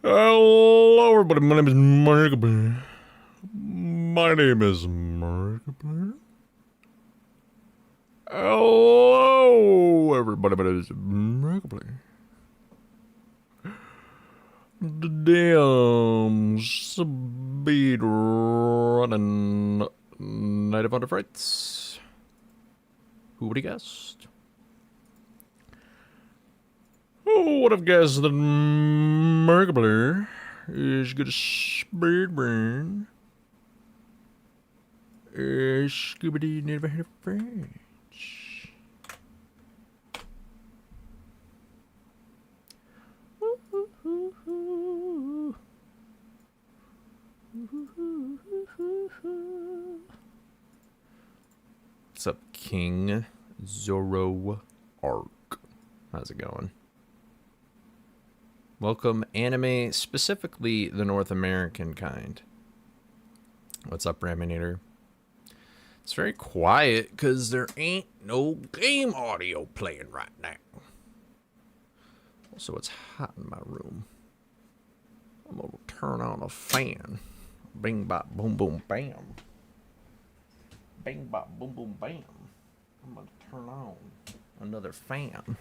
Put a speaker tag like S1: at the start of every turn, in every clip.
S1: Hello, everybody. My name is Markiplier. My name is Markiplier. Hello, everybody. My name is Markiplier. The damn speedrunning Night of Under Frights. Who would have guessed? Who would have guessed that Markiplier is good at speedrun? Scooby-Doo never had a friend. What's up, King Zoro Arc? How's it going? Welcome, anime, specifically the North American kind. What's up, Raminator? It's very quiet because there ain't no game audio playing right now. Also, it's hot in my room. I'm gonna turn on a fan. Bing, bop, boom, boom, bam. Bing, bop, boom, boom, bam. I'm gonna turn on another fan.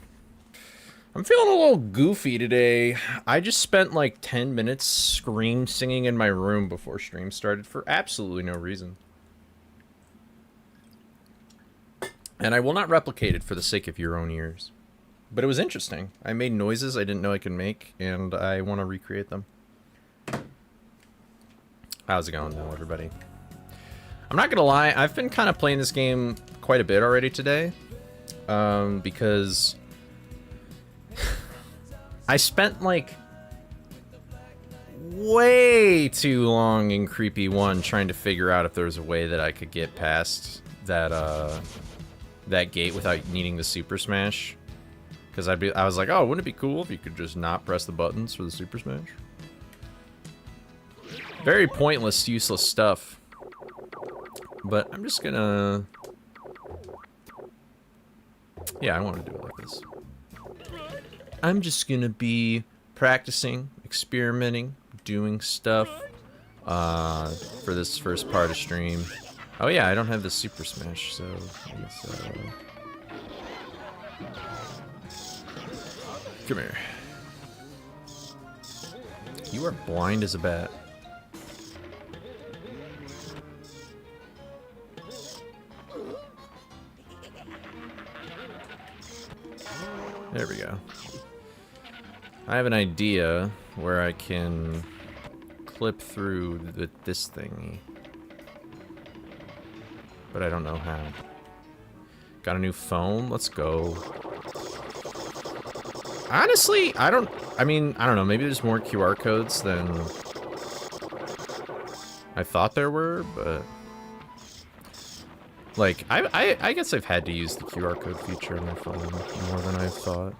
S1: I'm feeling a little goofy today. I just spent like 10 minutes scream singing in my room before stream started for absolutely no reason. And I will not replicate it for the sake of your own ears. But it was interesting. I made noises I didn't know I could make, and I want to recreate them. How's it going, though, everybody? I'm not gonna lie, I've been kind of playing this game quite a bit already today. Because I spent, like, way too long in Creepy 1 trying to figure out if there was a way that I could get past that, that gate without needing the Super Smash. Because I was like, oh, wouldn't it be cool if you could just not press the buttons for the Super Smash? Very pointless, useless stuff. But I'm just gonna... Yeah, I want to do it like this. I'm just gonna be practicing, experimenting, doing stuff for this first part of stream. Oh yeah, I don't have the Super Smash, so I guess, come here. You are blind as a bat. There we go. I have an idea where I can clip through this thingy. But I don't know how. Got a new phone? Let's go. Honestly, I don't know. Maybe there's more QR codes than I thought there were, but... Like, I guess I've had to use the QR code feature on my phone more than I thought.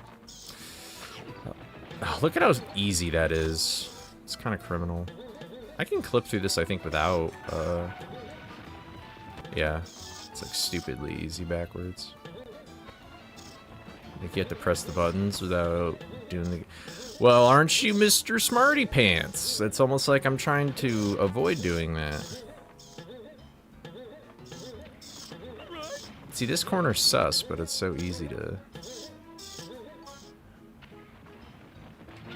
S1: Oh, look at how easy that is. It's kind of criminal. I can clip through this, I think, without, yeah. It's like stupidly easy backwards. Like you have to press the buttons without doing the... Well, aren't you Mr. Smarty Pants? It's almost like I'm trying to avoid doing that. See, this corner's sus, but it's so easy to...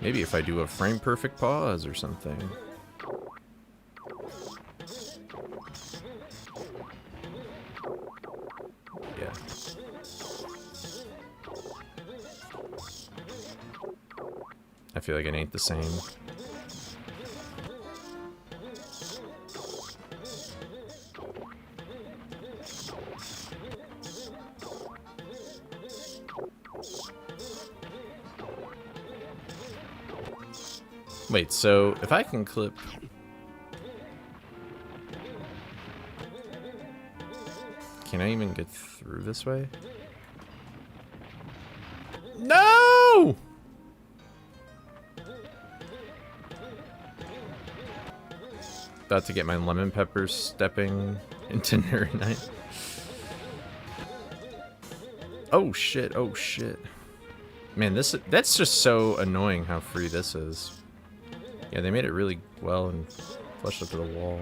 S1: Maybe if I do a frame-perfect pause or something. Yeah. I feel like it ain't the same. Wait, so if I can clip... Can I even get through this way? No! About to get my lemon peppers stepping into Nerd Night. Oh shit, oh shit. Man, that's just so annoying how free this is. Yeah, they made it really well and flushed up to the wall.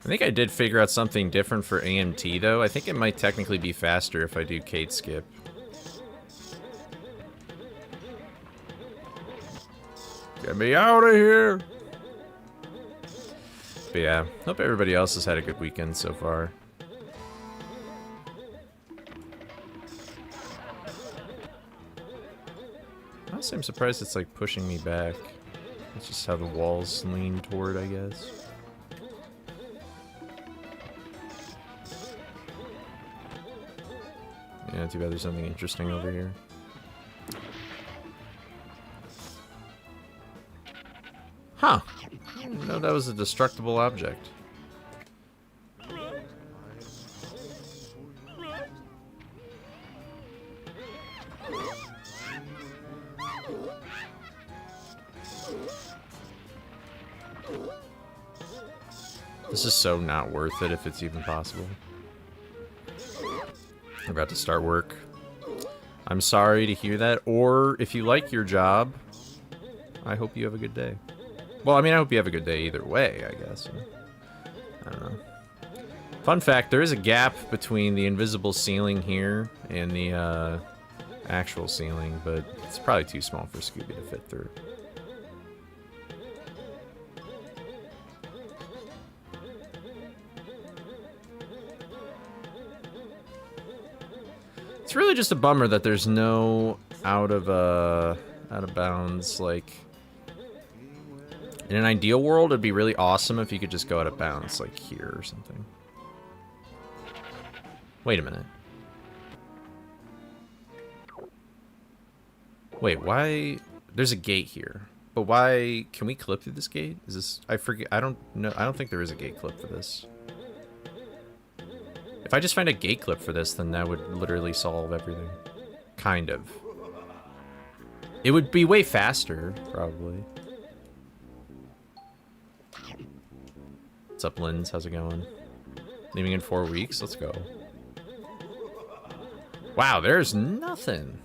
S1: I think I did figure out something different for AMT, though. I think it might technically be faster if I do Kate skip. Get me out of here! But yeah, hope everybody else has had a good weekend so far. Honestly, I'm surprised it's like pushing me back. That's just how the walls lean toward, I guess. Yeah, too bad there's something interesting over here. Huh. I didn't know that was a destructible object. This is so not worth it if it's even possible. We're about to start work. I'm sorry to hear that, or if you like your job, I hope you have a good day. Well, I mean, I hope you have a good day either way, I guess. I don't know. Fun fact, there is a gap between the invisible ceiling here and the actual ceiling, but it's probably too small for Scooby to fit through. It's really just a bummer that there's no out of bounds, like, in an ideal world, it'd be really awesome if you could just go out of bounds, like here or something. Wait a minute. Wait, why? There's a gate here. But why? Can we clip through this gate? Is this? I forget. I don't know. I don't think there is a gate clip for this. If I just find a gate clip for this, then that would literally solve everything. Kind of. It would be way faster, probably. What's up, Linz? How's it going? Leaving in 4 weeks? Let's go. Wow, there's nothing.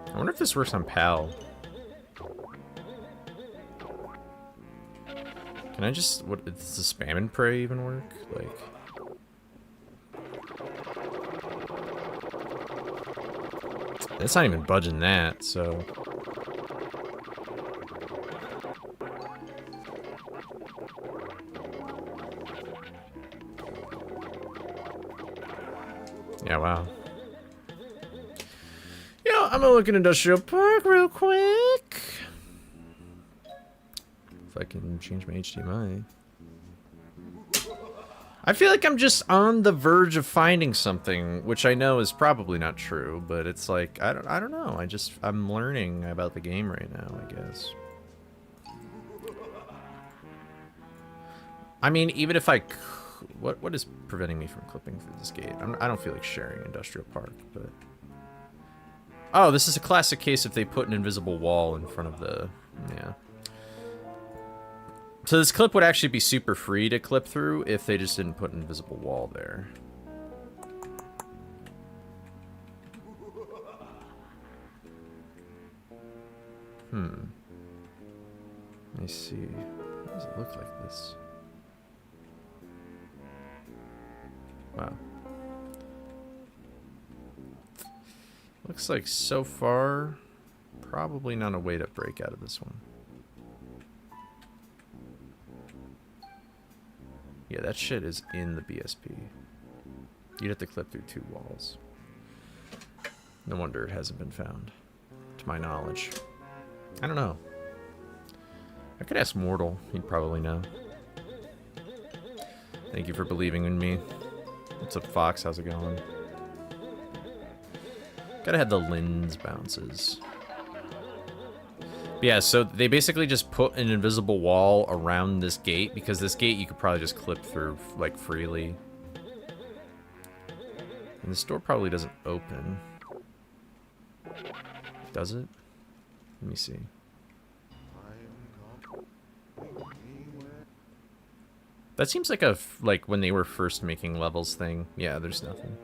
S1: I wonder if this works on PAL. Can I just... What, does the spam and pray even work? Like... It's not even budging that, so... Yeah, wow. I'm gonna look at Industrial Park real quick. If I can change my HDMI. I feel like I'm just on the verge of finding something, which I know is probably not true, but it's like I don't know. I'm learning about the game right now, I guess. I mean, even if I what is preventing me from clipping through this gate? I don't feel like sharing Industrial Park, but oh, this is a classic case if they put an invisible wall in front of the... Yeah. So this clip would actually be super free to clip through if they just didn't put an invisible wall there. Let me see. Why does it look like this? Wow. Looks like so far, probably not a way to break out of this one. Yeah, that shit is in the BSP. You'd have to clip through 2 walls. No wonder it hasn't been found, to my knowledge. I don't know. I could ask Mortal. He'd probably know. Thank you for believing in me. What's up, Fox? How's it going? Gotta have the lens bounces. Yeah, so they basically just put an invisible wall around this gate, because this gate you could probably just clip through, like, freely. And this door probably doesn't open. Does it? Let me see. That seems like a, like, when they were first making levels thing. Yeah, there's nothing.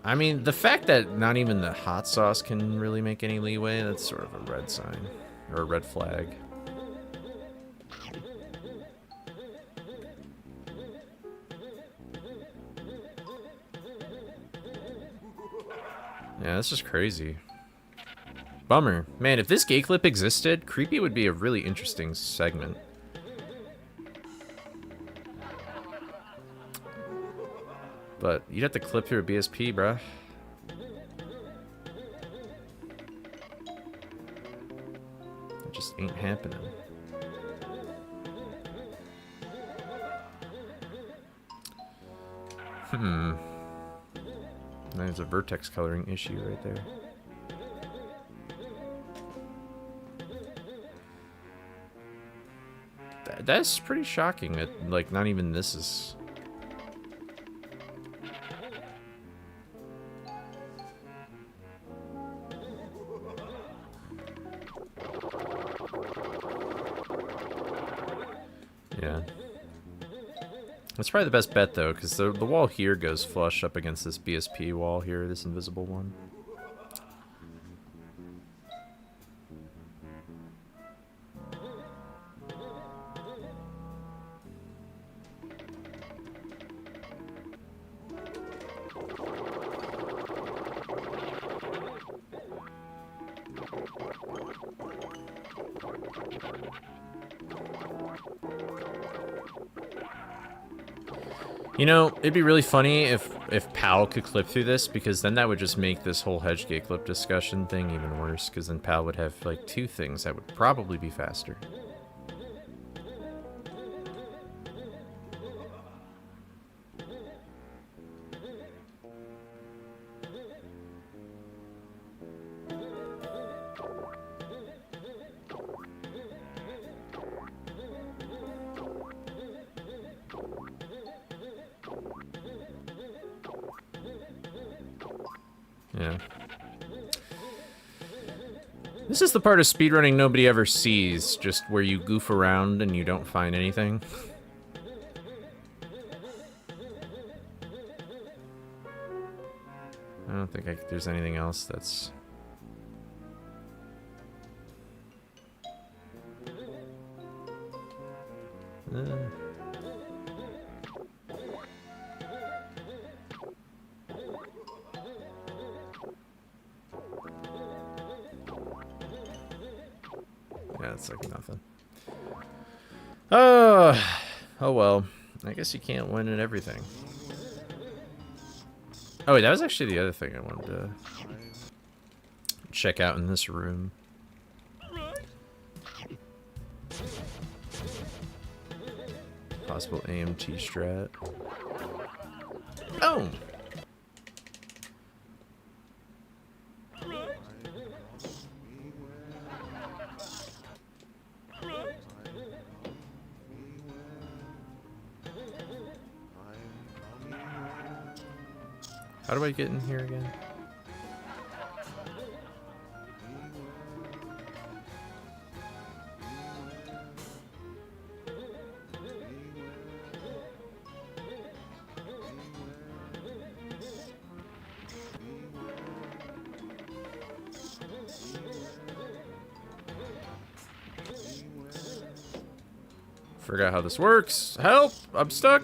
S1: I mean, the fact that not even the hot sauce can really make any leeway, that's sort of a red sign. Or a red flag. Yeah, that's just crazy. Bummer. Man, if this gate clip existed, Creepy would be a really interesting segment. But you'd have to clip through a BSP, bruh. It just ain't happening. There's a vertex coloring issue right there. That's pretty shocking that, like, not even this is... Yeah. That's probably the best bet, though, because the wall here goes flush up against this BSP wall here, this invisible one. You know, it'd be really funny if Pal could clip through this, because then that would just make this whole hedge gate clip discussion thing even worse, because then Pal would have, like, two things that would probably be faster. Yeah. This is the part of speedrunning nobody ever sees, just where you goof around and you don't find anything. I don't think there's anything else that's... Yeah, it's like nothing. Oh well. I guess you can't win at everything. Oh wait, that was actually the other thing I wanted to check out in this room. Possible AMT strat. Oh! How do I get in here again? Forgot how this works. Help! I'm stuck!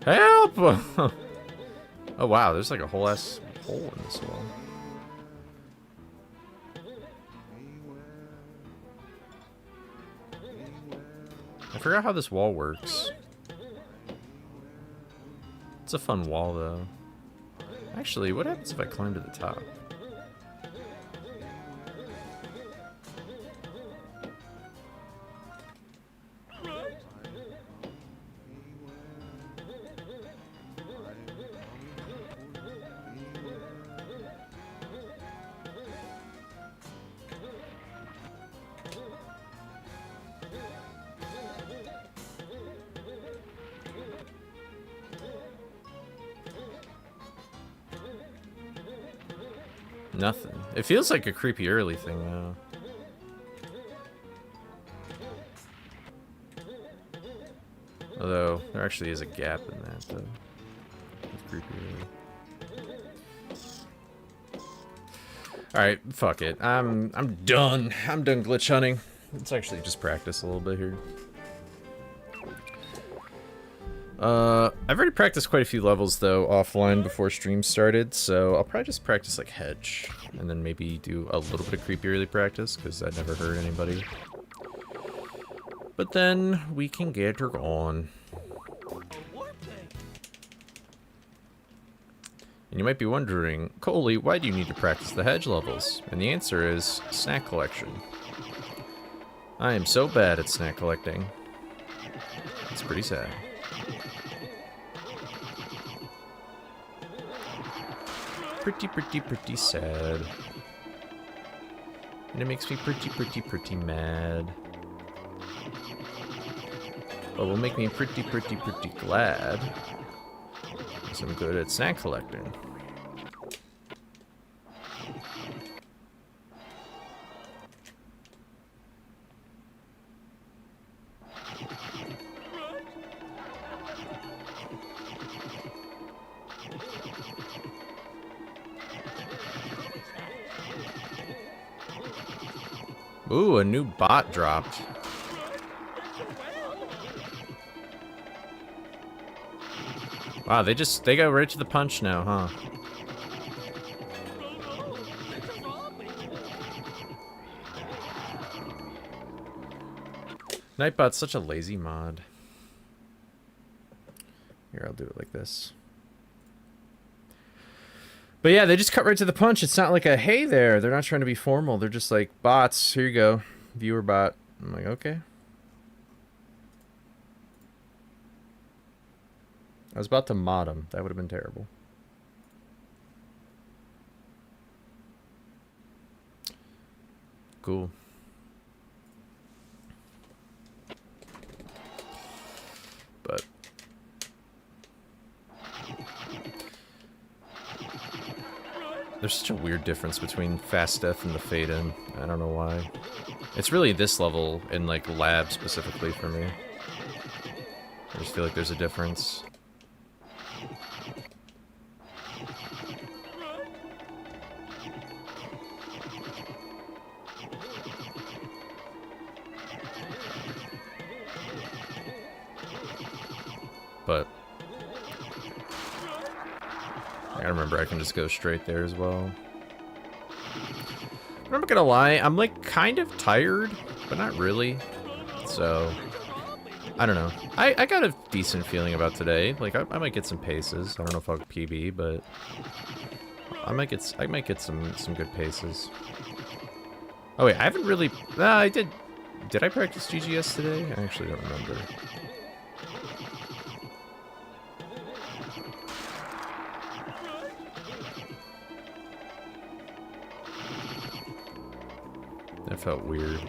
S1: Help! Oh wow, there's like a whole ass hole in this wall. I forgot how this wall works. It's a fun wall though. Actually, what happens if I climb to the top? Nothing. It feels like a creepy early thing, though. Although, there actually is a gap in that, though. It's creepy early. Alright, fuck it. I'm done. I'm done glitch hunting. Let's actually just practice a little bit here. I've already practiced quite a few levels, though, offline before stream started, so I'll probably just practice, like, Hedge, and then maybe do a little bit of creepy early practice, because I never heard anybody. But then we can get her on. And you might be wondering, Coley, why do you need to practice the Hedge levels? And the answer is snack collection. I am so bad at snack collecting. It's pretty sad. Pretty sad. And it makes me pretty mad. But will make me pretty glad. Because I'm good at snack collecting. Ooh, a new bot dropped. Wow, they go right to the punch now, huh? Nightbot's such a lazy mod. Here, I'll do it like this. But yeah, they just cut right to the punch. It's not like a, hey there. They're not trying to be formal. They're just like, bots, here you go. Viewer bot. I'm like, okay. I was about to mod him. That would have been terrible. Cool. But there's such a weird difference between Fast Death and the Fade In. I don't know why. It's really this level in, like, lab specifically for me. I just feel like there's a difference. But I remember I can just go straight there as well. I'm not gonna lie, I'm like kind of tired, but not really. So I don't know. I got a decent feeling about today. Like I might get some paces. I don't know if I'll PB, but I might get some good paces. Oh wait, I haven't really. I did. Did I practice GGS today? I actually don't remember. That felt weird.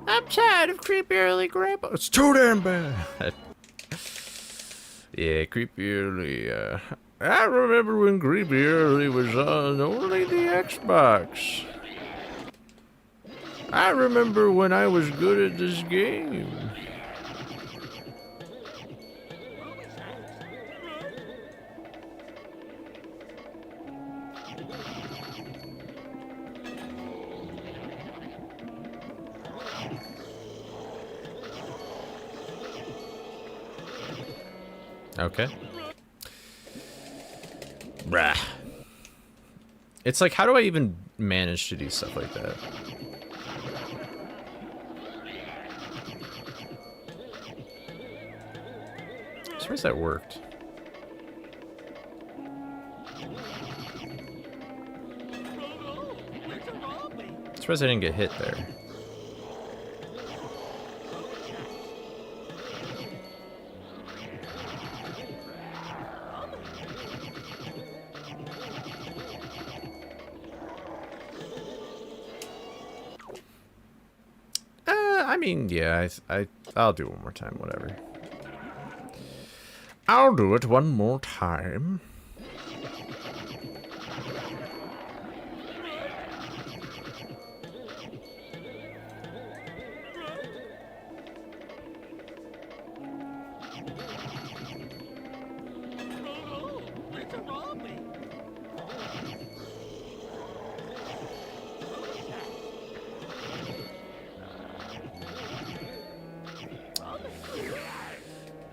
S1: I'm tired of creepy early grandpa. It's too damn bad. Yeah, creepy early. I remember when creepy early was on only the Xbox. I remember when I was good at this game. Okay. Brah. It's like, how do I even manage to do stuff like that? I'm surprised that worked. I'm surprised I didn't get hit there. I mean, yeah, I'll do it one more time, whatever. I'll do it one more time.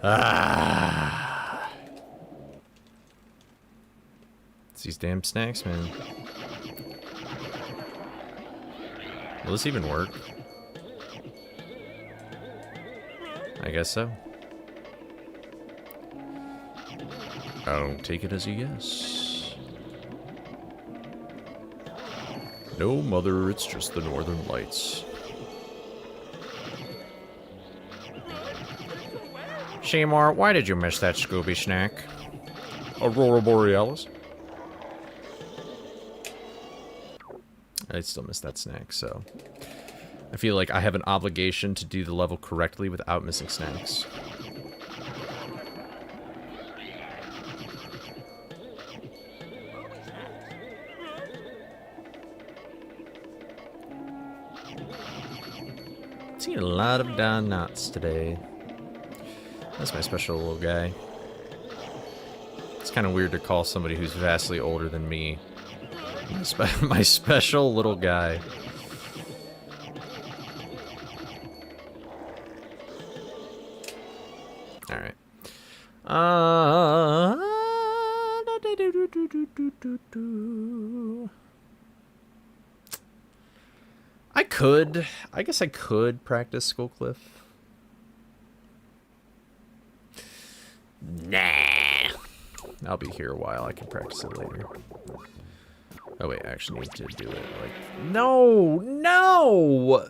S1: Ah. It's these damn snacks, man. Will this even work? I guess so. I'll take it as a yes. No, mother, it's just the northern lights. Seymour, why did you miss that Scooby snack? Aurora Borealis? I still miss that snack, so... I feel like I have an obligation to do the level correctly without missing snacks. Seen a lot of donuts today. That's my special little guy. It's kind of weird to call somebody who's vastly older than me my special little guy. Alright. I guess I could practice Skullcliff. Nah. I'll be here a while. I can practice it later. Oh wait, I actually need to do it. Like, no, no.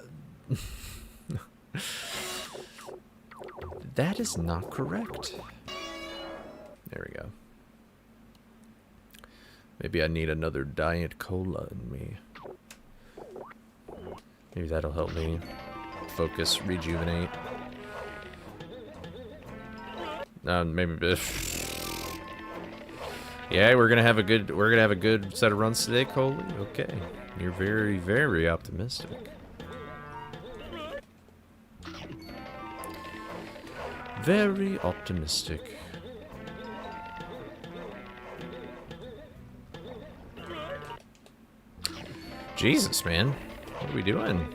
S1: That is not correct. There we go. Maybe I need another Diet Cola in me. Maybe that'll help me focus, rejuvenate. Maybe. Yeah, we're gonna have a good set of runs today, Coley. Okay, you're very, very optimistic. Very optimistic. Jesus, man. What are we doing?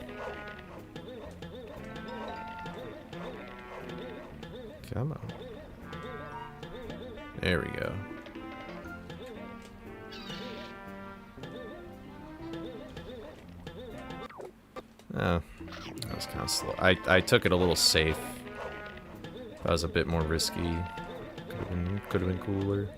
S1: Come on. There we go. Oh, that was kind of slow. I took it a little safe. That was a bit more risky. Could have been cooler.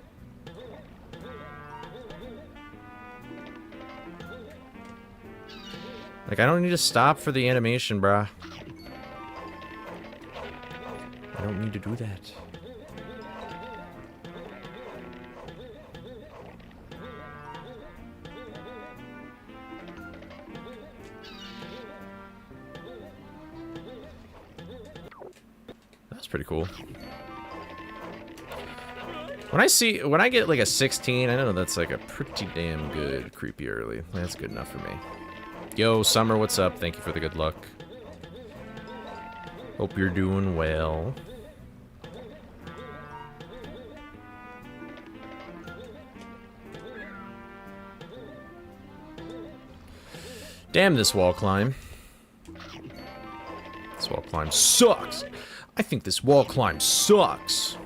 S1: Like, I don't need to stop for the animation, bruh. I don't need to do that. That's pretty cool. When I get like a 16, I know that's like a pretty damn good creepy early. That's good enough for me. Yo, Summer, what's up? Thank you for the good luck. Hope you're doing well. Damn this wall climb. This wall climb sucks. I think this wall climb sucks.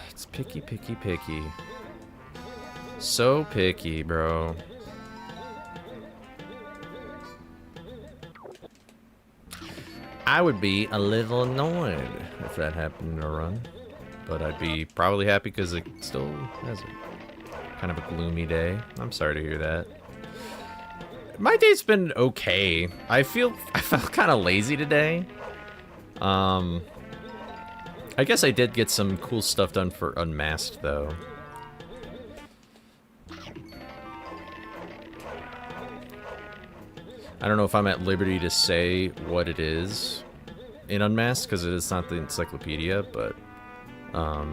S1: It's picky, picky, picky. So picky, bro. I would be a little annoyed if that happened in a run. But I'd be probably happy because it still has a kind of a gloomy day. I'm sorry to hear that. My day's been okay. I felt kind of lazy today. I guess I did get some cool stuff done for Unmasked, though. I don't know if I'm at liberty to say what it is in Unmasked, because it is not the encyclopedia, but I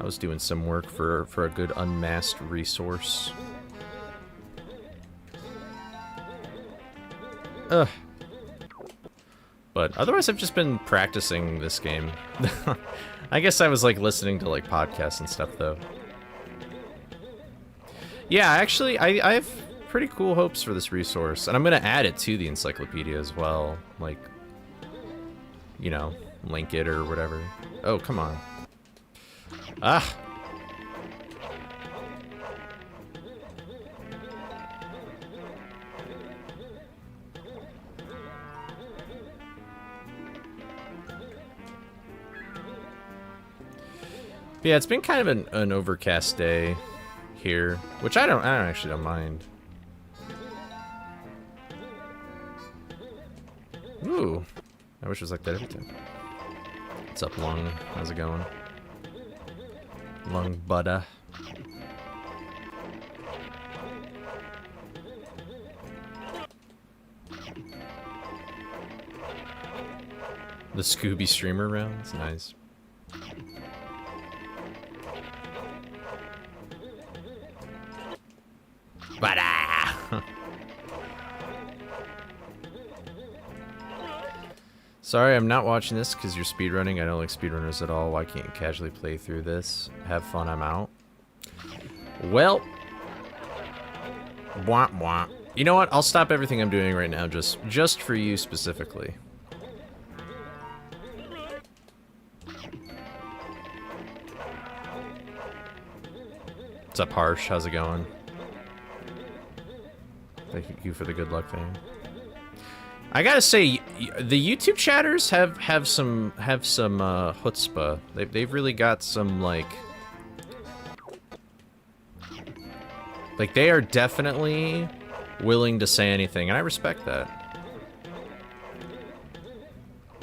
S1: was doing some work for a good Unmasked resource. Ugh. But otherwise, I've just been practicing this game. I guess I was like listening to like podcasts and stuff though. Yeah, actually, I have pretty cool hopes for this resource, and I'm gonna add it to the encyclopedia as well. Like, you know, link it or whatever. Oh, come on. Ah. Yeah, it's been kind of an overcast day here, which I actually don't mind. Ooh, I wish it was like that every time. What's up, Lung? How's it going? Lung Budda. The Scooby streamer rounds, nice. Budda. Sorry, I'm not watching this because you're speedrunning. I don't like speedrunners at all. Why can't you casually play through this? Have fun, I'm out. Well, womp womp. You know what? I'll stop everything I'm doing right now just for you specifically. What's up, Harsh? How's it going? Thank you for the good luck thing. I gotta say, the YouTube chatters have some chutzpah. They've really got some like they are definitely willing to say anything, and I respect that.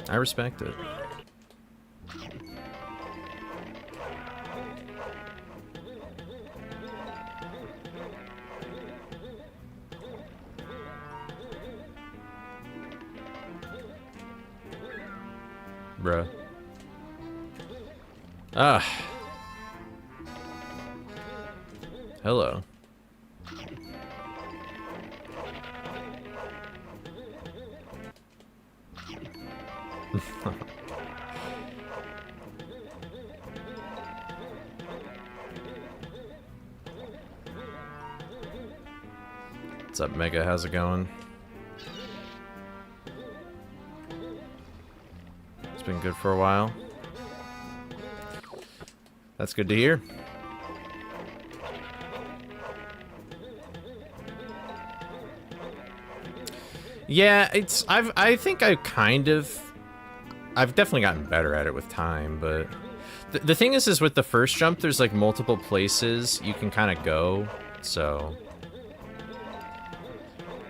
S1: I respect it. Bruh. Ah. Hello. What's up, Mega? How's it going? It's been good for a while. That's good to hear. Yeah, I think I've definitely gotten better at it with time, but the thing is with the first jump, there's like multiple places you can kind of go, so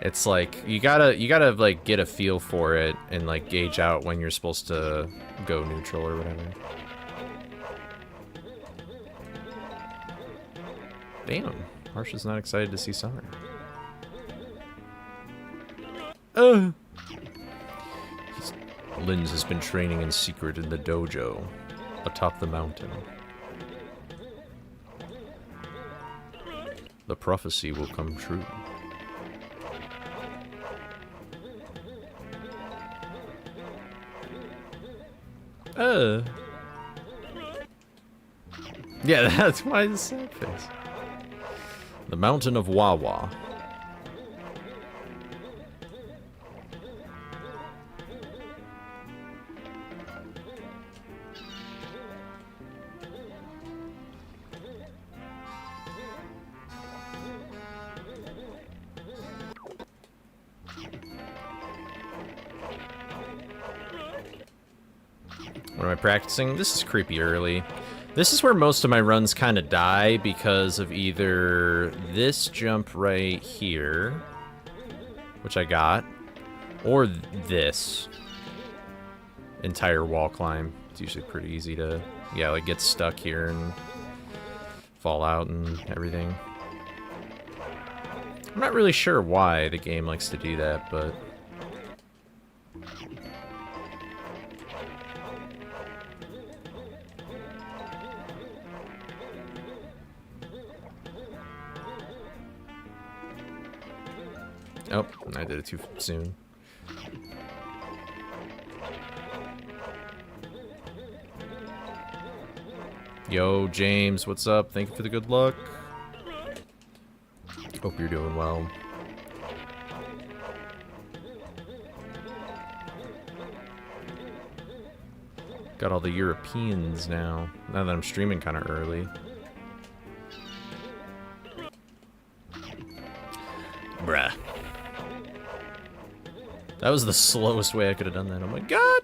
S1: it's like you gotta like get a feel for it and like gauge out when you're supposed to go neutral or whatever. Damn, Harsh is not excited to see Summer. Linz has been training in secret in the dojo atop the mountain. The prophecy will come true. Yeah, that's why the sad face. The mountain of Wawa. What am I practicing? This is creepy early. This is where most of my runs kind of die because of either this jump right here, which I got, or this entire wall climb. It's usually pretty easy to, yeah, like get stuck here and fall out and everything. I'm not really sure why the game likes to do that, but... Oh, I did it too soon. Yo, James, what's up? Thank you for the good luck. Hope you're doing well. Got all the Europeans now that I'm streaming kind of early. Bruh. That was the slowest way I could have done that. Oh my god!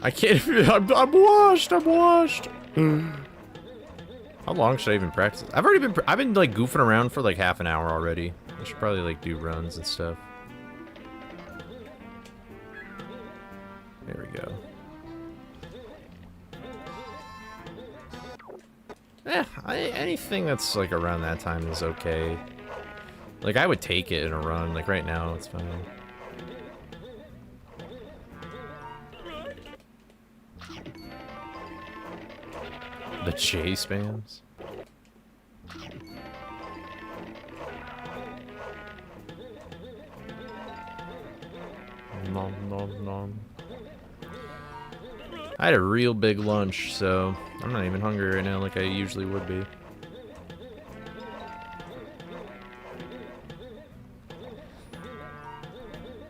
S1: I can't. I'm washed. I'm washed. How long should I even practice? I've been like goofing around for like half an hour already. I should probably like do runs and stuff. There we go. Anything that's like around that time is okay. Like I would take it in a run. Like right now, it's fine. The J spams. Nom nom nom. I had a real big lunch, so I'm not even hungry right now like I usually would be.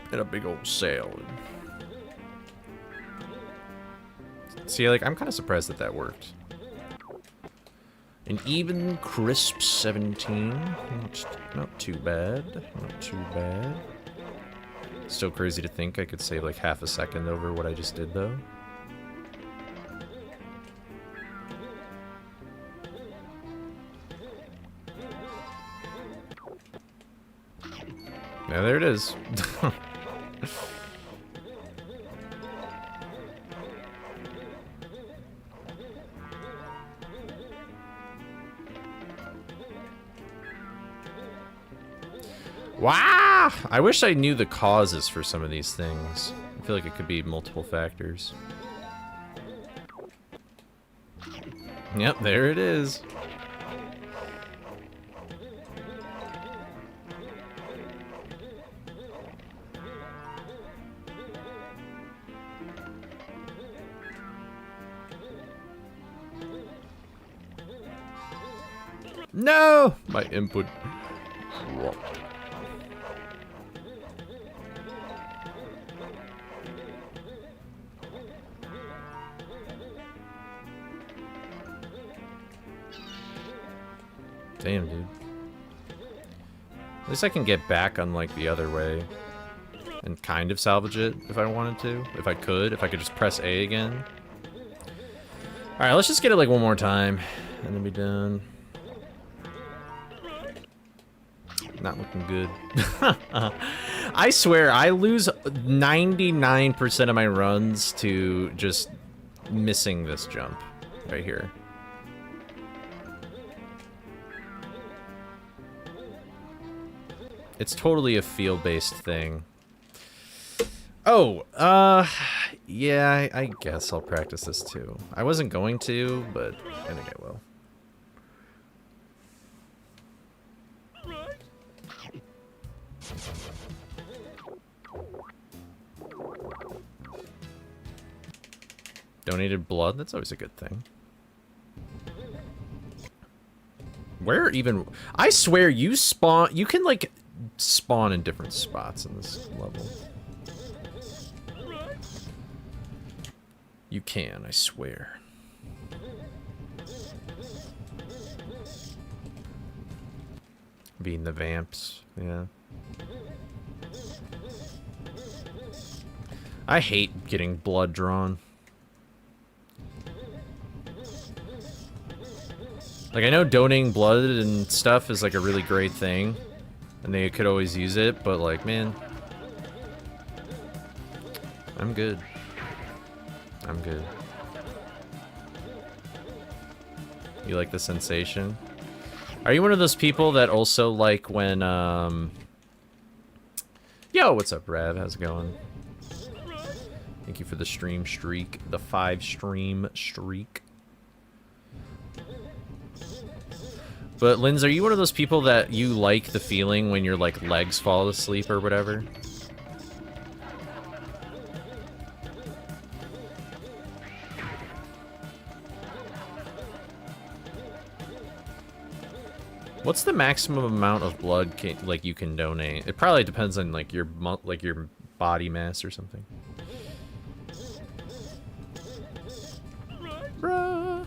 S1: And a big old salad. See, like, I'm kind of surprised that that worked. An even crisp 17. Not too bad. Not too bad. Still crazy to think I could save like half a second over what I just did, though. Yeah, there it is. Wow! I wish I knew the causes for some of these things. I feel like it could be multiple factors. Yep, there it is. No! My input dropped. Damn, dude. At least I can get back on, like, the other way. And kind of salvage it if I wanted to. If I could just press A again. Alright, let's just get it, like, one more time. And then be done. Not looking good. I swear, I lose 99% of my runs to just missing this jump right here. It's totally a feel-based thing. Oh, yeah, I guess I'll practice this too. I wasn't going to, but I think I will. Donated blood? That's always a good thing. Where even... I swear, you spawn... You can, like, spawn in different spots in this level. You can, I swear. Being the vamps, yeah. I hate getting blood drawn. Like, I know donating blood and stuff is, like, a really great thing. And they could always use it, but, like, man. I'm good. I'm good. You like the sensation? Are you one of those people that also like when, Yo, what's up, Rev? How's it going? Thank you for the stream streak. The 5-stream streak. But, Linz, are you one of those people that you like the feeling when your, like, legs fall asleep or whatever? What's the maximum amount of blood you can donate? It probably depends on like your body mass or something. Bruh.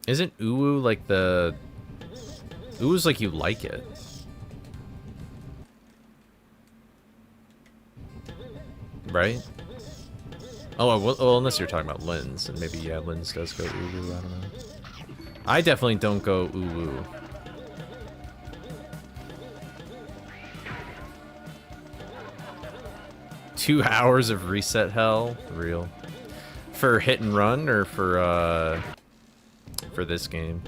S1: Isn't uwu like the... Uwu's like you like it. Right? Oh, well, unless you're talking about Linz, and maybe, yeah, Linz does go uwu, I don't know. I definitely don't go uwu. Two hours of reset hell? Real. For hit and run, or for this game?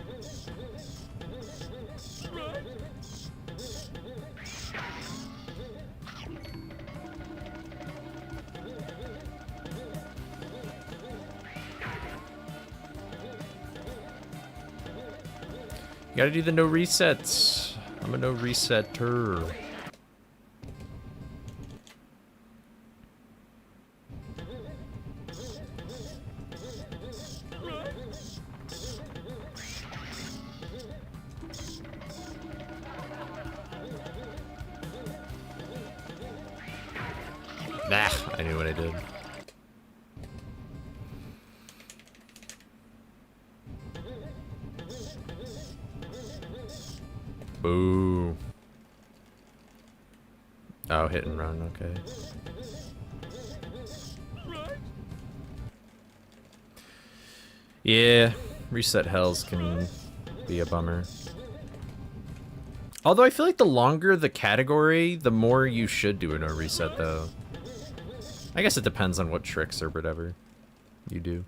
S1: You gotta do the no resets. I'm a no resetter. Nah, I knew what I did. Boo. Oh, hit and run, okay. Yeah, reset hells can be a bummer. Although I feel like the longer the category, the more you should do a no reset, though. I guess it depends on what tricks or whatever you do.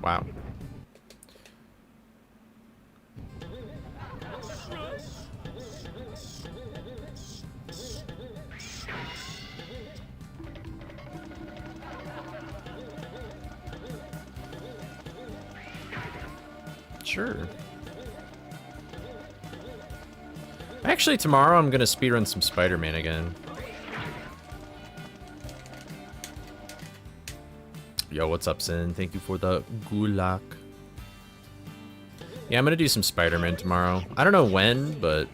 S1: Wow. Sure. Actually, tomorrow I'm gonna speedrun some Spider-Man again. Yo, what's up, Sin? Thank you for the gulag. Yeah, I'm gonna do some Spider-Man tomorrow. I don't know when, but...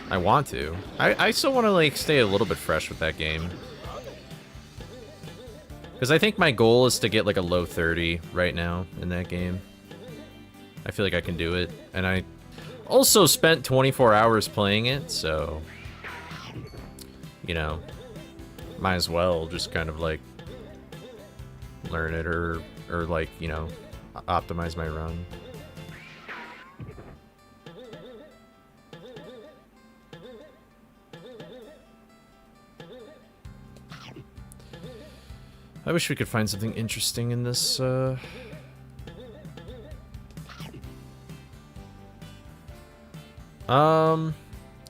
S1: I want to. I still want to, like, stay a little bit fresh with that game. Because I think my goal is to get, like, a low 30 right now in that game. I feel like I can do it. And I also spent 24 hours playing it, so... You know, might as well just kind of, like, learn it or like, you know, optimize my run. I wish we could find something interesting in this,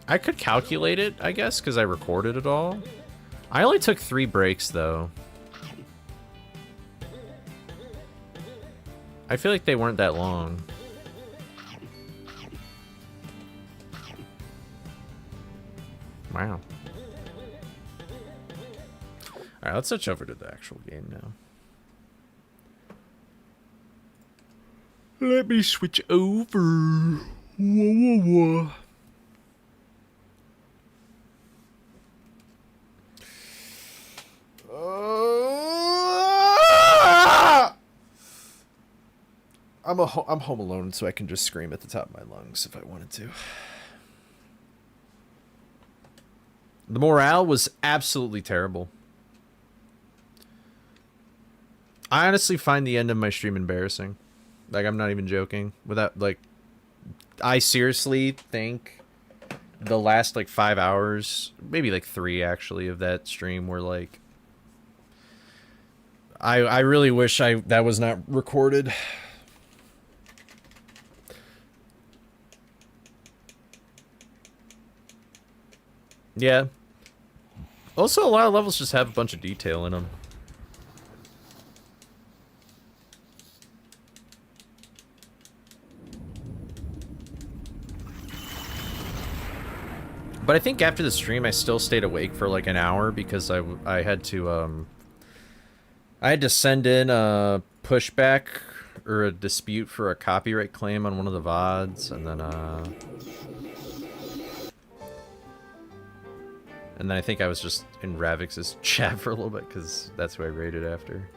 S1: I could calculate it, I guess, because I recorded it all. I only took 3 breaks, though. I feel like they weren't that long. Wow. Alright, let's switch over to the actual game now. Let me switch over. Whoa, whoa, whoa. I'm home alone, so I can just scream at the top of my lungs if I wanted to. The morale was absolutely terrible. I honestly find the end of my stream embarrassing. Like, I'm not even joking. Without, like, I seriously think the last, like, 5 hours, maybe, like, 3, actually, of that stream were, like... I really wish that was not recorded. Yeah. Also, a lot of levels just have a bunch of detail in them. But I think after the stream, I still stayed awake for like an hour because I had to send in a pushback or a dispute for a copyright claim on one of the VODs, and then I think I was just in Ravix's chat for a little bit because that's who I raided after.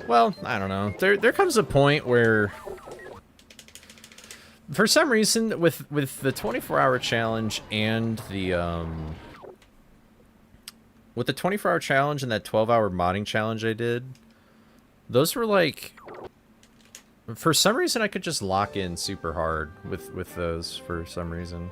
S1: Well, I don't know. There comes a point where, for some reason, with the 24-hour challenge and the with the 24-hour challenge and that 12-hour modding challenge I did, those were like, for some reason I could just lock in super hard with those for some reason.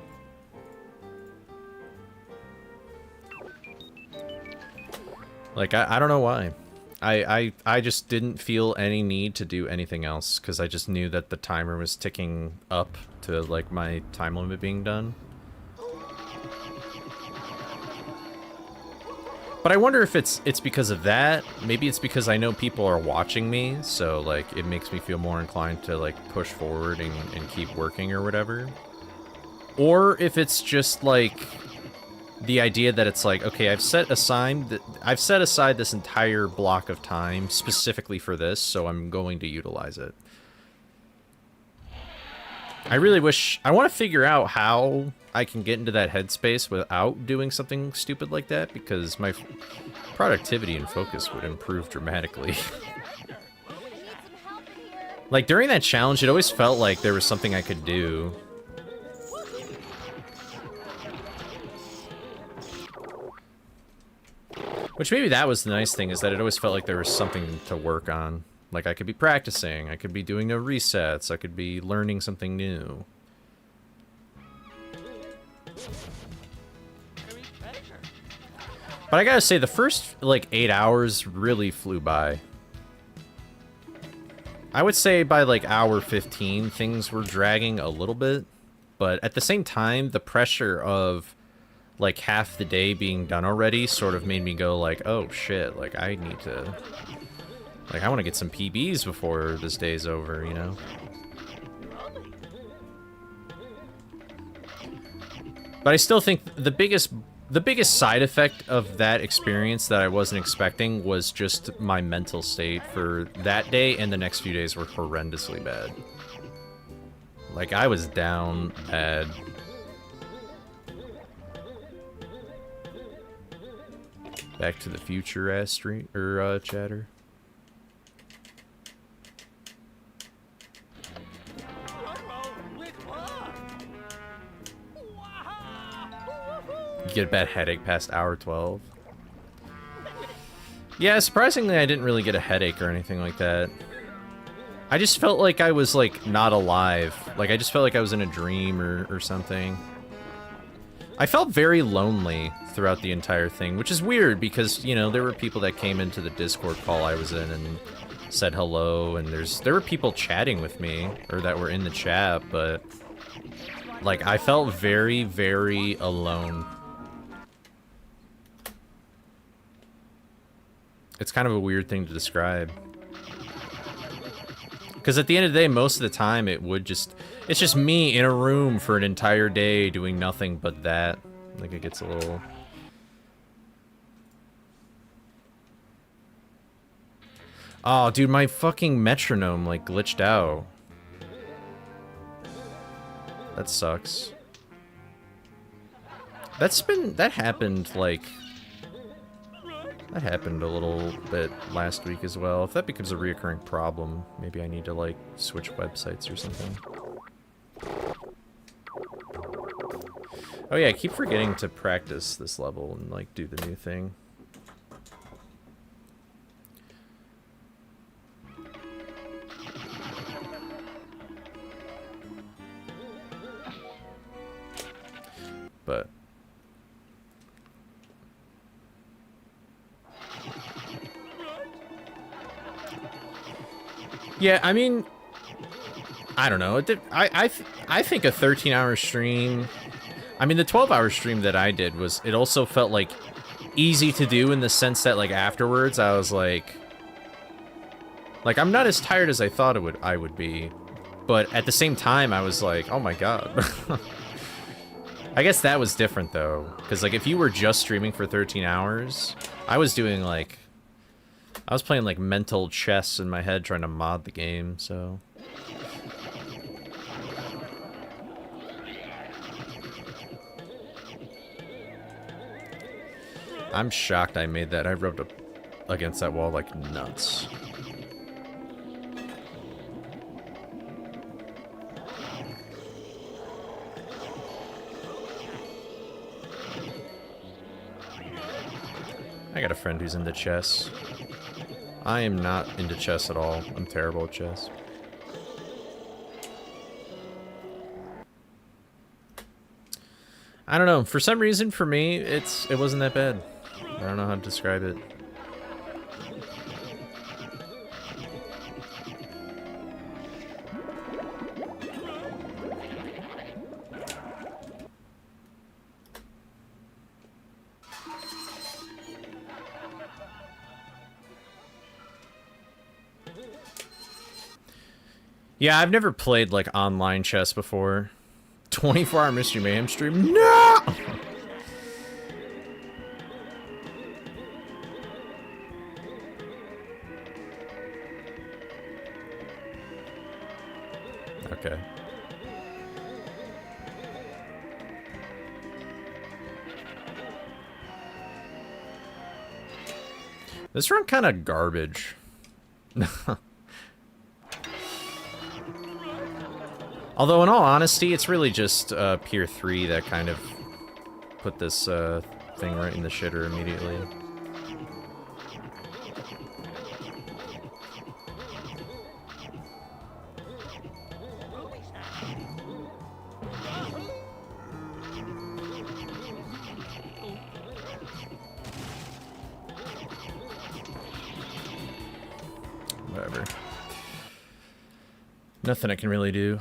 S1: Like, I don't know why. I just didn't feel any need to do anything else because I just knew that the timer was ticking up to like my time limit being done. But I wonder if it's because of that. Maybe it's because I know people are watching me, so like it makes me feel more inclined to like push forward and keep working or whatever. Or if it's just like the idea that it's like, okay, I've set aside this entire block of time specifically for this, so I'm going to utilize it. I really wish... I want to figure out how I can get into that headspace without doing something stupid like that, because my productivity and focus would improve dramatically. Like, during that challenge, it always felt like there was something I could do. Which maybe that was the nice thing, is that it always felt like there was something to work on. Like, I could be practicing, I could be doing no resets, I could be learning something new. But I gotta say, the first, like, 8 hours really flew by. I would say by, like, hour 15, things were dragging a little bit. But at the same time, the pressure of like half the day being done already sort of made me go like, oh shit, like I need to, like I want to get some PBs before this day's over, you know? But I still think the biggest side effect of that experience that I wasn't expecting was just my mental state for that day, and the next few days were horrendously bad. Like I was down bad. Back to the Future ass stream or chatter. You get a bad headache past hour 12. Yeah, surprisingly I didn't really get a headache or anything like that. I just felt like I was like not alive. Like I just felt like I was in a dream or something. I felt very lonely throughout the entire thing, which is weird because, you know, there were people that came into the Discord call I was in and said hello, and there were people chatting with me, or that were in the chat, but, like, I felt very, very alone. It's kind of a weird thing to describe. Because at the end of the day, most of the time, it's just me in a room for an entire day doing nothing but that. Like, it gets a little... Oh, dude, my fucking metronome, like, glitched out. That sucks. That happened, like... That happened a little bit last week as well. If that becomes a reoccurring problem, maybe I need to, like, switch websites or something. Oh yeah, I keep forgetting to practice this level and, like, do the new thing. But... yeah, I mean... I don't know. I think a 13-hour stream... I mean, the 12-hour stream that I did was... It also felt, like, easy to do in the sense that, like, afterwards I was, like... Like, I'm not as tired as I thought I would be. But at the same time, I was like, oh my god. I guess that was different, though. Because, like, if you were just streaming for 13 hours, I was doing, like... I was playing, like, mental chess in my head trying to mod the game, so... I'm shocked I made that. I rubbed up against that wall like nuts. I got a friend who's into chess. I am not into chess at all. I'm terrible at chess. I don't know. For some reason, for me, it wasn't that bad. I don't know how to describe it. Yeah, I've never played, like, online chess before. 24-hour Mystery Mayhem stream? No! Okay. This run kind of garbage. Although, in all honesty, it's really just Pier 3 that kind of put this thing right in the shitter immediately. Whatever. Nothing I can really do.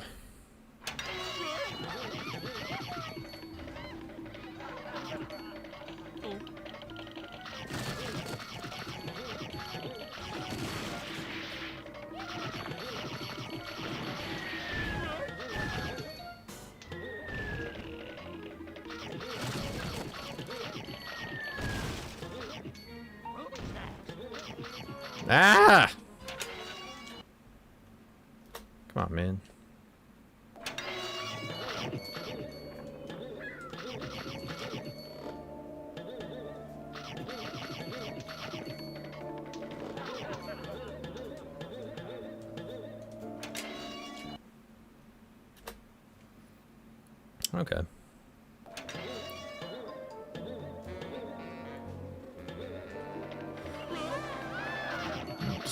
S1: Ah! Come on, man. Okay.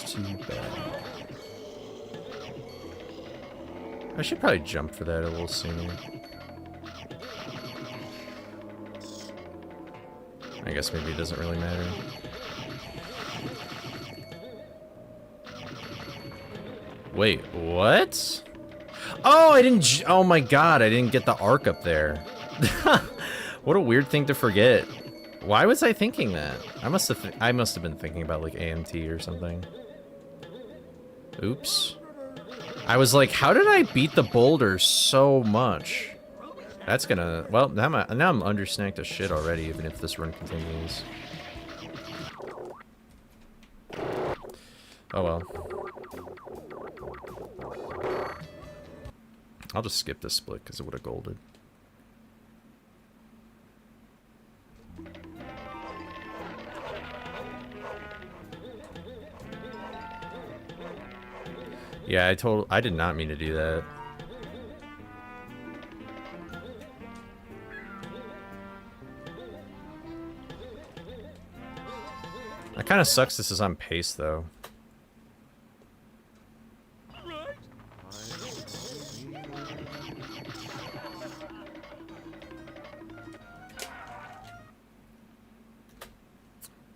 S1: Too bad. I should probably jump for that a little sooner. I guess maybe it doesn't really matter. Wait, what? Oh, I didn't. Oh my god, I didn't get the arc up there. What a weird thing to forget. Why was I thinking that? I must have been thinking about like AMT or something. Oops. I was like, how did I beat the boulder so much? That's gonna... Well, now I'm undersnacked as shit already, even if this run continues. Oh well. I'll just skip this split because it would have golded. Yeah, I did not mean to do that. That kind of sucks this is on pace though.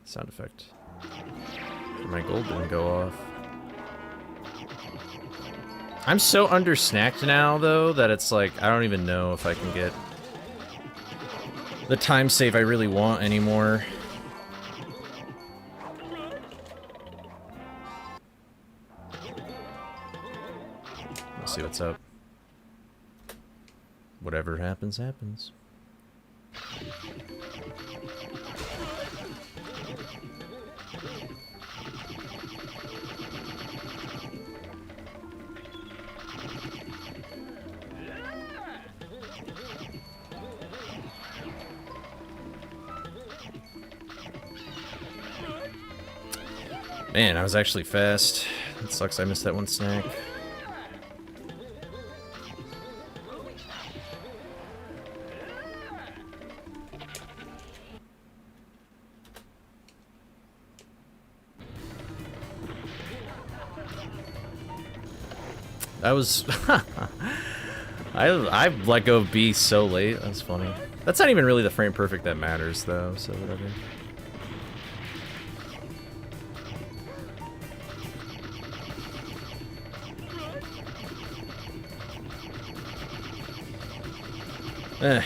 S1: Sound effect. My gold didn't go off. I'm so under-snacked now, though, that it's like, I don't even know if I can get the time save I really want anymore. Let's see what's up. Whatever happens, happens. Man, I was actually fast. It sucks I missed that one snack. That was... I let go of B so late. That's funny. That's not even really the frame perfect that matters, though, so whatever. I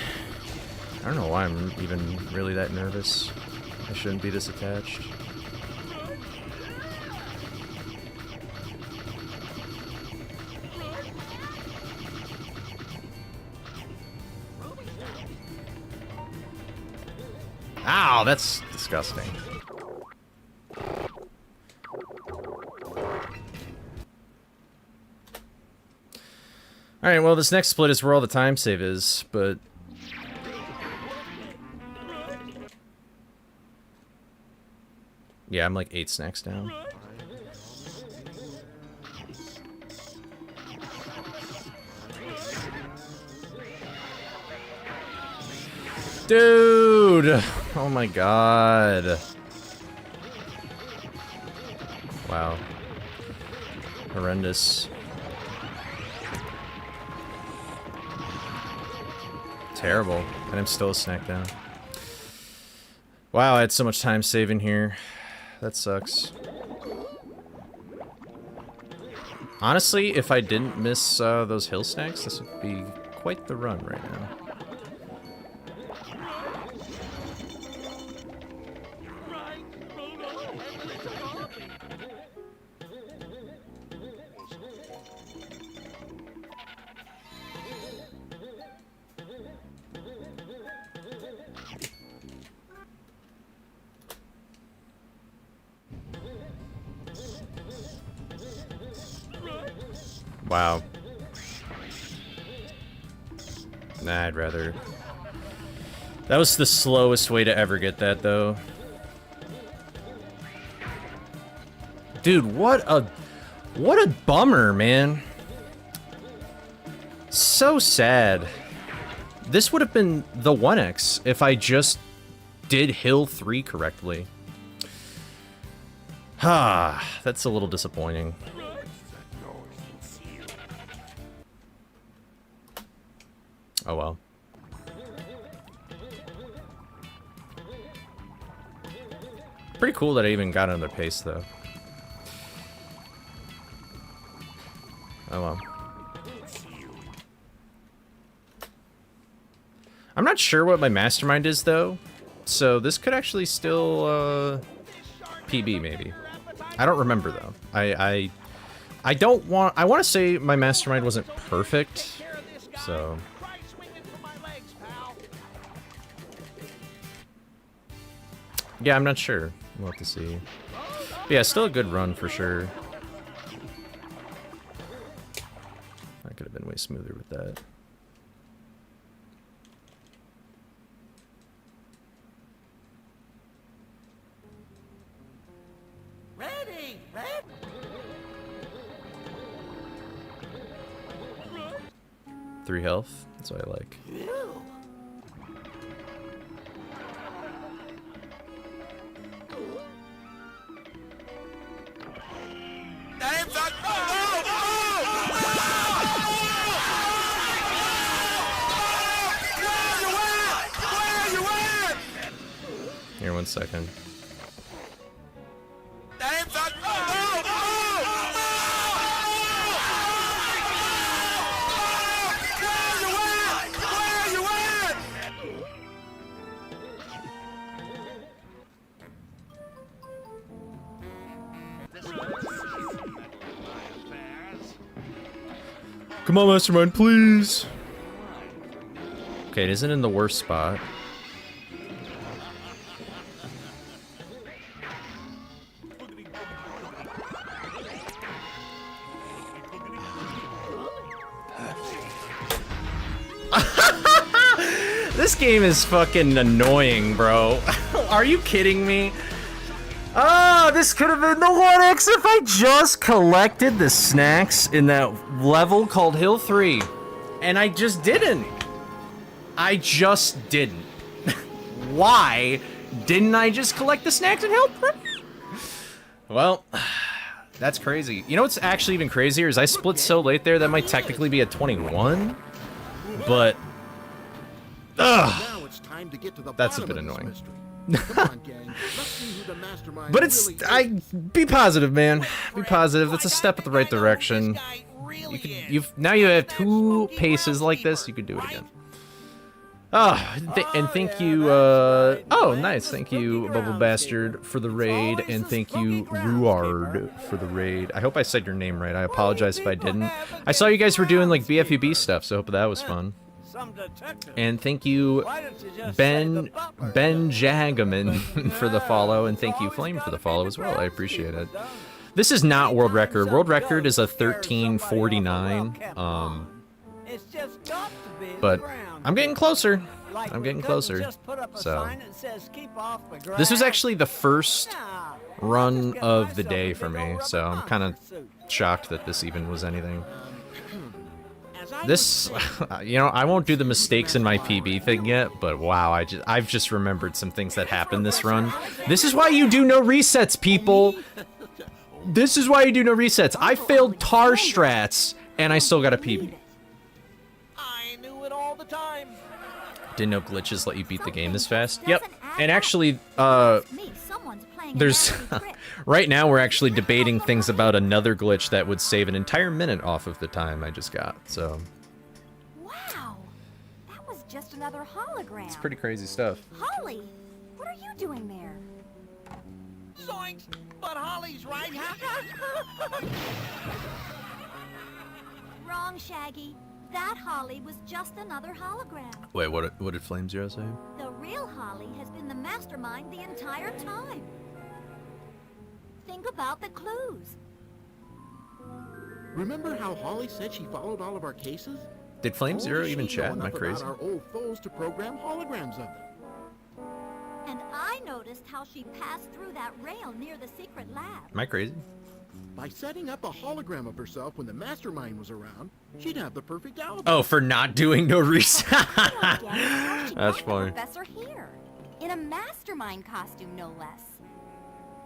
S1: don't know why I'm even really that nervous. I shouldn't be this attached. Ow, that's disgusting. Alright, well, this next split is where all the time save is, but... yeah, I'm like 8 snacks down. Dude! Oh my god. Wow. Horrendous. Terrible. And I'm still a snack down. Wow, I had so much time saving here. That sucks. Honestly, if I didn't miss those hill snacks, this would be quite the run right now. Wow. Nah, I'd rather... that was the slowest way to ever get that, though. Dude, what a bummer, man. So sad. This would have been the 1x if I just did Hill 3 correctly. Ah, that's a little disappointing. Oh well. Pretty cool that I even got another pace, though. Oh well. I'm not sure what my mastermind is, though. So this could actually still, PB, maybe. I don't remember, though. I don't want... I want to say my mastermind wasn't perfect, so... yeah, I'm not sure. We'll have to see. But yeah, still a good run for sure. way smoother with that.
S2: Ready, ready.
S1: 3 health. That's what I like. Here, 1 second. Come on, Mastermind, please. Okay, it isn't in the worst spot. This game is fucking annoying, bro. Are you kidding me? Oh, this could have been the 1x if I just collected the snacks in that level called Hill 3. And I just didn't. I just didn't. Why didn't I just collect the snacks in Hill 3? Well, that's crazy. You know what's actually even crazier is I split so late there that might technically be a 21. But, ugh, that's a bit annoying. But it's, be positive, man. Be positive. That's a step in the right direction. Now you have 2 paces like this. You could do it again. Oh, and thank you. Oh, nice. Thank you, Bubble Bastard, for the raid, and thank you, Ruard, for the raid. I hope I said your name right. I apologize if I didn't. I saw you guys were doing like BFUB stuff, so I hope that was fun. And thank you, Ben Jagaman, for the follow, and thank you, Flame, for the follow as well. I appreciate it. This is not world record. World record is a 13:49. But I'm getting closer. I'm getting closer. So this was actually the first run of the day for me, so I'm kind of shocked that this even was anything. This, you know, I won't do the mistakes in my PB thing yet, but wow, I've just remembered some things that happened this run. This is why you do no resets, people. This is why you do no resets. I failed tar strats, and I still got a PB.
S2: I knew it all the time.
S1: Didn't know glitches let you beat the game this fast. Yep, and actually, there's right now we're actually debating things about another glitch that would save an entire minute off of the time I just got. So
S3: wow, that was just another hologram.
S1: It's pretty crazy stuff.
S3: Holly, what are you doing there?
S2: Zoinks! But Holly's right.
S3: Wrong, Shaggy. That Holly was just another hologram.
S1: Wait, what did Flame Zero say?
S3: The real Holly has been the mastermind the entire time. Think about the clues.
S4: Remember how Holly said she followed all of our cases?
S1: Did Flame Zero
S4: Only
S1: even
S4: she
S1: chat?
S4: knew
S1: Am I
S4: enough
S1: crazy?
S4: about our old foes to program holograms of them.
S3: And I noticed how she passed through that rail near the secret lab.
S1: Am I crazy?
S4: By setting up a hologram of herself when the mastermind was around, she'd have the perfect alibi.
S1: Oh, for not doing no reset.
S3: That's
S1: funny.
S3: Professor here, in a mastermind costume, no less.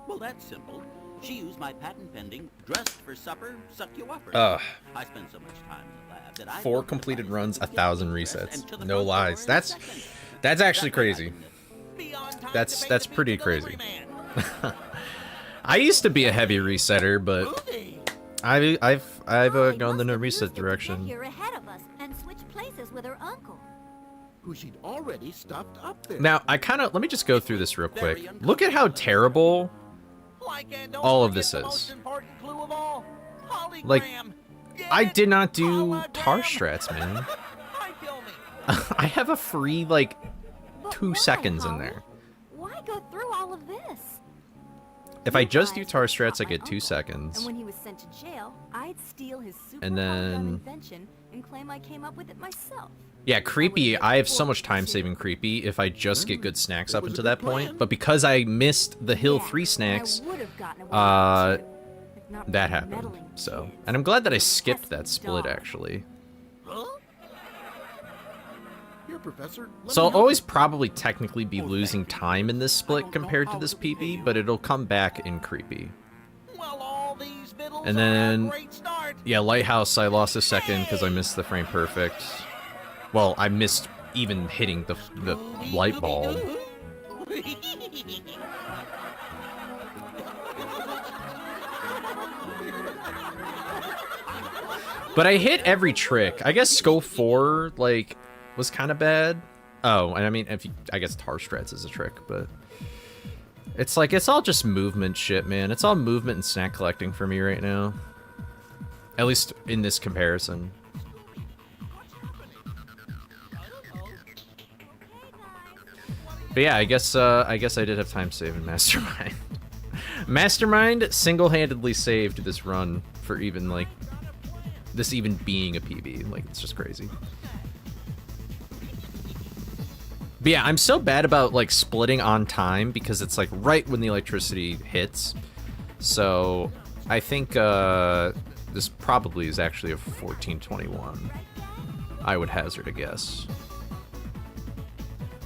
S5: Well, that's simple. She used my patent-pending, dressed for supper, suck you up.
S1: Ugh.
S5: I spent so much time in the lab that I
S1: 4 completed runs, 1,000 resets. No lies. That's actually crazy. That's pretty crazy. I used to be a heavy resetter, but I've gone the no reset direction.
S3: Here ahead of us and switch places with her uncle.
S4: Who she'd already stuffed up there.
S1: Now, let me just go through this real quick. Look at how terrible all of this is. Like, I did not do tar strats, man. I have a free, like,
S3: But
S1: 2
S3: why,
S1: seconds in
S3: Holly?
S1: there.
S3: Why go through all of this?
S1: if I
S3: You
S1: just do
S3: guys
S1: tar
S3: were
S1: strats,
S3: taught
S1: I
S3: by
S1: get 2
S3: Uncle.
S1: seconds.
S3: And when he was sent to jail, I'd steal his super
S1: And then-
S3: hologram invention and claim I came up with it myself.
S1: Yeah, creepy.
S3: get
S1: I have so much
S3: 42.
S1: time saving creepy if I just get good snacks
S4: That
S1: up
S4: was
S1: until
S4: a
S1: that
S4: good plan.
S1: point. But because I missed the Hill
S3: Yeah,
S1: 3
S3: and
S1: snacks,
S3: I would have gotten away
S1: uh,
S3: with it, too, if not for
S1: that
S3: the
S1: happened.
S3: meddling
S1: So,
S3: kids.
S1: and I'm glad that I
S3: Those
S1: skipped that
S3: pesky
S1: split
S3: dogs.
S1: actually.
S2: Huh?
S4: Here, Professor. let
S1: So
S4: me
S1: I'll
S4: help
S1: always
S4: you.
S1: probably technically be losing time in this split
S2: don't know
S1: compared to
S2: how
S1: this
S2: to behave.
S1: PB, but it'll come back in creepy.
S2: Well, all these vittles
S1: And
S2: are
S1: then-
S2: a great start.
S1: Yeah, Lighthouse, I lost a second because I missed the frame perfect. Well, I missed even hitting the light bulb. But I hit every trick. I guess Skull 4, like, was kind of bad. Oh, and I mean, I guess Tar Strats is a trick, but... It's like, it's all just movement shit, man. It's all movement and snack collecting for me right now. At least in this comparison. But yeah, I guess I did have time save in Mastermind. Mastermind single-handedly saved this run for even, like, this even being a PB. Like, it's just crazy. But yeah, I'm so bad about, like, splitting on time because it's, like, right when the electricity hits. So, I think, this probably is actually a 14:21. I would hazard a guess.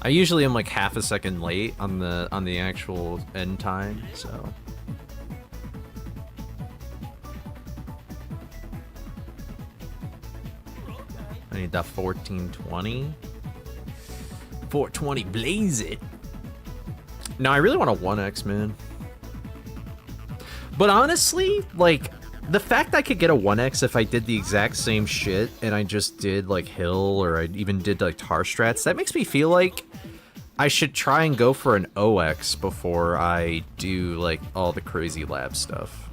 S1: I usually am, like, half a second late on the actual end time, so... I need that 14:20. 420, blaze it. No, I really want a 1x, man. But honestly, like, the fact I could get a 1x if I did the exact same shit and I just did, like, Hill or I even did, like, Tar Strats, that makes me feel like I should try and go for an OX before I do, like, all the crazy lab stuff.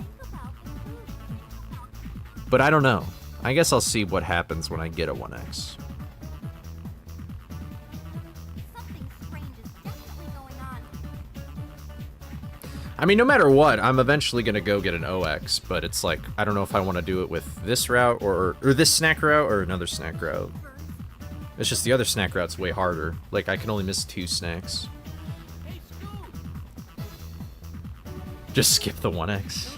S1: But I don't know. I guess I'll see what happens when I get a 1x.
S3: Something strange is definitely going on.
S1: I mean, no matter what, I'm eventually going to go get an OX, but it's like, I don't know if I want to do it with this route or this snack route or another snack route. It's just the other snack route's way harder. Like, I can only miss 2 snacks. Just skip the 1x.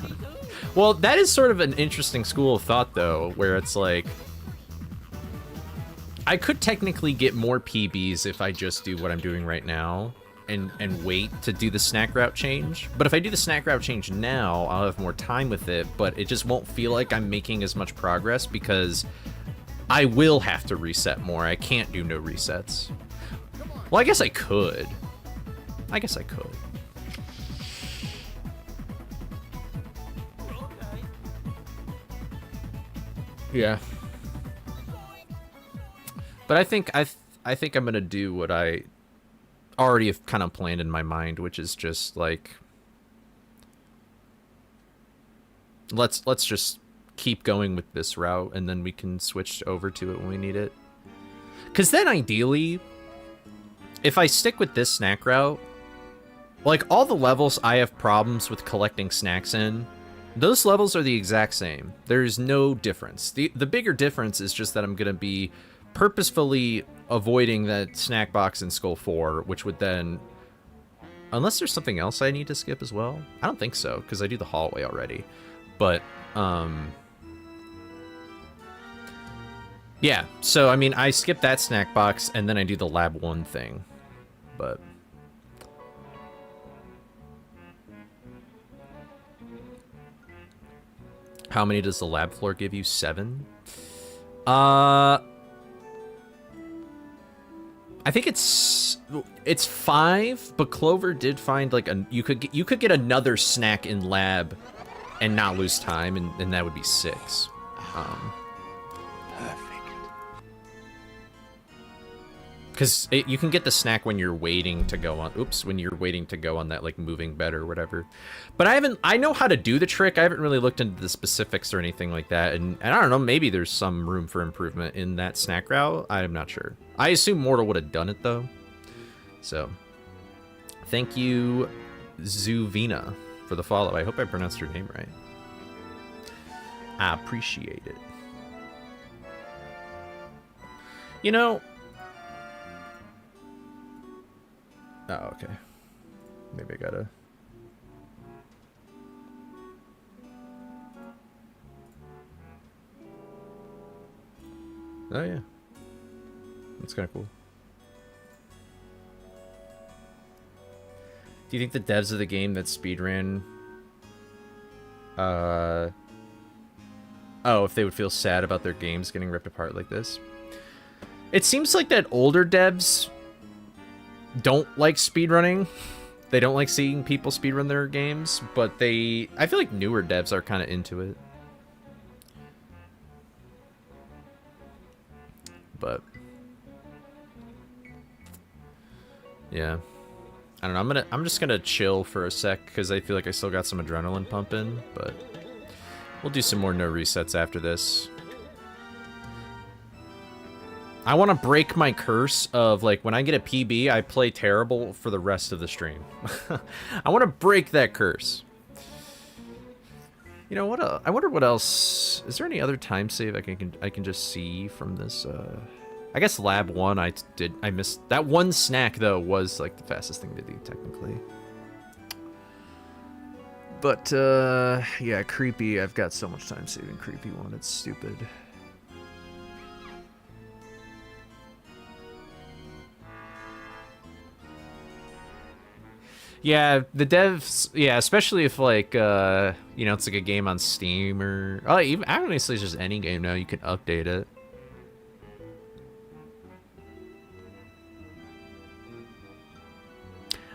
S1: Well, that is sort of an interesting school of thought, though, where it's like... I could technically get more PBs if I just do what I'm doing right now and wait to do the snack route change. But if I do the snack route change now, I'll have more time with it, but it just won't feel like I'm making as much progress because I will have to reset more. I can't do no resets. Well, I guess I could. Yeah. But I think I'm gonna do what I already have kind of planned in my mind, which is just like let's just keep going with this route and then we can switch over to it when we need it. Cause then ideally, if I stick with this snack route, like all the levels I have problems with collecting snacks in, those levels are the exact same. There's no difference. The bigger difference is just that I'm gonna be purposefully avoiding that snack box in Skull 4, which would then... Unless there's something else I need to skip as well? I don't think so, because I do the hallway already. But, yeah, so, I mean, I skip that snack box, and then I do the Lab 1 thing. But... How many does the lab floor give you? 7? I think it's 5, but Clover did find like you could get another snack in lab and not lose time, and that would be 6.
S6: Perfect.
S1: Because you can get the snack when you're waiting to go on. Oops, when you're waiting to go on that like moving bed or whatever. But I know how to do the trick. I haven't really looked into the specifics or anything like that. And I don't know, maybe there's some room for improvement in that snack route. I'm not sure. I assume Mortal would have done it though. So, thank you, Zuvina, for the follow. I hope I pronounced your name right. I appreciate it. You know... Oh, okay. Maybe I gotta... Oh, yeah. That's kind of cool. Do you think the devs of the game that speedran... Oh, if they would feel sad about their games getting ripped apart like this? It seems like that older devs don't like speedrunning. They don't like seeing people speedrun their games, but I feel like newer devs are kind of into it. But yeah, I don't know. I'm just gonna chill for a sec because I feel like I still got some adrenaline pumping. But we'll do some more no resets after this. I want to break my curse of like when I get a PB, I play terrible for the rest of the stream. I want to break that curse. You know what? I wonder what else. Is there any other time save I can just see from this? I guess lab 1 I missed that one snack though was like the fastest thing to do technically. But yeah, creepy. I've got so much time saving creepy one. It's stupid. Yeah, the devs, yeah, especially if like, you know, it's like a game on Steam or, oh, even, honestly, it's just any game now, you can update it.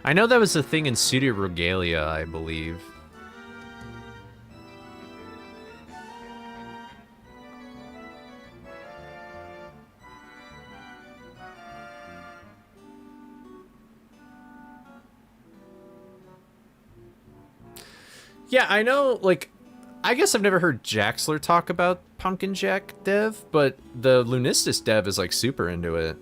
S1: I know that was a thing in Studio Regalia, I believe. Yeah, I know, like, I guess I've never heard Jaxler talk about Pumpkin Jack dev, but the Lunistis dev is, like, super into it.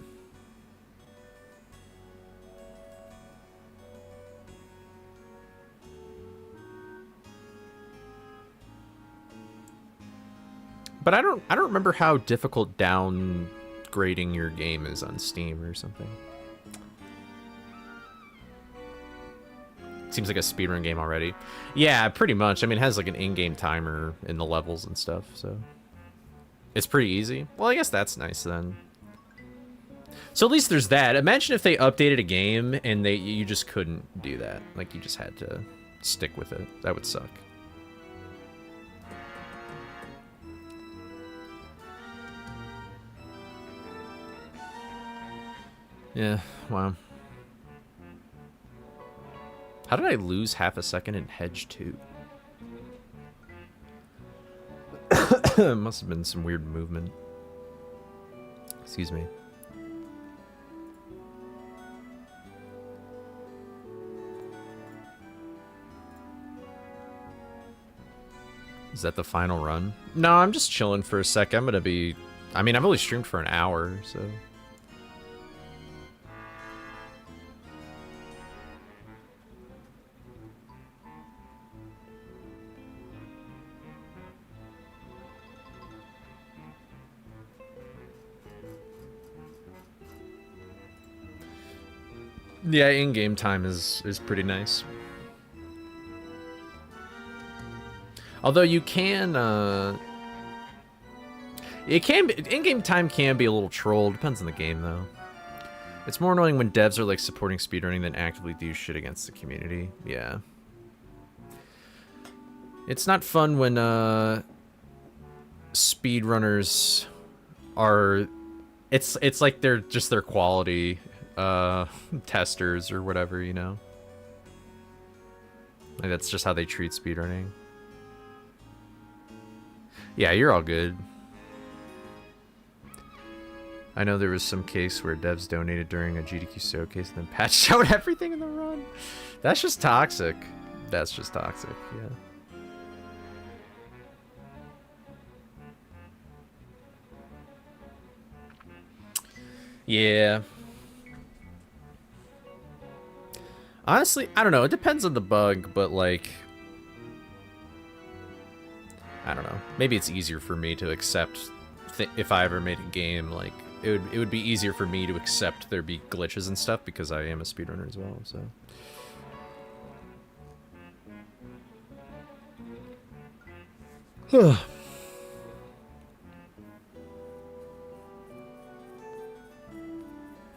S1: But I don't remember how difficult downgrading your game is on Steam or something. Seems like a speedrun game already. Yeah, pretty much. I mean, it has like an in-game timer in the levels and stuff, so it's pretty easy. Well, I guess that's nice then. So at least there's that. Imagine if they updated a game and you just couldn't do that. Like, you just had to stick with it. That would suck. Yeah, wow. How did I lose half a second in Hedge 2? Must have been some weird movement. Excuse me. Is that the final run? No, I'm just chilling for a sec. I'm gonna be... I mean, I've only streamed for an hour, so... Yeah, in-game time is pretty nice. Although you can, in-game time can be a little trolled. Depends on the game, though. It's more annoying when devs are, like, supporting speedrunning than actively do shit against the community. Yeah. It's not fun when, speedrunners are... It's like they're just their quality... testers or whatever, you know? Like, that's just how they treat speedrunning. Yeah, you're all good. I know there was some case where devs donated during a GDQ showcase and then patched out everything in the run. That's just toxic. That's just toxic, yeah. Yeah. Honestly, I don't know. It depends on the bug, but like,
S6: I don't know. Maybe it's easier for me to accept if I ever made a game, like, it would be easier for me to accept there be glitches and stuff because I am a speedrunner as well, so.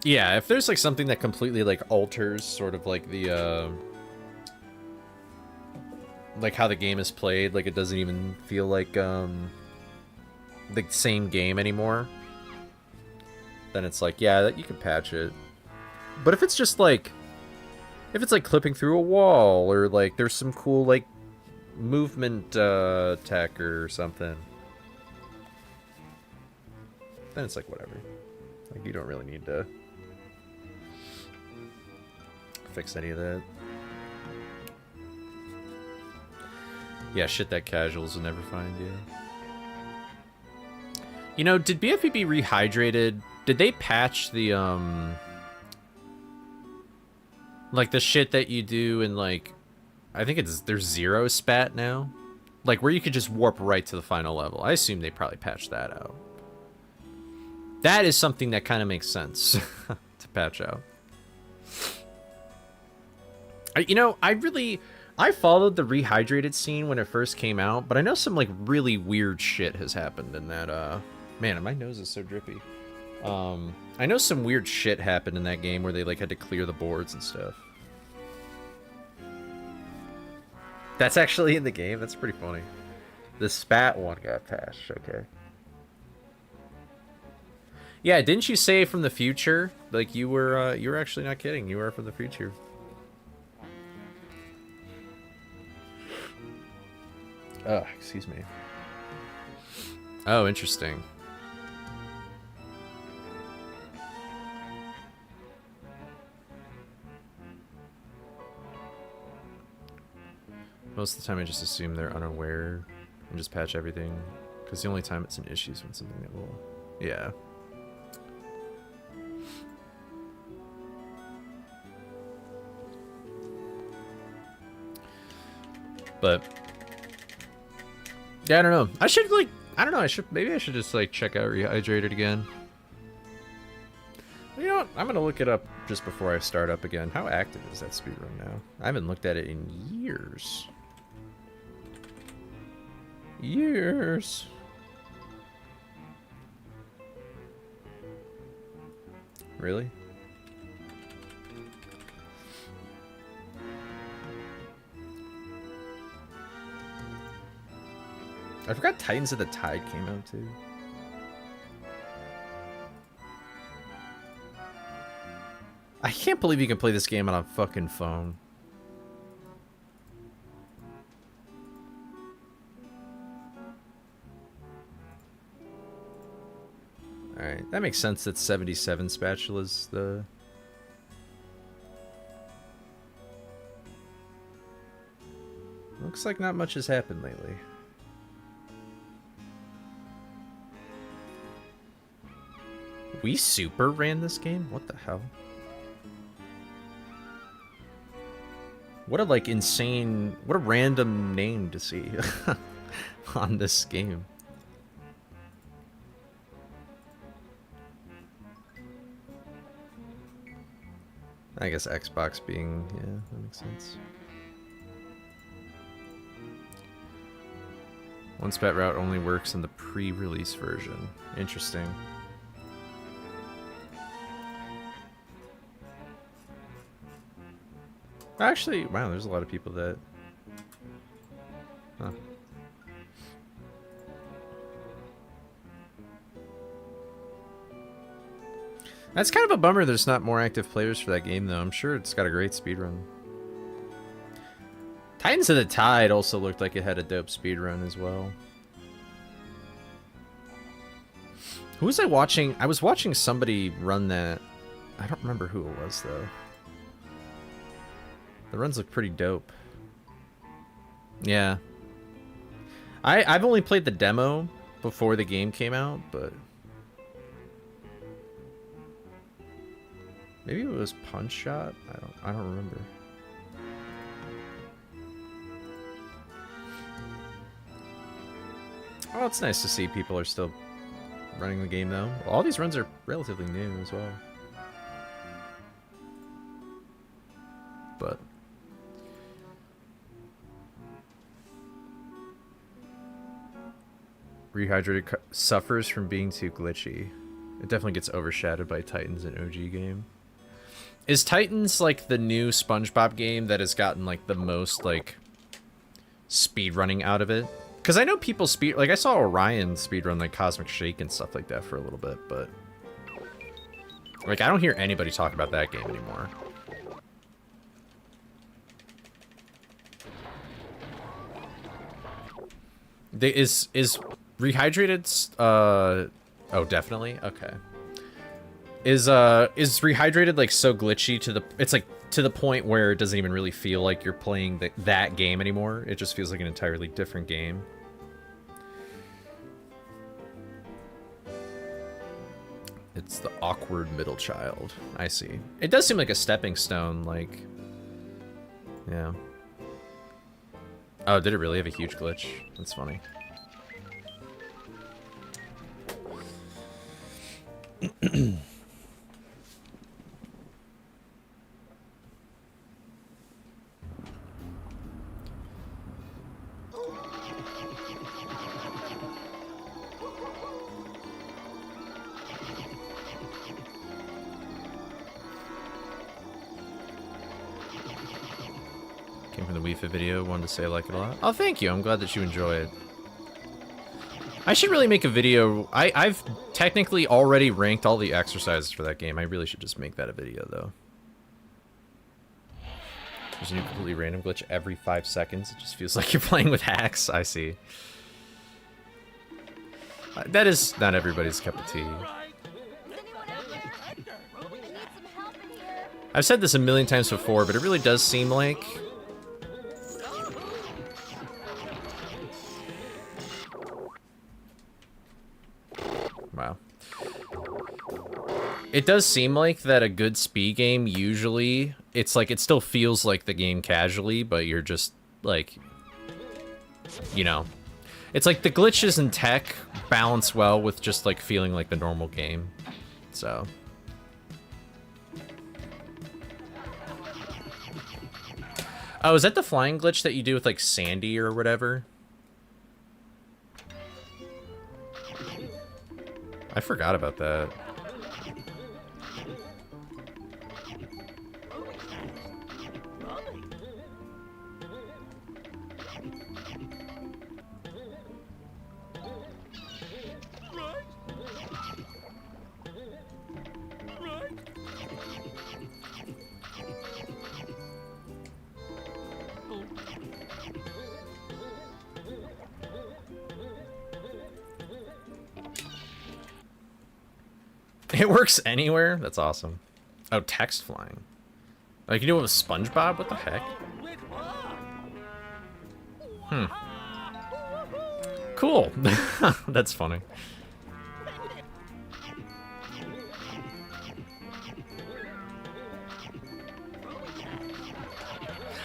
S6: Yeah, if there's like something that completely like alters sort of like the like how the game is played, like it doesn't even feel like the same game anymore, then it's like, yeah, you can patch it. But if it's just like, if it's like clipping through a wall, or like there's some cool like movement tech or something, then it's like whatever. Like you don't really need to fix any of that. Yeah, shit that casuals will never find, yeah. You know, did BFEB Rehydrated, did they patch the, like the shit that you do in like, I think there's 0 spat now? Like where you could just warp right to the final level. I assume they probably patched that out. That is something that kind of makes sense to patch out. You know, I followed the Rehydrated scene when it first came out, but I know some like really weird shit has happened in that, man, my nose is so drippy. I know some weird shit happened in that game where they like had to clear the boards and stuff. That's actually in the game? That's pretty funny. The spat one got patched, okay. Yeah, didn't you say from the future? Like you were actually not kidding. You were from the future. Oh, excuse me. Oh, interesting. Most of the time I just assume they're unaware and just patch everything. Because the only time it's an issue is when something that will... Yeah. But... yeah, I don't know. I should, like... I don't know, maybe I should just, like, check out Rehydrated again. You know what? I'm gonna look it up just before I start up again. How active is that speedrun now? I haven't looked at it in years. Years. Really? I forgot Titans of the Tide came out too. I can't believe you can play this game on a fucking phone. Alright, that makes sense that 77 spatula's the... Looks like not much has happened lately. We Super ran this game? What the hell? What a, like, insane... What a random name to see on this game. I guess Xbox being... yeah, that makes sense. One spat route only works in the pre-release version. Interesting. Actually, wow, there's a lot of people that... Huh. That's kind of a bummer there's not more active players for that game, though. I'm sure it's got a great speedrun. Titans of the Tide also looked like it had a dope speedrun as well. Who was I watching? I was watching somebody run that. I don't remember who it was, though. The runs look pretty dope. Yeah. I've only played the demo before the game came out, but... maybe it was Punch Shot? I don't remember. Oh, it's nice to see people are still running the game, though. All these runs are relatively new as well. But Rehydrated suffers from being too glitchy. It definitely gets overshadowed by Titans and OG game. Is Titans like the new SpongeBob game that has gotten like the most like speed running out of it? Because I know people speed, like I saw Orion speedrun like Cosmic Shake and stuff like that for a little bit, but like I don't hear anybody talk about that game anymore. Is Rehydrated oh, definitely? Okay. Is Rehydrated like so glitchy to the it's like to the point where it doesn't even really feel like you're playing that game anymore? It just feels like an entirely different game. It's the awkward middle child. I see. It does seem like a stepping stone, like yeah. Oh, did it really have a huge glitch? That's funny. Came from the Wii Fit video. Wanted to say I like it a lot. Oh, thank you. I'm glad that you enjoy it. I should really make a video. I've technically already ranked all the exercises for that game. I really should just make that a video, though. There's a new completely random glitch every 5 seconds. It just feels like you're playing with hacks. I see. That is not everybody's cup of tea. I've said this a million times before, but it really does seem like wow. It does seem like that a good speed game, usually, it's like, it still feels like the game casually, but you're just, like, you know. It's like the glitches in tech balance well with just, like, feeling like the normal game. So. Oh, is that the flying glitch that you do with, like, Sandy or whatever? I forgot about that. It works anywhere? That's awesome. Oh, text flying. Oh, you can do it with SpongeBob? What the heck? Hmm. Cool. That's funny.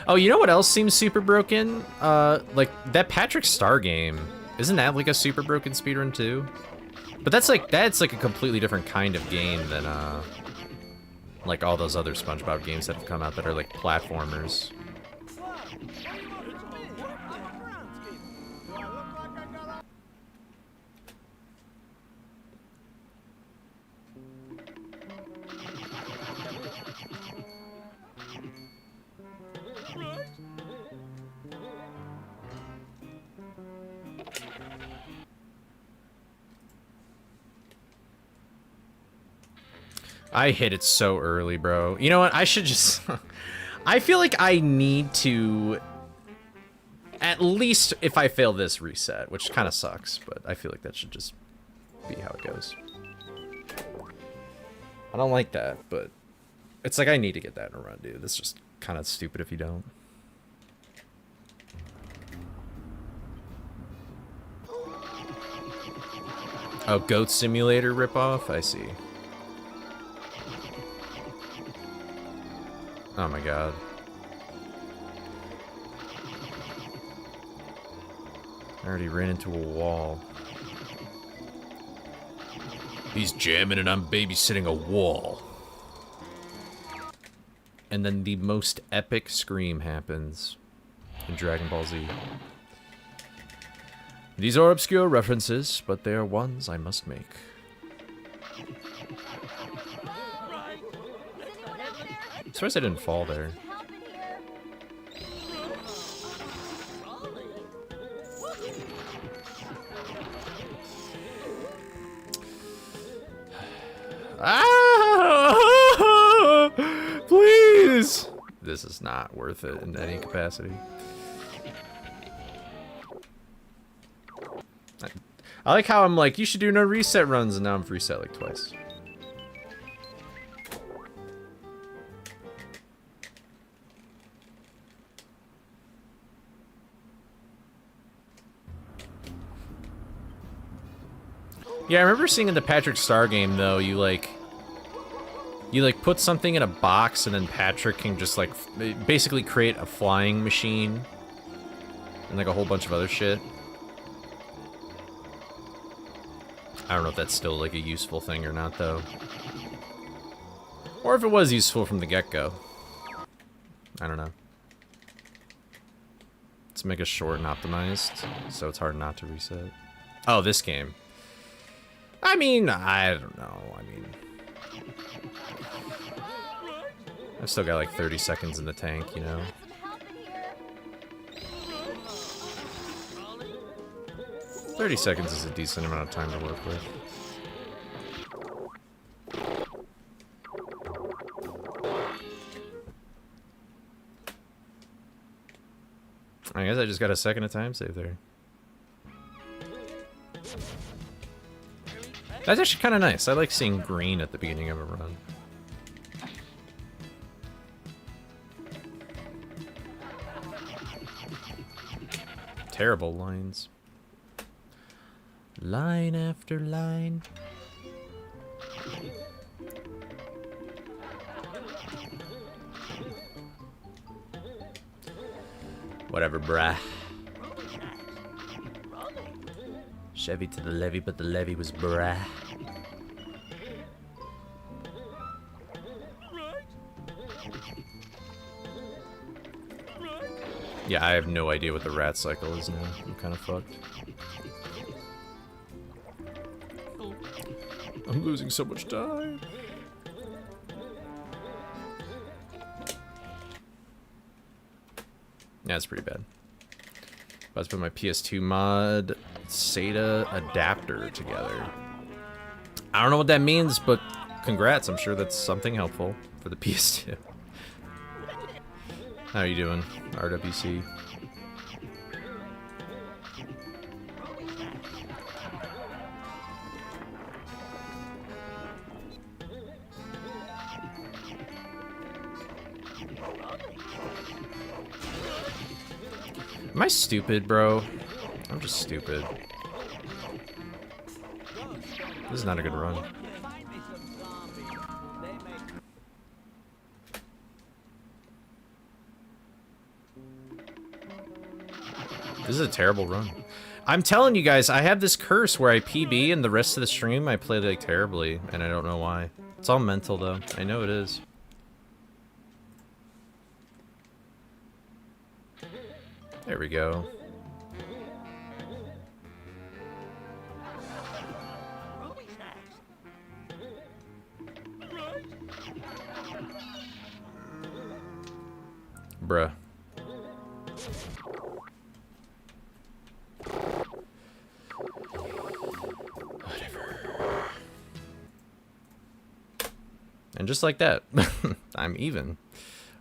S6: Oh, you know what else seems super broken? Like, that Patrick Star game. Isn't that like a super broken speedrun too? But that's like a completely different kind of game than like all those other SpongeBob games that have come out that are like platformers. I hit it so early, bro. You know what? I should just... I feel like I need to... At least if I fail this, reset, which kind of sucks, but I feel like that should just be how it goes. I don't like that, but it's like I need to get that in a run, dude. That's just kind of stupid if you don't. Oh, Goat Simulator ripoff? I see. Oh my god. already ran into a wall. He's jamming and I'm babysitting a wall. And then the most epic scream happens in Dragon Ball Z. These are obscure references, but they are ones I must make. I'm surprised I didn't fall there. Ah! Please! This is not worth it in any capacity. I like how I'm like, you should do no reset runs, and now I'm reset like twice. Yeah, I remember seeing in the Patrick Star game, though, you put something in a box, and then Patrick can just, like, basically create a flying machine. And, like, a whole bunch of other shit. I don't know if that's still, like, a useful thing or not, though. Or if it was useful from the get-go. I don't know. Let's make it short and optimized, so it's hard not to reset. Oh, this game. I mean, I don't know. I mean, I've still got like 30 seconds in the tank, you know? "30 seconds is a decent amount of time to work with. I guess I just got a second of time save there. That's actually kind of nice. I like seeing green at the beginning of a run. Terrible lines. Line after line. Whatever, brah. Chevy to the levee, but the levee was brah. Yeah, I have no idea what the rat cycle is now. I'm kind of fucked. I'm losing so much time. Yeah, it's pretty bad. About to put my PS2 mod SATA adapter together. I don't know what that means, but congrats. I'm sure that's something helpful for the PS2. How are you doing, RWC? Am I stupid, bro? I'm just stupid. This is not a good run. This is a terrible run. I'm telling you guys, I have this curse where I PB and the rest of the stream I play like terribly, and I don't know why. It's all mental though. I know it is. There we go. Bruh. Whatever. And just like that, I'm even.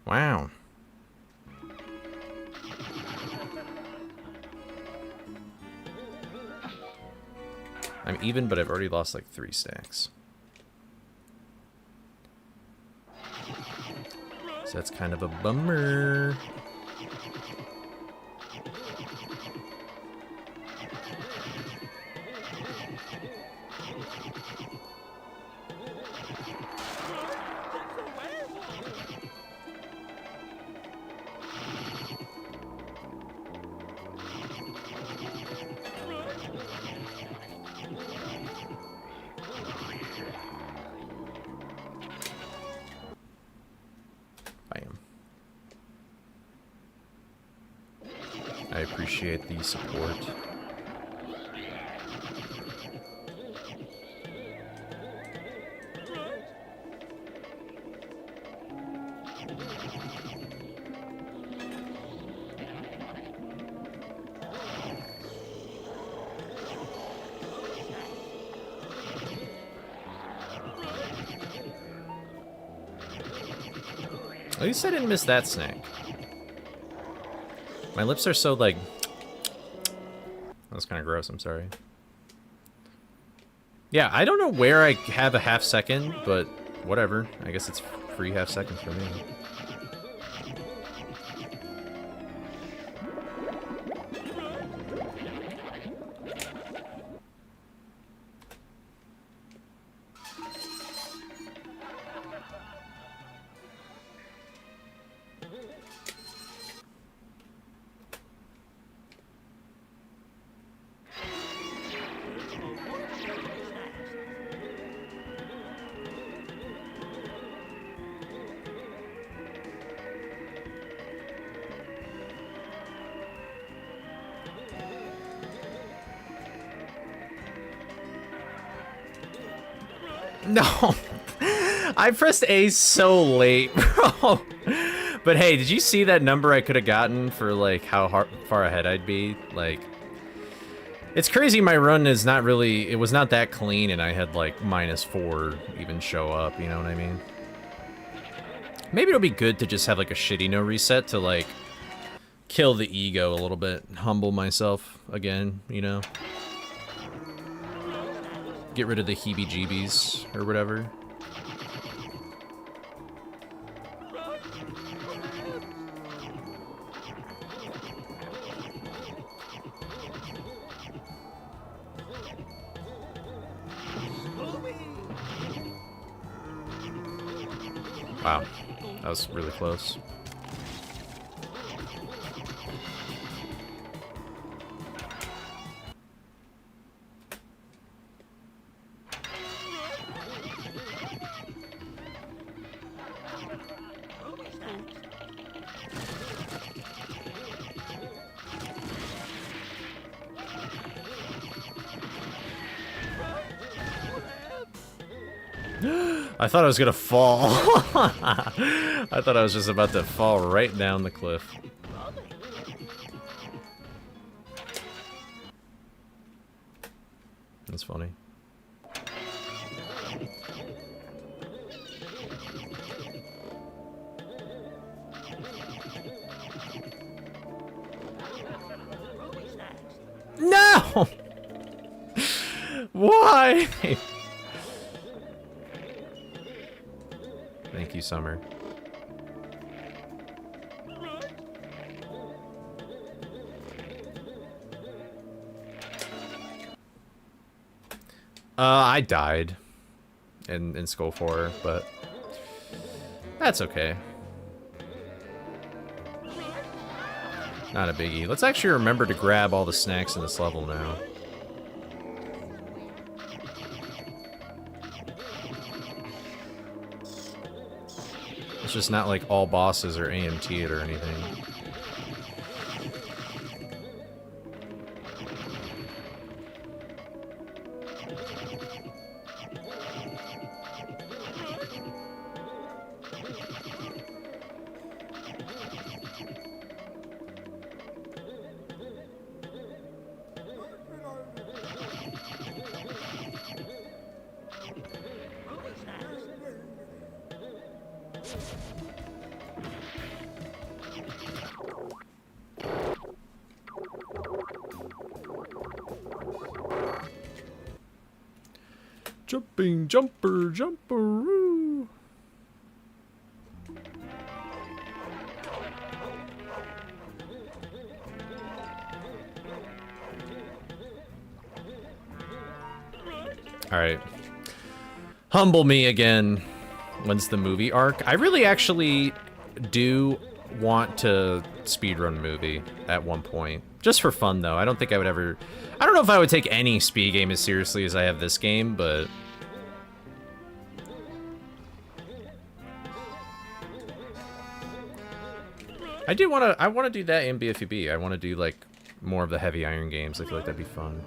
S6: Wow. I'm even, but I've already lost like 3 stacks. So that's kind of a bummer. I appreciate the support. At least I didn't miss that snack. My lips are so, like... That was kind of gross, I'm sorry. Yeah, I don't know where I have a half second, but whatever. I guess it's free half seconds for me. No, I pressed A so late, bro. But hey, did you see that number I could have gotten for like how far ahead I'd be? Like, it's crazy. My run is not really, it was not that clean, and I had like -4 even show up. You know what I mean? Maybe it'll be good to just have like a shitty no reset to like kill the ego a little bit, humble myself again. You know. Get rid of the heebie-jeebies, or whatever. Wow, that was really close. I thought I was gonna fall. I thought I was just about to fall right down the cliff. That's funny. No! Why? Thank you, Summer. I died in Skull 4, but that's okay. Not a biggie. Let's actually remember to grab all the snacks in this level now. It's just not like all bosses are AMT'd or anything. Jumping jumper jumperoo. All right. Humble me again. When's the movie arc? I really actually do want to speedrun movie at one point. Just for fun, though. I don't think I would ever... I don't know if I would take any speed game as seriously as I have this game, but... I want to do that in BFUB. I want to do like more of the heavy iron games. I feel like that'd be fun.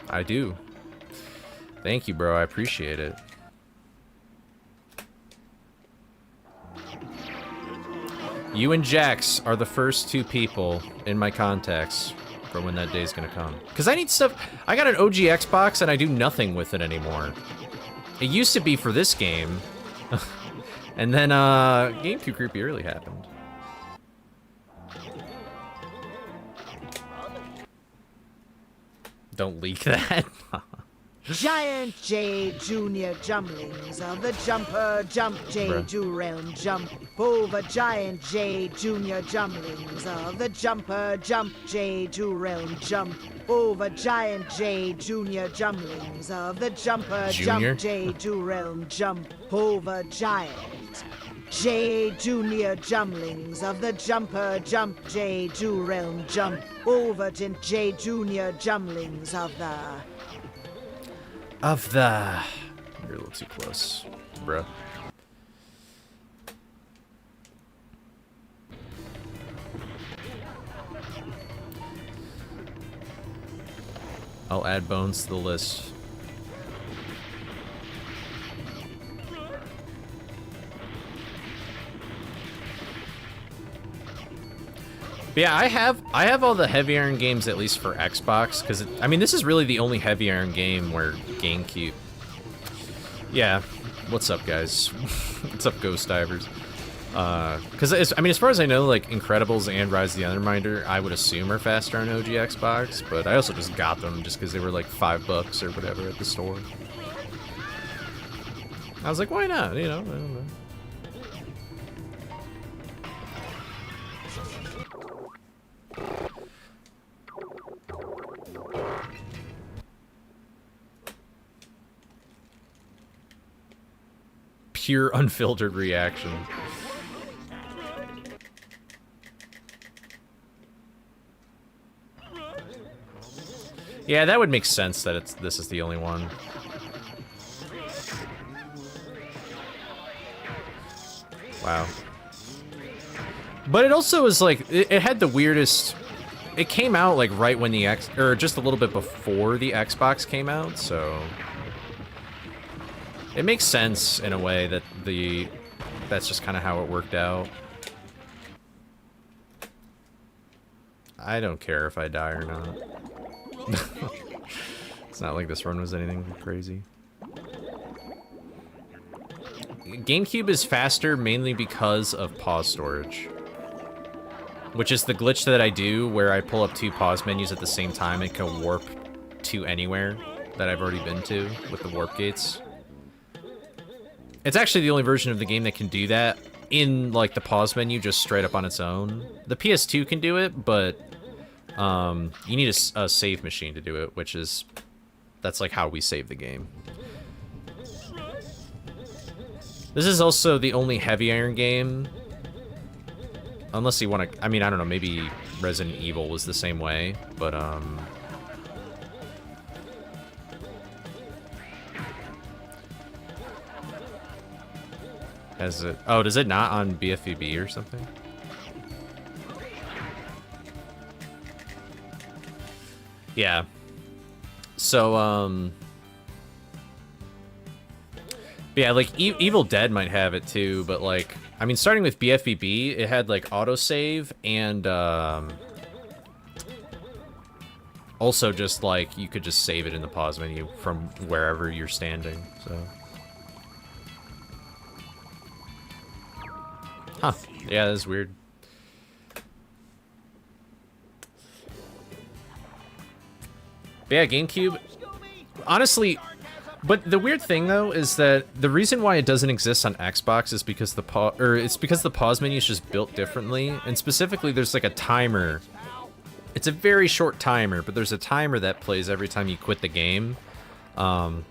S6: I do. Thank you, bro. I appreciate it. You and Jax are the first two people in my contacts for when that day's gonna come. Because I need stuff. I got an OG Xbox and I do nothing with it anymore. It used to be for this game. And then, Game Too Creepy Early happened. Don't leak that.
S7: Giant J Junior Jumblings of the Jumper Jump J
S6: Bruh.
S7: Ju Realm Jump over Giant J Junior Jumblings of the Jumper Jump J Ju Realm Jump over Giant J Junior Jumblings of the Jumper
S6: Junior?
S7: Jump J Ju Realm Jump over Giant J Junior Jumblings of the Jumper Jump J Ju Realm Jump over J Junior Jumblings of the
S6: You're a little too close, bruh. I'll add bones to the list. But yeah, I have all the Heavy Iron games at least for Xbox, because I mean this is really the only Heavy Iron game where GameCube. Yeah, what's up, guys? What's up, Ghost Divers? Because I mean, as far as I know, like Incredibles and Rise of the Underminder, I would assume are faster on OG Xbox, but I also just got them just because they were like $5 or whatever at the store. I was like, why not? You know, I don't know. Pure unfiltered reaction. Yeah, that would make sense that this is the only one. Wow. But it also is like it had the weirdest. It came out like right when the or just a little bit before the Xbox came out, so it makes sense in a way that that's just kind of how it worked out. I don't care if I die or not. It's not like this run was anything crazy. GameCube is faster mainly because of pause storage, which is the glitch that I do where I pull up two pause menus at the same time and can warp to anywhere that I've already been to with the warp gates. It's actually the only version of the game that can do that in like the pause menu just straight up on its own. The PS2 can do it, but you need a save machine to do it, which is that's like how we save the game. This is also the only Heavy Iron game, unless you want to. I mean, I don't know. Maybe Resident Evil was the same way, but has it? Oh, does it not on BFVB or something? Yeah. So, yeah, like, Evil Dead might have it too, but, like, I mean, starting with BFVB, it had, like, autosave and, also just, like, you could just save it in the pause menu from wherever you're standing, so. Huh. Yeah, that's weird. But yeah, GameCube, honestly, but the weird thing though is that the reason why it doesn't exist on Xbox is because it's because the pause menu is just built differently, and specifically there's like a timer. It's a very short timer, but there's a timer that plays every time you quit the game. And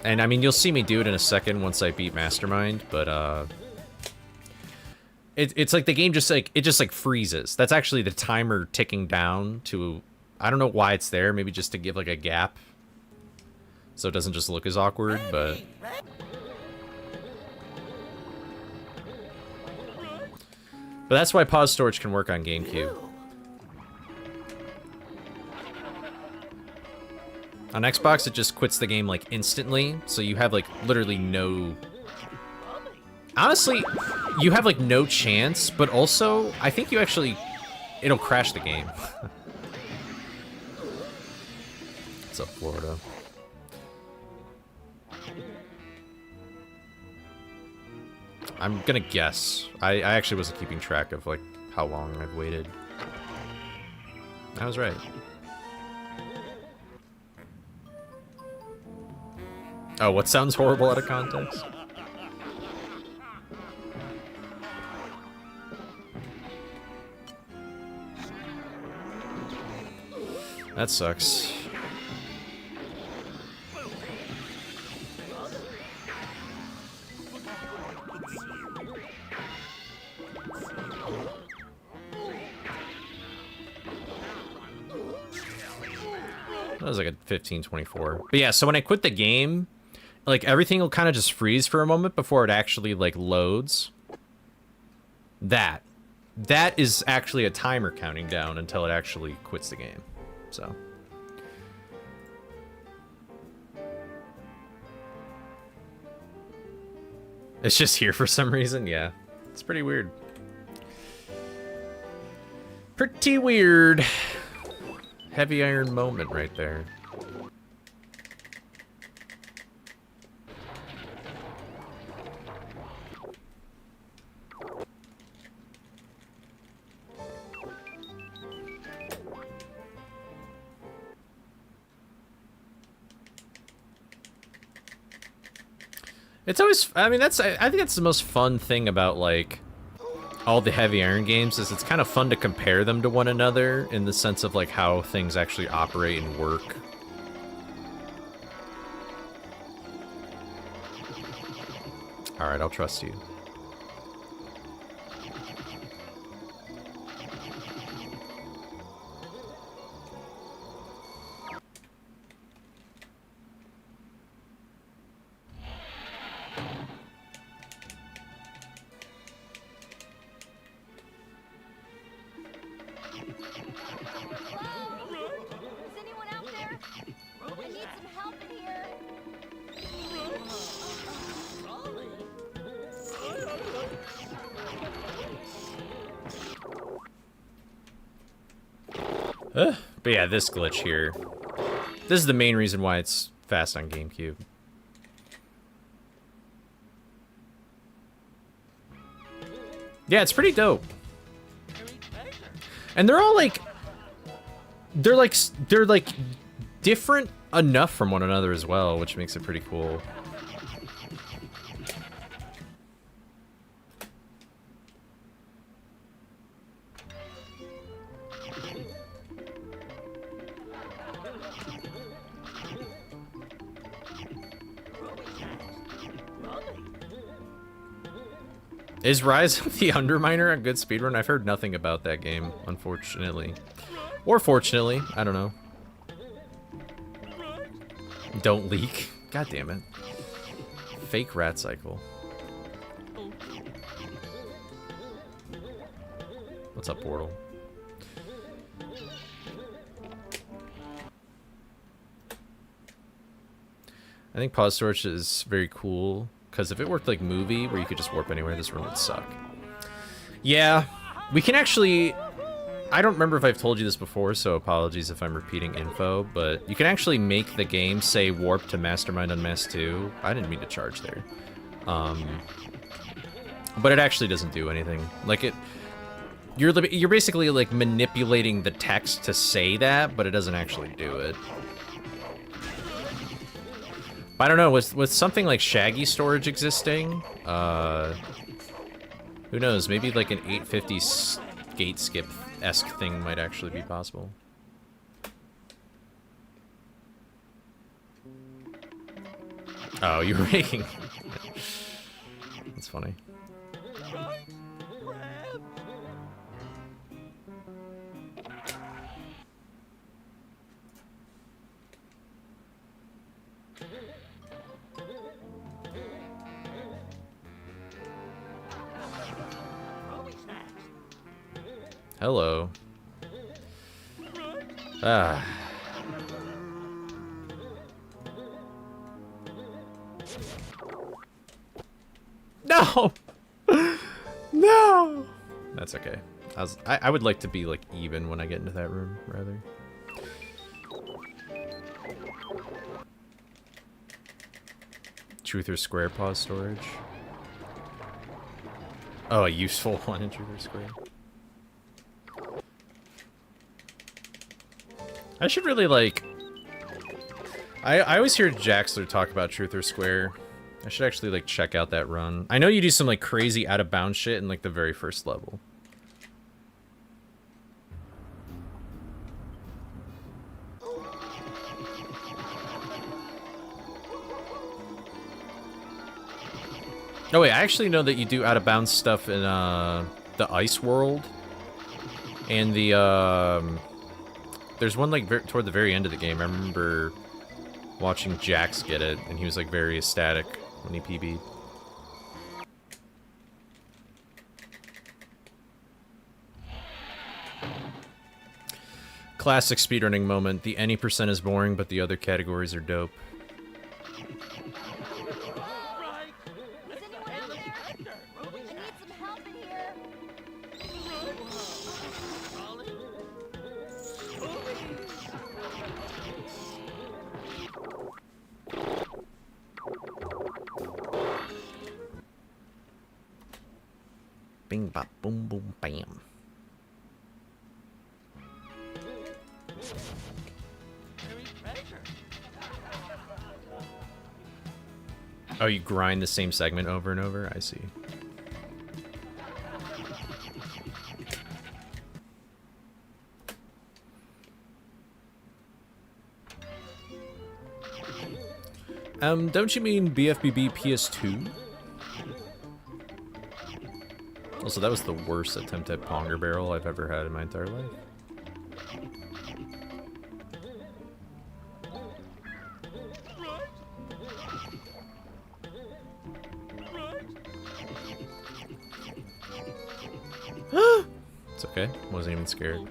S6: I mean, you'll see me do it in a second once I beat Mastermind, but it's like the game just like freezes. That's actually the timer ticking down to. I don't know why it's there, maybe just to give like a gap so it doesn't just look as awkward, but But that's why pause storage can work on GameCube. On Xbox, it just quits the game, like, instantly, so you have, like, literally no... Honestly, you have, like, no chance, but also, I think you actually... It'll crash the game. What's up, Florida? I'm gonna guess. I actually wasn't keeping track of, like, how long I've waited. I was right. Oh, what sounds horrible out of context? That sucks. That was like a 15-24. But yeah, so when I quit the game, like, everything will kind of just freeze for a moment before it actually, like, loads. That is actually a timer counting down until it actually quits the game. So. It's just here for some reason, yeah. It's pretty weird. Pretty weird. Heavy iron moment right there. It's always, I mean, I think that's the most fun thing about, like, all the heavy iron games, is it's kind of fun to compare them to one another in the sense of, like, how things actually operate and work. Alright, I'll trust you. But yeah, this glitch here. This is the main reason why it's fast on GameCube. Yeah, it's pretty dope. And they're all like... They're like different enough from one another as well, which makes it pretty cool. Is Rise of the Underminer a good speedrun? I've heard nothing about that game, unfortunately. Or fortunately, I don't know. Don't leak. God damn it. Fake rat cycle. What's up, Portal? I think pause storage is very cool, because if it worked like movie, where you could just warp anywhere, this room would suck. Yeah, we can actually... I don't remember if I've told you this before, so apologies if I'm repeating info, but you can actually make the game say warp to Mastermind Unmasked 2. I didn't mean to charge there. But it actually doesn't do anything. Like, you're basically, like, manipulating the text to say that, but it doesn't actually do it. I don't know, with something like Shaggy storage existing, who knows, maybe like an 850 gate skip-esque thing might actually be possible. Oh, you were making... That's funny. Hello. Ah. No! No! That's okay. I would like to be, like, even when I get into that room, rather. Truth or Square pause storage. Oh, a useful one in Truth or Square. I should really, like... I always hear Jaxler talk about Truth or Square. I should actually, like, check out that run. I know you do some, like, crazy out-of-bounds shit in, like, the very first level. Oh, wait, I actually know that you do out-of-bounds stuff in, the Ice World. And the, there's one, like, toward the very end of the game. I remember watching Jax get it, and he was, like, very ecstatic when he PB'd. Classic speedrunning moment. The any percent is boring, but the other categories are dope. Bing bop boom boom bam. Oh, you grind the same segment over and over? I see. Don't you mean BFBB PS2? Also, that was the worst attempt at Ponger Barrel I've ever had in my entire life. It's okay. Wasn't even scared.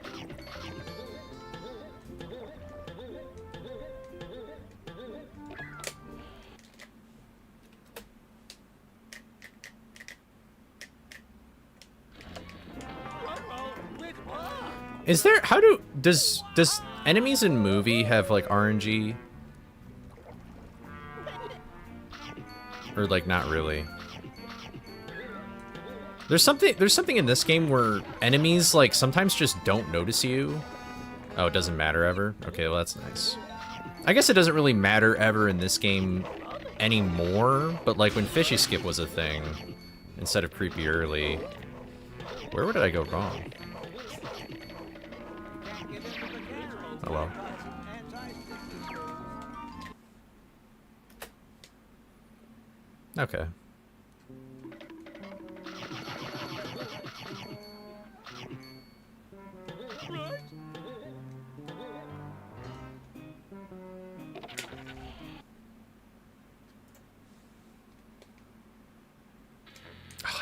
S6: Is there, does enemies in movie have, like, RNG? Or, like, not really? There's something in this game where enemies, like, sometimes just don't notice you. Oh, it doesn't matter ever? Okay, well, that's nice. I guess it doesn't really matter ever in this game anymore, but, like, when Fishy Skip was a thing, instead of Creepy Early, where did I go wrong? Oh well. Okay.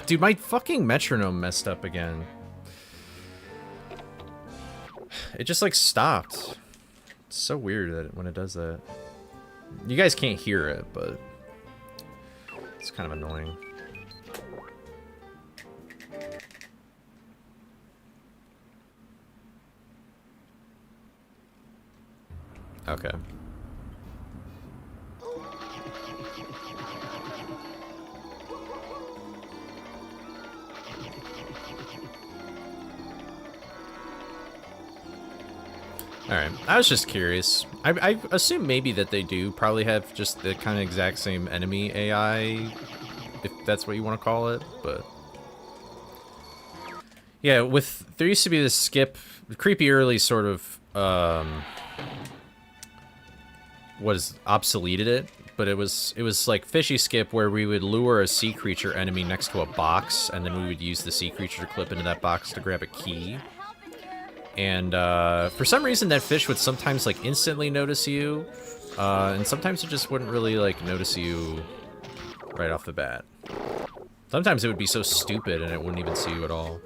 S6: Dude, my fucking metronome messed up again. It just, like, stopped. It's so weird that when it does that. You guys can't hear it, but it's kind of annoying. Okay. Alright, I was just curious. I assume maybe that they do probably have just the kind of exact same enemy AI, if that's what you want to call it, but... Yeah, there used to be this skip, Creepy Early sort of, obsoleted it, but it was like Fishy Skip where we would lure a sea creature enemy next to a box, and then we would use the sea creature to clip into that box to grab a key. And for some reason that fish would sometimes, like, instantly notice you, and sometimes it just wouldn't really, like, notice you right off the bat. Sometimes it would be so stupid and it wouldn't even see you at all.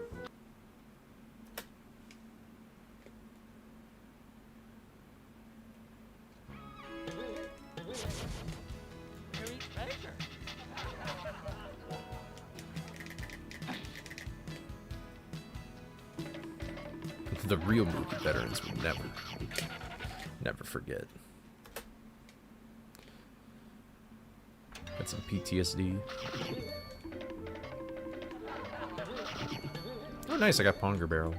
S6: The real movie veterans will never forget. Got some PTSD. Oh, nice! I got Ponger Barrel.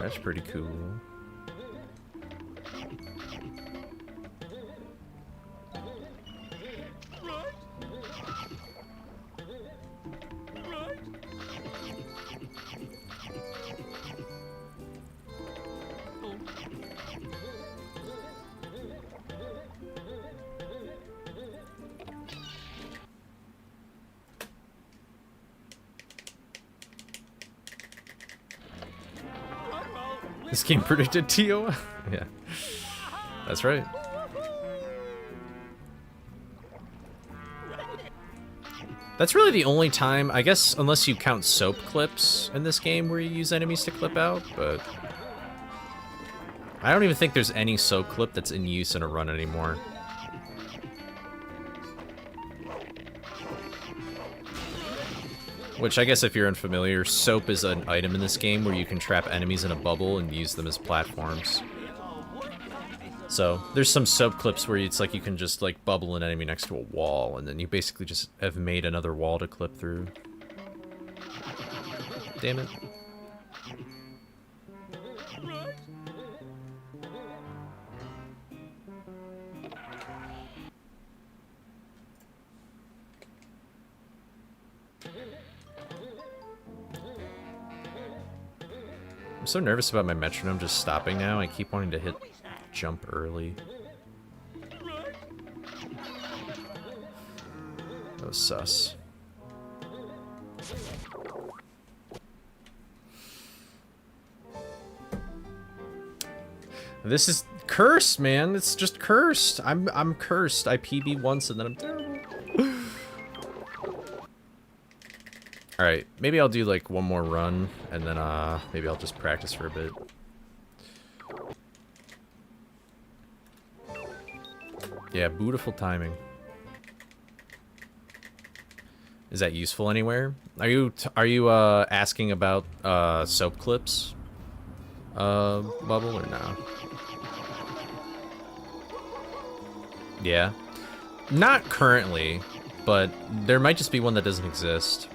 S6: That's pretty cool. This game predicted TOS? Yeah. That's right. That's really the only time, I guess, unless you count soap clips in this game where you use enemies to clip out, but I don't even think there's any soap clip that's in use in a run anymore. Which, I guess if you're unfamiliar, soap is an item in this game where you can trap enemies in a bubble and use them as platforms. So, there's some soap clips where it's like you can just, like, bubble an enemy next to a wall, and then you basically just have made another wall to clip through. Damn it. I'm so nervous about my metronome just stopping now. I keep wanting to hit jump early. That was sus. This is cursed, man. It's just cursed. I'm cursed. I PB once and then I'm terrible. Alright, maybe I'll do like one more run, and then maybe I'll just practice for a bit. Yeah, beautiful timing. Is that useful anywhere? Are you asking about soap clips? Bubble or no? Yeah. Not currently, but there might just be one that doesn't exist.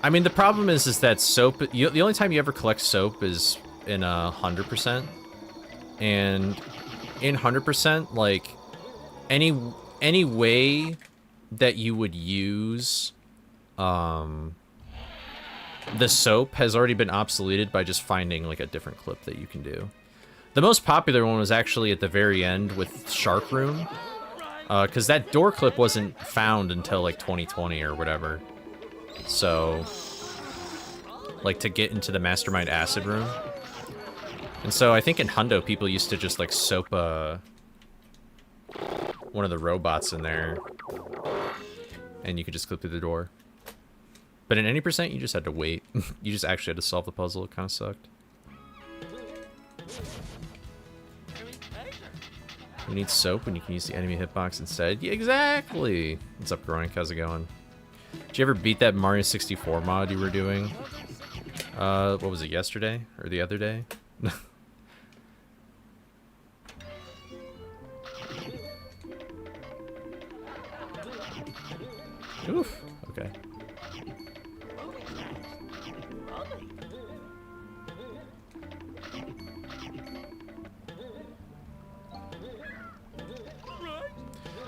S6: I mean, the problem is that soap, the only time you ever collect soap is in 100%. And in 100%, like, any way that you would use the soap has already been obsoleted by just finding, like, a different clip that you can do. The most popular one was actually at the very end with Shark Room. Because that door clip wasn't found until, like, 2020 or whatever. So, like, to get into the Mastermind Acid Room. And so I think in Hundo, people used to just, like, soap one of the robots in there. And you could just clip through the door. But in any percent, you just had to wait. You just actually had to solve the puzzle. It kind of sucked. You need soap when you can use the enemy hitbox instead. Yeah, exactly! What's up, Groink? How's it going? Did you ever beat that Mario 64 mod you were doing? What was it, yesterday? Or the other day? Oof. Okay.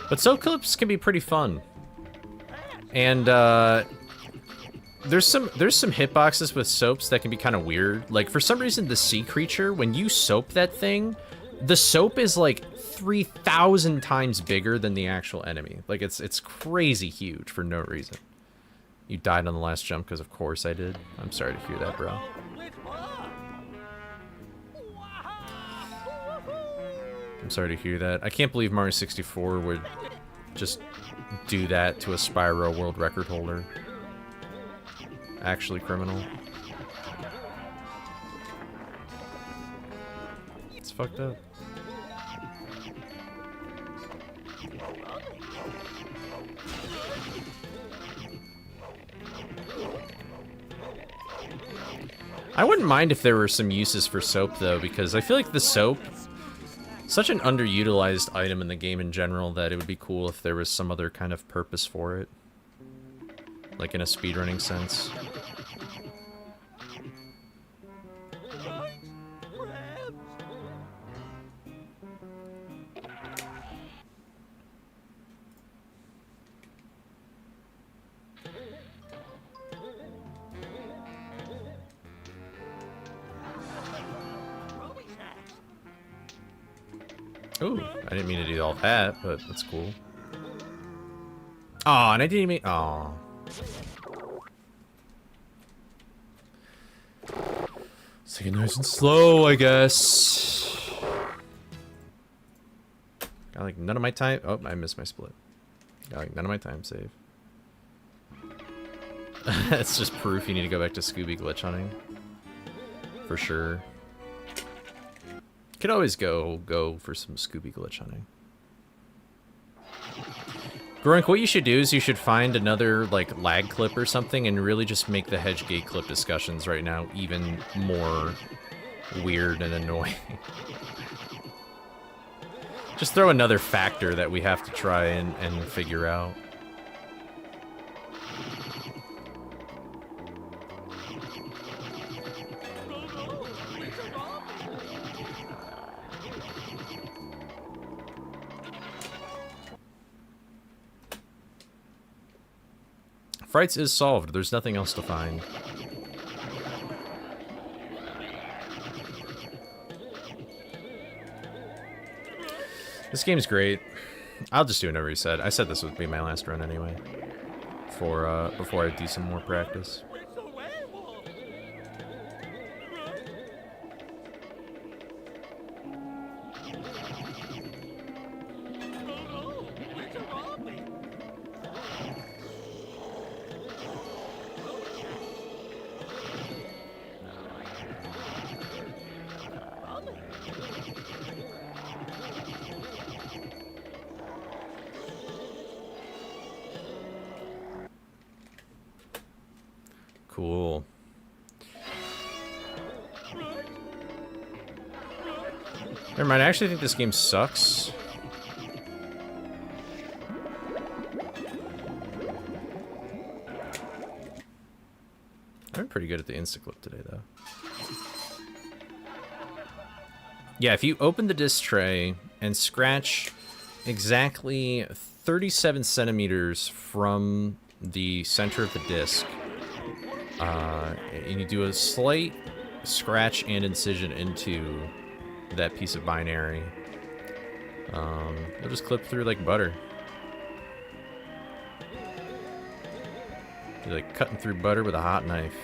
S6: But soap clips can be pretty fun. And there's some hitboxes with soaps that can be kind of weird. Like, for some reason, the sea creature, when you soap that thing, the soap is like 3,000 times bigger than the actual enemy. Like, it's crazy huge for no reason. You died on the last jump because of course I did. I'm sorry to hear that, bro. I'm sorry to hear that. I can't believe Mario 64 would just do that to a Spyro world record holder. Actually criminal. It's fucked up. I wouldn't mind if there were some uses for soap, though, because I feel like the soap, such an underutilized item in the game in general, that it would be cool if there was some other kind of purpose for it. Like in a speedrunning sense. Ooh, I didn't mean to do all that, but that's cool. Aw, and I didn't even... Aw. Let's take it nice and slow, I guess. Got like none of my time... Oh, I missed my split. Got like none of my time save. That's just proof you need to go back to Scooby glitch hunting. For sure. Could always go for some Scooby glitch hunting. Grunk, what you should do is you should find another like lag clip or something and really just make the hedge gate clip discussions right now even more weird and annoying. Just throw another factor that we have to try and figure out. Frights is solved. There's nothing else to find. This game's great. I'll just do whatever he said. I said this would be my last run anyway. Before I do some more practice. Cool. Never mind, I actually think this game sucks. I'm pretty good at the insta-clip today, though. Yeah, if you open the disc tray and scratch exactly 37 centimeters from the center of the disc, and you do a slight scratch and incision into that piece of binary, it'll just clip through like butter. You're like cutting through butter with a hot knife.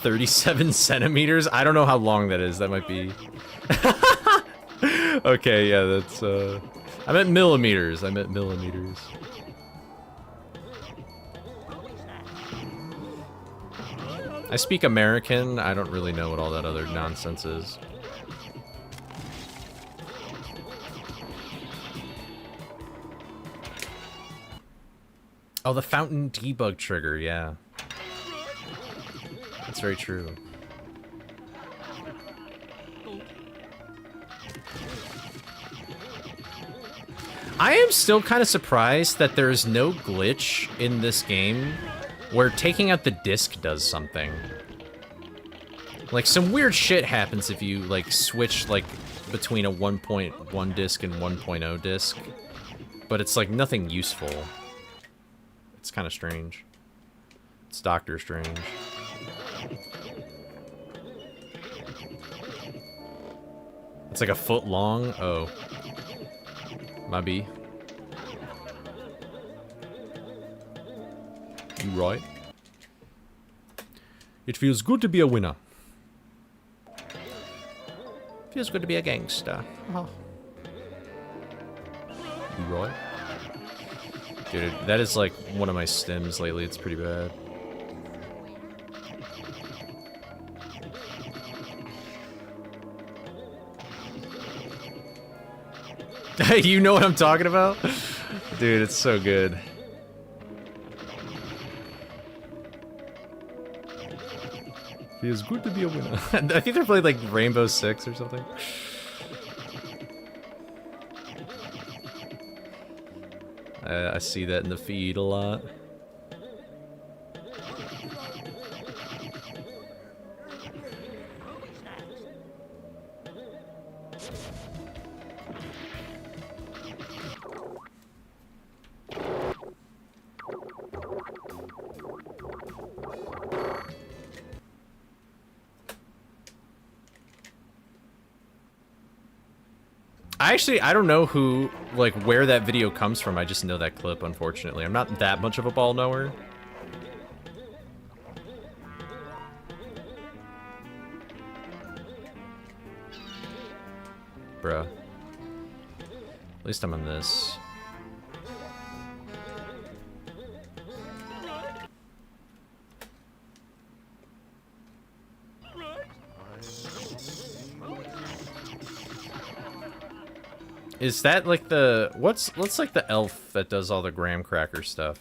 S6: "37 centimeters? I don't know how long that is. That might be... Okay, yeah, that's, I meant millimeters. I meant millimeters. I speak American. I don't really know what all that other nonsense is. Oh, the fountain debug trigger, yeah. That's very true. I am still kind of surprised that there is no glitch in this game where taking out the disc does something. Like, some weird shit happens if you, like, switch, like, between a 1.1 disc and 1.0 disc. But it's, like, nothing useful. It's kind of strange. It's Doctor Strange. It's like a foot long? Oh. Maybe. You right? It feels good to be a winner. Feels good to be a gangster. Oh. You right? Dude, that is like one of my stims lately. It's pretty bad. You know what I'm talking about? Dude, it's so good. Feels good to be a winner. I think they're playing like Rainbow Six or something. I see that in the feed a lot. I don't know who, like, where that video comes from. I just know that clip, unfortunately. I'm not that much of a ball knower. Bruh. At least I'm on this. Is that like the what's like the elf that does all the graham cracker stuff?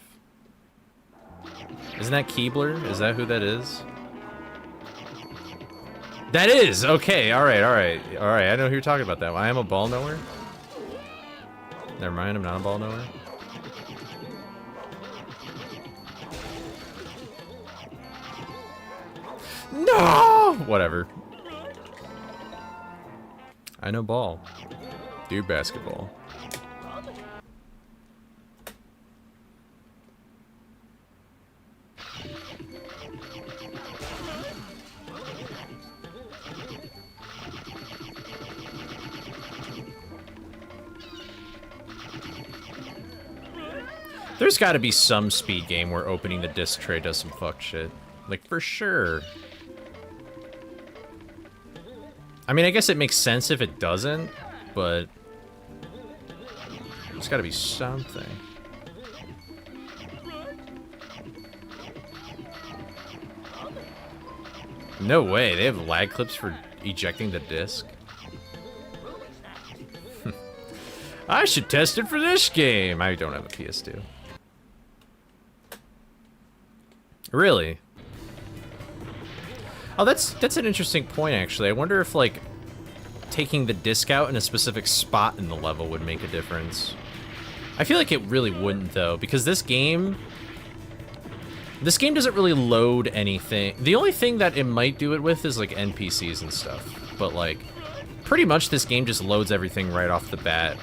S6: Isn't that Keebler? Is that who that is? That is! Okay, alright. I know who you're talking about that. I am a ball knower. Never mind, I'm not a ball knower. No! Whatever. I know ball. Do basketball. There's got to be some speed game where opening the disc tray does some fuck shit. Like, for sure. I mean, I guess it makes sense if it doesn't, but there's got to be something. No way, they have lag clips for ejecting the disc? I should test it for this game! I don't have a PS2. Really? Oh, that's an interesting point, actually. I wonder if, like, taking the disc out in a specific spot in the level would make a difference. I feel like it really wouldn't, though, because this game doesn't really load anything. The only thing that it might do it with is, like, NPCs and stuff. But, like, pretty much this game just loads everything right off the bat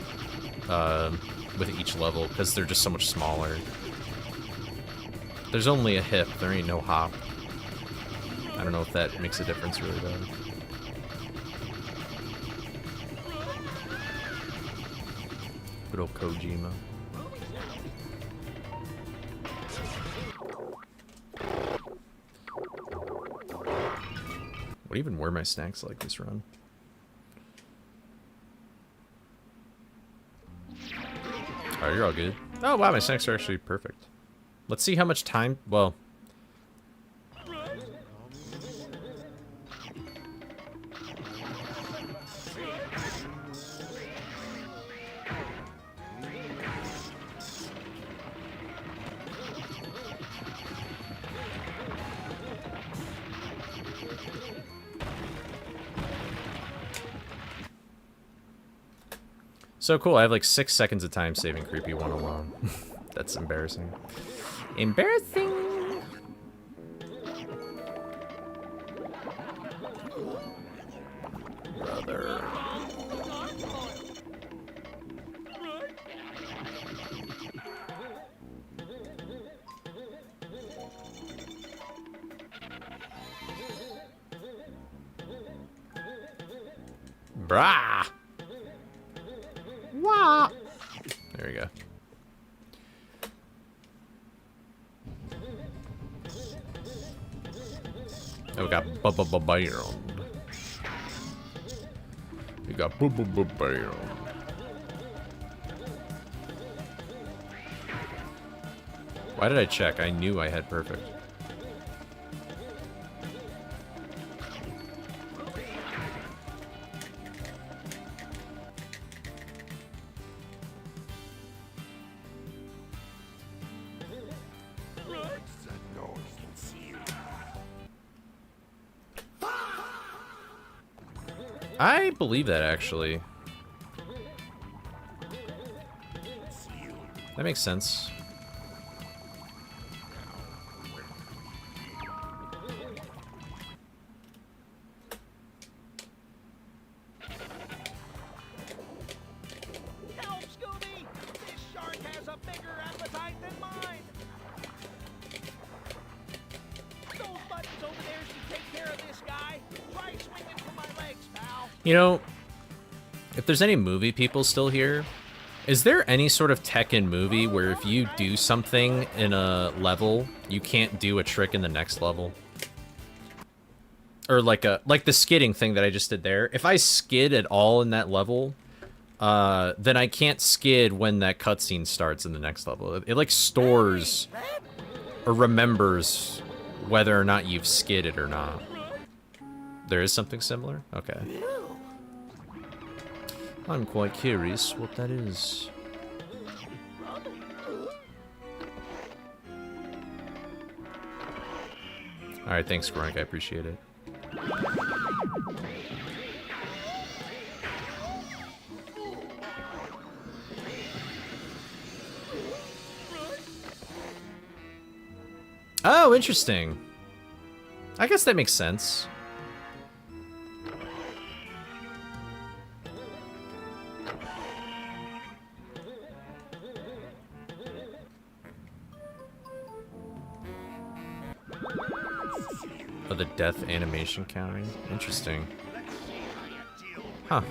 S6: with each level, because they're just so much smaller. There's only a hip, there ain't no hop. I don't know if that makes a difference really, though. Good old Kojima. What even were my snacks like this run? Oh, you're all good. Oh, wow, my snacks are actually perfect. Let's see how much time... Well... So cool, I have like 6 seconds of time saving Creepy 1 alone. That's embarrassing. Embarrassing! Brother. Brah! Wah! There we go. Oh, we got bam. We got bam. Why did I check? I knew I had perfect. I believe that, actually. That makes sense.
S2: Help, Scooby! This shark has a bigger appetite than mine! Those buddies over there should take care of this guy. Try swinging for my legs, pal.
S6: You know, if there's any movie people still here, is there any sort of Tekken movie where if you do something in a level, you can't do a trick in the next level? Or like the skidding thing that I just did there. If I skid at all in that level, then I can't skid when that cutscene starts in the next level. It like stores or remembers whether or not you've skidded or not. There is something similar? Okay. I'm quite curious what that is. Alright, thanks, Gronk. I appreciate it. Oh, interesting. I guess that makes sense. Oh, the death animation counting? Interesting. Huh.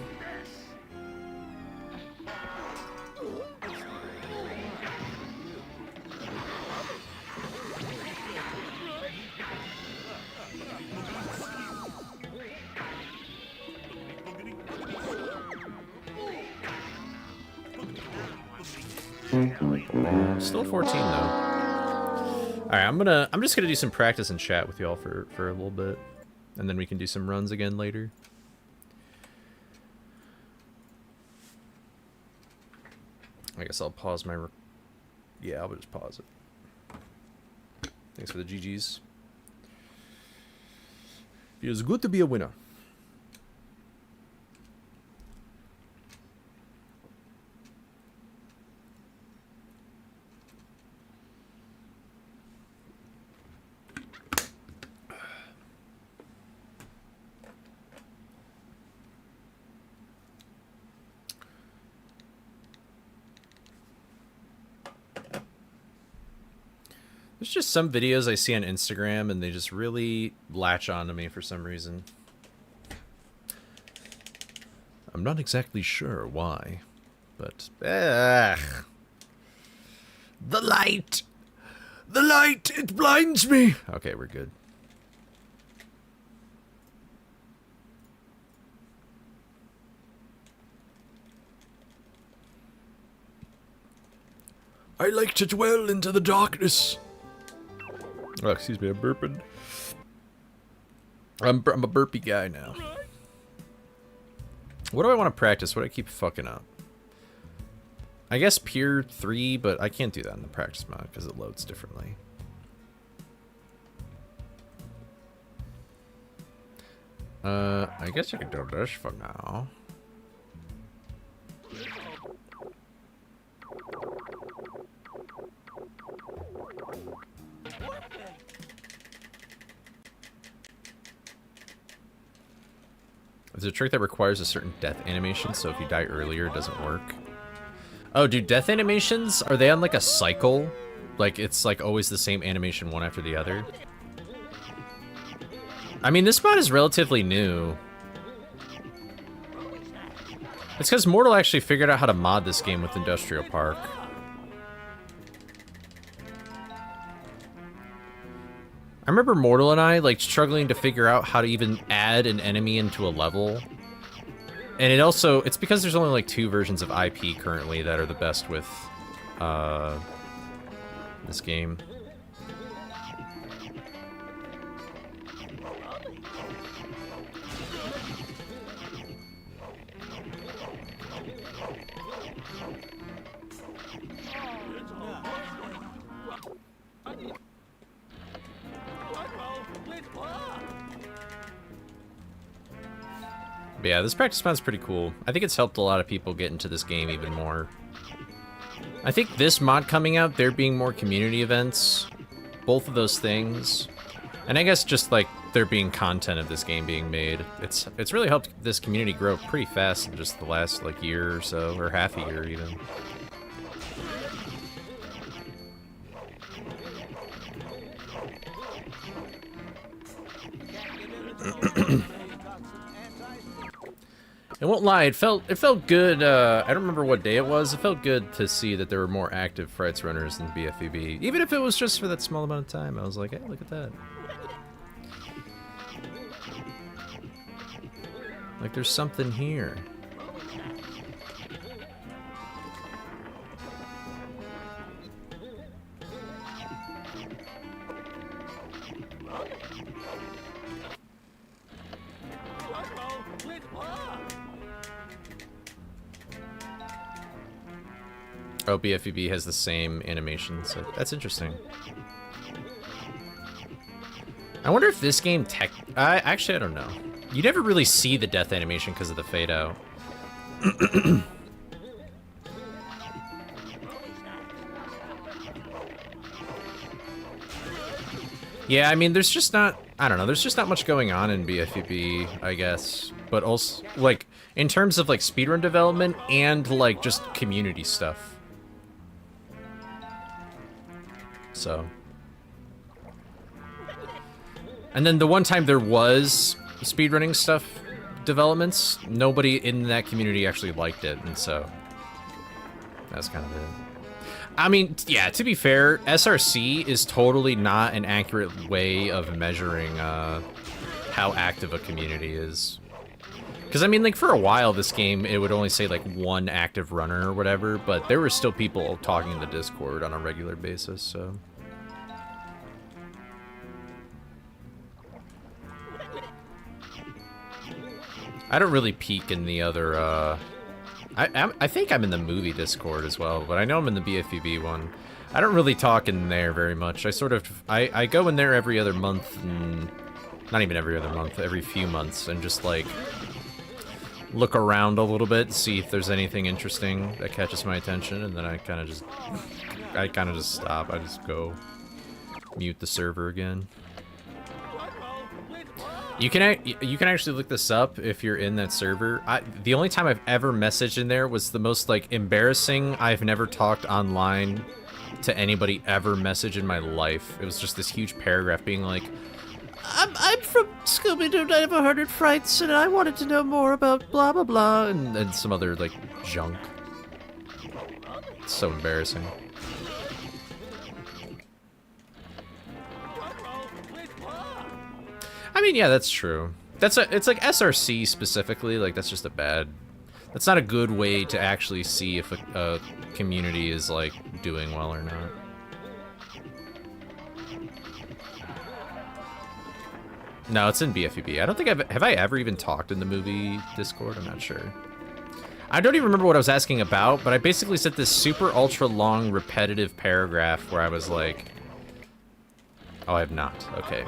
S6: Still 14 though. Alright, I'm just gonna do some practice and chat with y'all for a little bit. And then we can do some runs again later. I guess I'll pause my yeah, I'll just pause it. Thanks for the GGs. Feels good to be a winner. There's just some videos I see on Instagram and they just really latch on to me for some reason. I'm not exactly sure why, but the light! The light! It blinds me! Okay, we're good. I like to dwell into the darkness. Oh, excuse me, I'm burping. I'm a burpy guy now. What do I want to practice? What do I keep fucking up? I guess Pier 3, but I can't do that in the practice mode because it loads differently. I guess you can do this for now. There's a trick that requires a certain death animation, so if you die earlier, it doesn't work. Oh, dude, death animations, are they on like a cycle? Like, it's like always the same animation one after the other? I mean, this mod is relatively new. It's because Mortal actually figured out how to mod this game with Industrial Park. I remember Mortal and I, like, struggling to figure out how to even add an enemy into a level. And it also, it's because there's only, like, 2 versions of IP currently that are the best with, this game. But yeah, this practice mod's pretty cool. I think it's helped a lot of people get into this game even more. I think this mod coming out, there being more community events, both of those things, and I guess just like there being content of this game being made, it's really helped this community grow pretty fast in just the last like year or so, or half a year even. I won't lie, it felt good. I don't remember what day it was. It felt good to see that there were more active Frights runners than BFEB, even if it was just for that small amount of time. I was like, hey, look at that. Like, there's something here. Oh, BFEB has the same animation, so that's interesting. I wonder if this game actually, I don't know. You never really see the death animation because of the fade out. Yeah, I mean, there's just not, I don't know, there's just not much going on in BFEB, I guess. But also, like, in terms of, like, speedrun development and, like, just community stuff. So. And then the one time there was speedrunning stuff developments, nobody in that community actually liked it, and so that's kind of it. I mean, yeah, to be fair, SRC is totally not an accurate way of measuring how active a community is. Because, I mean, like, for a while, this game, it would only say, like, one active runner or whatever, but there were still people talking in the Discord on a regular basis, so. I don't really peek in the other, I think I'm in the movie Discord as well, but I know I'm in the BFEB one. I don't really talk in there very much. I sort of, I go in there every other month, and not even every other month, every few months, and just, like, look around a little bit, see if there's anything interesting that catches my attention, and then I kind of just stop. I just go mute the server again. You can actually look this up if you're in that server. The only time I've ever messaged in there was the most, like, embarrassing I've never talked online to anybody ever message in my life. It was just this huge paragraph being like, I'm from Scooby-Doo Night of 100 Frights, and I wanted to know more about blah, blah, blah, and some other, like, junk. It's so embarrassing. I mean, yeah, that's true. It's like SRC specifically, like, that's just that's not a good way to actually see if a community is, like, doing well or not. No, it's in BFEB. I don't think have I ever even talked in the movie Discord? I'm not sure. I don't even remember what I was asking about, but I basically said this super ultra long repetitive paragraph where I was like, oh, I have not. Okay.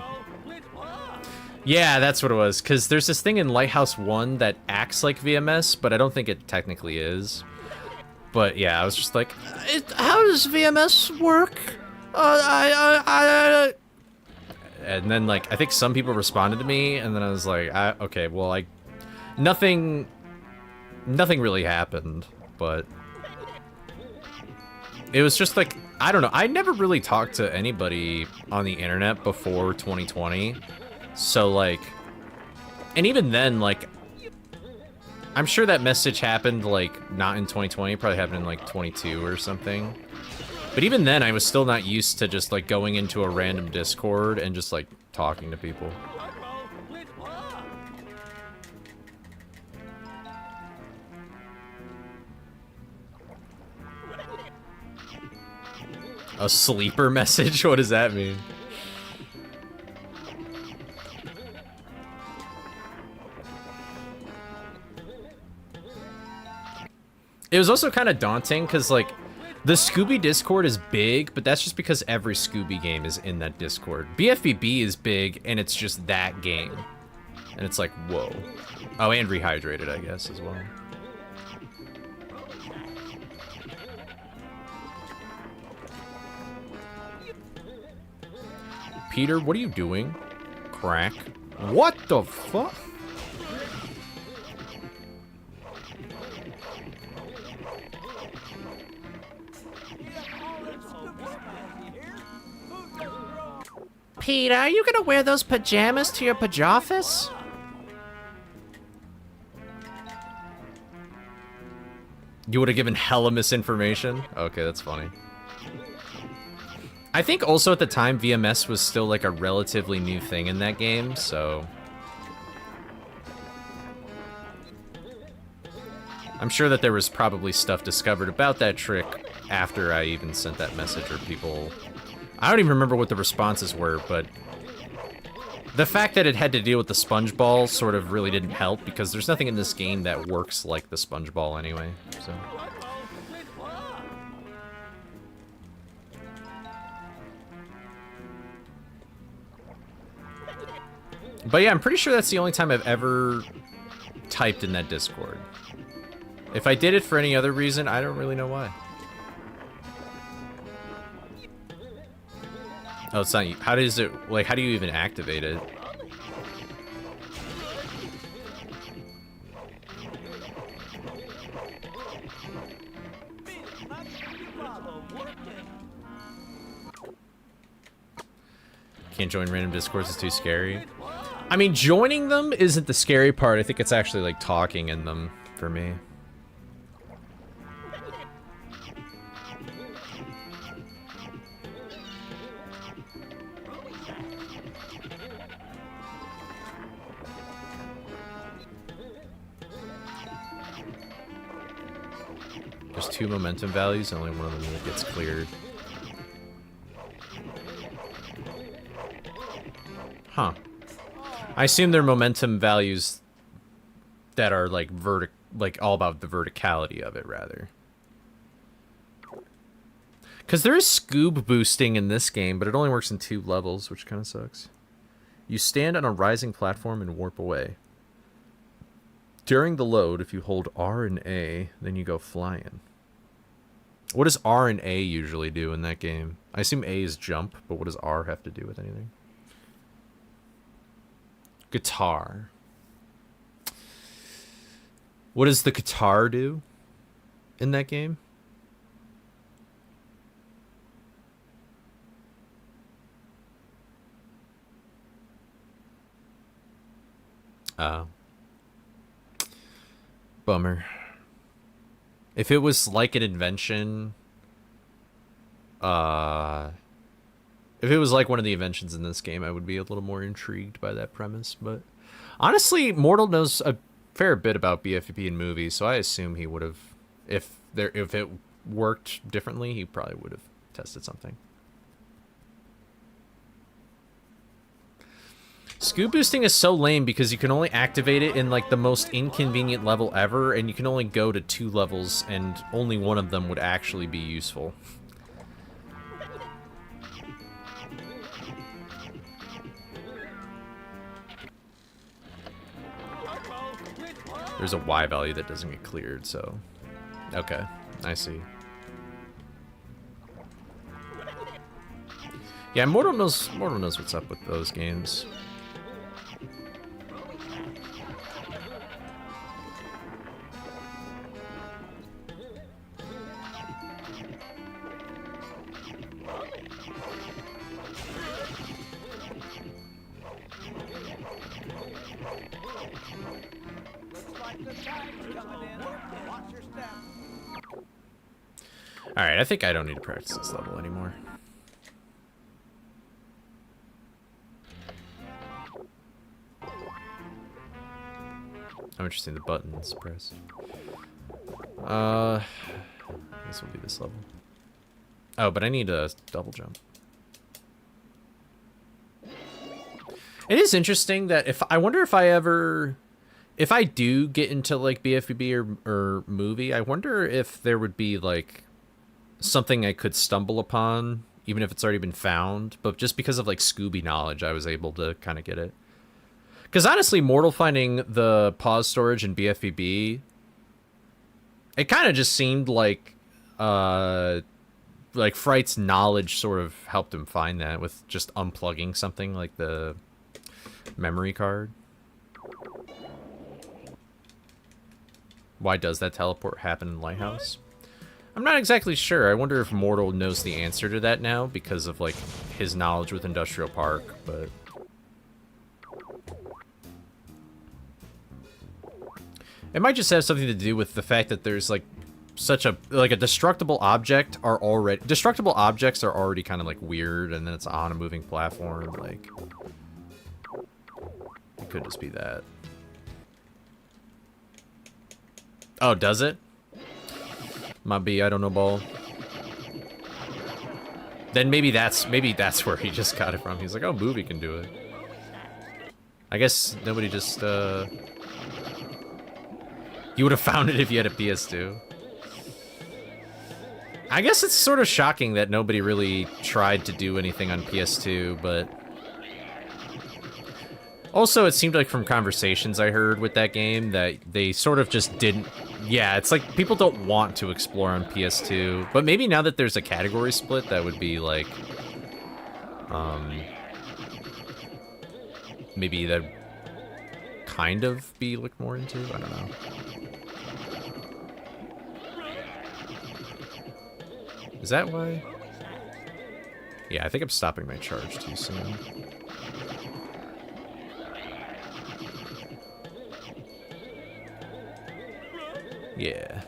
S6: Yeah, that's what it was, because there's this thing in Lighthouse 1 that acts like VMS, but I don't think it technically is. But yeah, I was just like, how does VMS work? And then, like, I think some people responded to me, and then I was like, okay, well, nothing really happened, but it was just like, I don't know, I never really talked to anybody on the internet before 2020, so, like, and even then, like, I'm sure that message happened, like, not in 2020, probably happened in, like, 22 or something. But even then, I was still not used to just, like, going into a random Discord and just, like, talking to people. A sleeper message? What does that mean? It was also kind of daunting, because, like, the Scooby Discord is big, but that's just because every Scooby game is in that Discord. BFBB is big, and it's just that game. And it's like, whoa. Oh, and rehydrated, I guess, as well. Peter, what are you doing? Crack. What the fuck? Peter, are you gonna wear those pajamas to your pajamas? You would have given hella misinformation? Okay, that's funny. I think also at the time, VMS was still like a relatively new thing in that game, so... I'm sure that there was probably stuff discovered about that trick after I even sent that message, or people... I don't even remember what the responses were, but... The fact that it had to deal with the sponge ball sort of really didn't help, because there's nothing in this game that works like the sponge ball anyway, so... But yeah, I'm pretty sure that's the only time I've ever typed in that Discord. If I did it for any other reason, I don't really know why. Oh, it's not... How does it... Like, how do you even activate it? Can't join random Discords, it's too scary. I mean, joining them isn't the scary part. I think it's actually, like, talking in them for me. There's 2 momentum values, only one of them that gets cleared. Huh. I assume they're momentum values that are like all about the verticality of it, rather. Because there is scoob boosting in this game, but it only works in 2 levels, which kind of sucks. You stand on a rising platform and warp away. During the load, if you hold R and A, then you go flying. What does R and A usually do in that game? I assume A is jump, but what does R have to do with anything? Guitar. What does the guitar do in that game? Bummer. If it was like an invention, if it was like one of the inventions in this game, I would be a little more intrigued by that premise. But honestly, Mortal knows a fair bit about BFP and movies, so I assume he would have, if it worked differently, he probably would have tested something. Scoob boosting is so lame because you can only activate it in like the most inconvenient level ever, and you can only go to 2 levels, and only one of them would actually be useful. There's a Y value that doesn't get cleared, so... Okay, I see. Yeah, Mortal knows what's up with those games. Alright, I think I don't need to practice this level anymore. I'm interested in the buttons pressed. I guess we'll do this level. Oh, but I need a double jump. It is interesting that I wonder if if I do get into like BFB or movie, I wonder if there would be like something I could stumble upon, even if it's already been found, but just because of like Scooby knowledge, I was able to kind of get it. Because honestly, Mortal finding the pause storage in BFBB, it kind of just seemed like Fright's knowledge sort of helped him find that with just unplugging something like the memory card. Why does that teleport happen in Lighthouse? I'm not exactly sure. I wonder if Mortal knows the answer to that now because of, like, his knowledge with Industrial Park, but... It might just have something to do with the fact that there's, like, such a... Like, a destructible object are already... Destructible objects are already kind of, like, weird, and then it's on a moving platform, like... It could just be that. Oh, does it? Might be, I don't know, ball. Then maybe that's where he just got it from. He's like, oh, movie can do it. I guess nobody just, You would have found it if you had a PS2. I guess it's sort of shocking that nobody really tried to do anything on PS2, but... Also, it seemed like from conversations I heard with that game that they sort of just didn't... Yeah, it's like people don't want to explore on PS2. But maybe now that there's a category split, that would be like... maybe that kind of be looked more into? I don't know. Is that why? Yeah, I think I'm stopping my charge too soon. Yeah.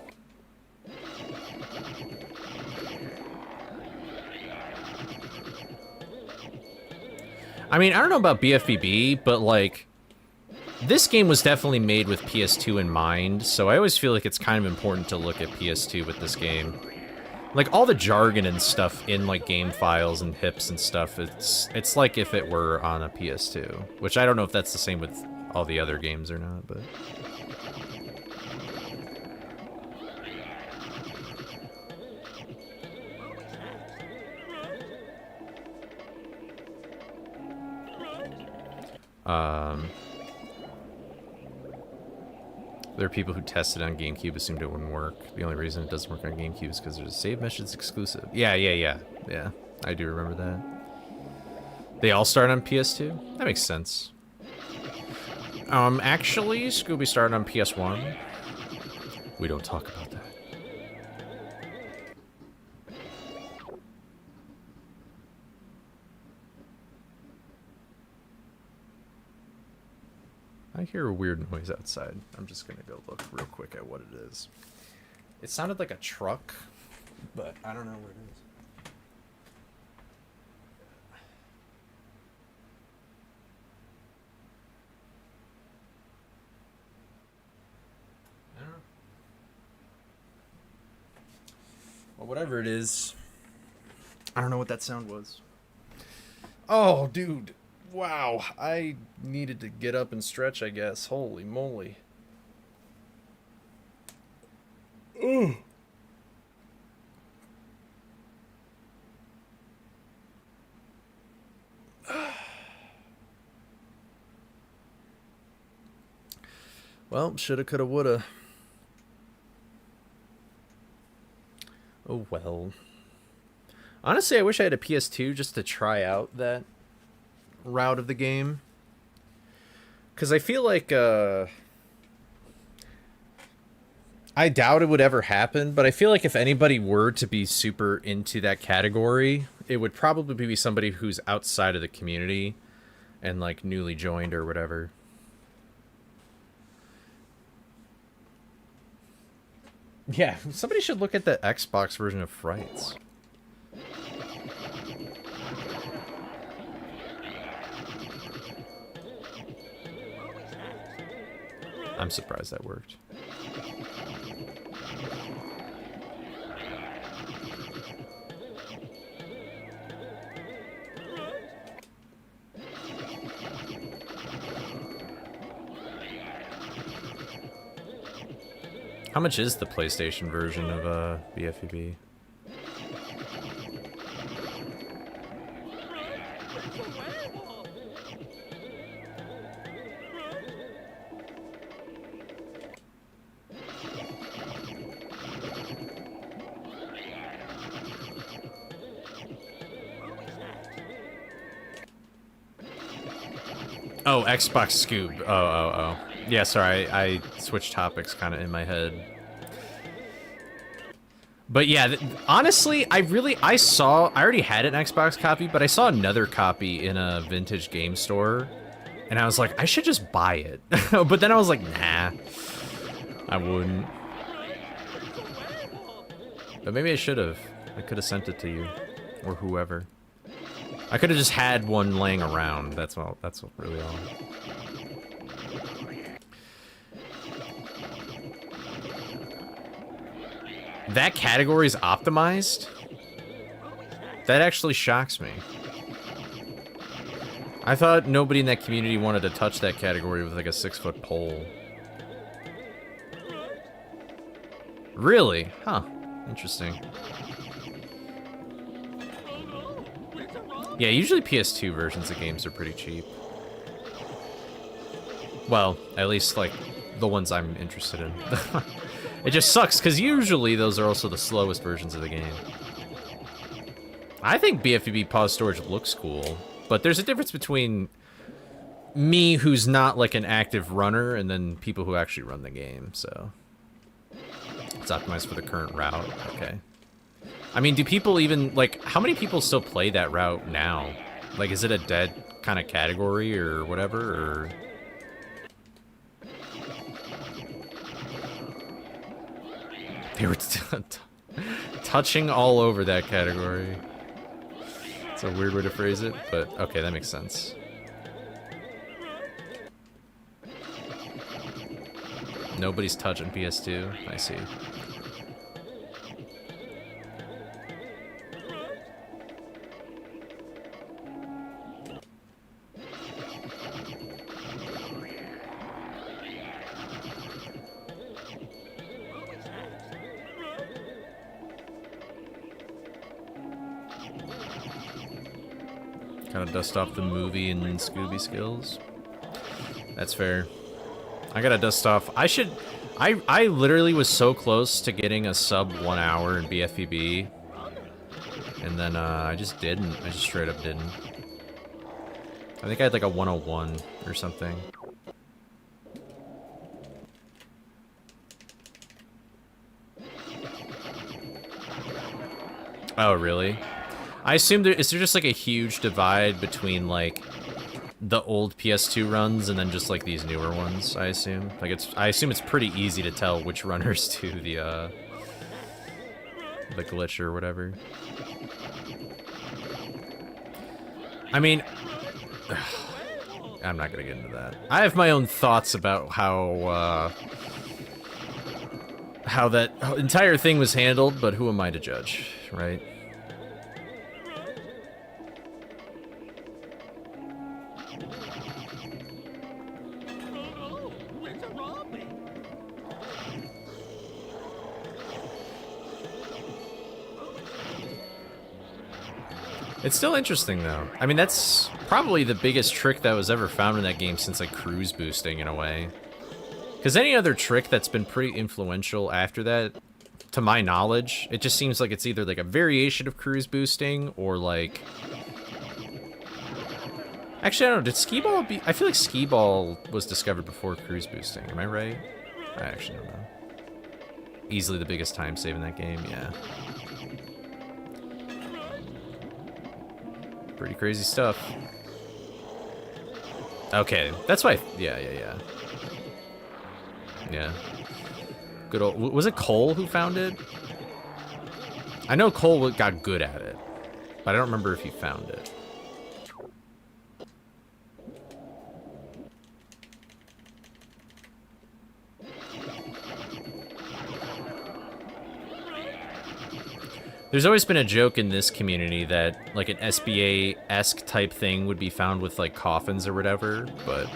S6: I mean, I don't know about BFBB, but like, this game was definitely made with PS2 in mind, so I always feel like it's kind of important to look at PS2 with this game. Like, all the jargon and stuff in, like, game files and hips and stuff, it's like if it were on a PS2. Which I don't know if that's the same with all the other games or not, but... There are people who tested on GameCube, assumed it wouldn't work. The only reason it doesn't work on GameCube is because there's a save missions exclusive. Yeah. I do remember that. They all start on PS2? That makes sense. Actually, Scooby started on PS1. We don't talk about that. I hear a weird noise outside. I'm just gonna go look real quick at what it is. It sounded like a truck, but I don't know what it is. I don't know. Well, whatever it is, I don't know what that sound was. Oh, dude. Wow, I needed to get up and stretch, I guess. Holy moly. Ugh. Well, shoulda, coulda, woulda. Oh, well. Honestly, I wish I had a PS2 just to try out that route of the game, because I feel like I doubt it would ever happen, but I feel like if anybody were to be super into that category, it would probably be somebody who's outside of the community and like newly joined or whatever. Yeah, somebody should look at the Xbox version of Frights. I'm surprised that worked. How much is the PlayStation version of BFEB? Oh, Xbox Scoob. Oh. Yeah, sorry, I switched topics kind of in my head. But yeah, honestly, I already had an Xbox copy, but I saw another copy in a vintage game store, and I was like, I should just buy it. But then I was like, nah, I wouldn't. But maybe I should have. I could have sent it to you, or whoever. I could have just had one laying around. That's really all. That category is optimized? That actually shocks me. I thought nobody in that community wanted to touch that category with like a 6-foot pole. Really? Huh. Interesting. Yeah, usually PS2 versions of games are pretty cheap. Well, at least like the ones I'm interested in. It just sucks, because usually those are also the slowest versions of the game. I think BFB pause storage looks cool, but there's a difference between me, who's not like an active runner, and then people who actually run the game, so... It's optimized for the current route, okay. I mean, do people even, like, how many people still play that route now? Like, is it a dead kind of category or whatever, or... They were touching all over that category. It's a weird way to phrase it, but okay, that makes sense. Nobody's touching PS2. I see. Kind of dust off the movie and Scooby skills. That's fair. I gotta dust off. I literally was so close to getting a sub 1 hour in BFPB. And then I just didn't. I just straight up didn't. I think I had like a 101 or something. Oh, really? I assume is there just like a huge divide between like the old PS2 runs and then just like these newer ones, I assume? Like I assume it's pretty easy to tell which runners do the glitch or whatever. I mean, I'm not gonna get into that. I have my own thoughts about how that entire thing was handled, but who am I to judge, right? It's still interesting, though. I mean, that's probably the biggest trick that was ever found in that game since, like, cruise boosting, in a way. Because any other trick that's been pretty influential after that, to my knowledge, it just seems like it's either, like, a variation of cruise boosting, or, like... Actually, I don't know, did Skee-Ball be... I feel like Skee-Ball was discovered before cruise boosting, am I right? I actually don't know. Easily the biggest time save in that game, yeah. Pretty crazy stuff. Okay, that's why. Yeah. Good old. Was it Cole who found it? I know Cole got good at it, but I don't remember if he found it. There's always been a joke in this community that, like, an SBA-esque type thing would be found with, like, coffins or whatever, but...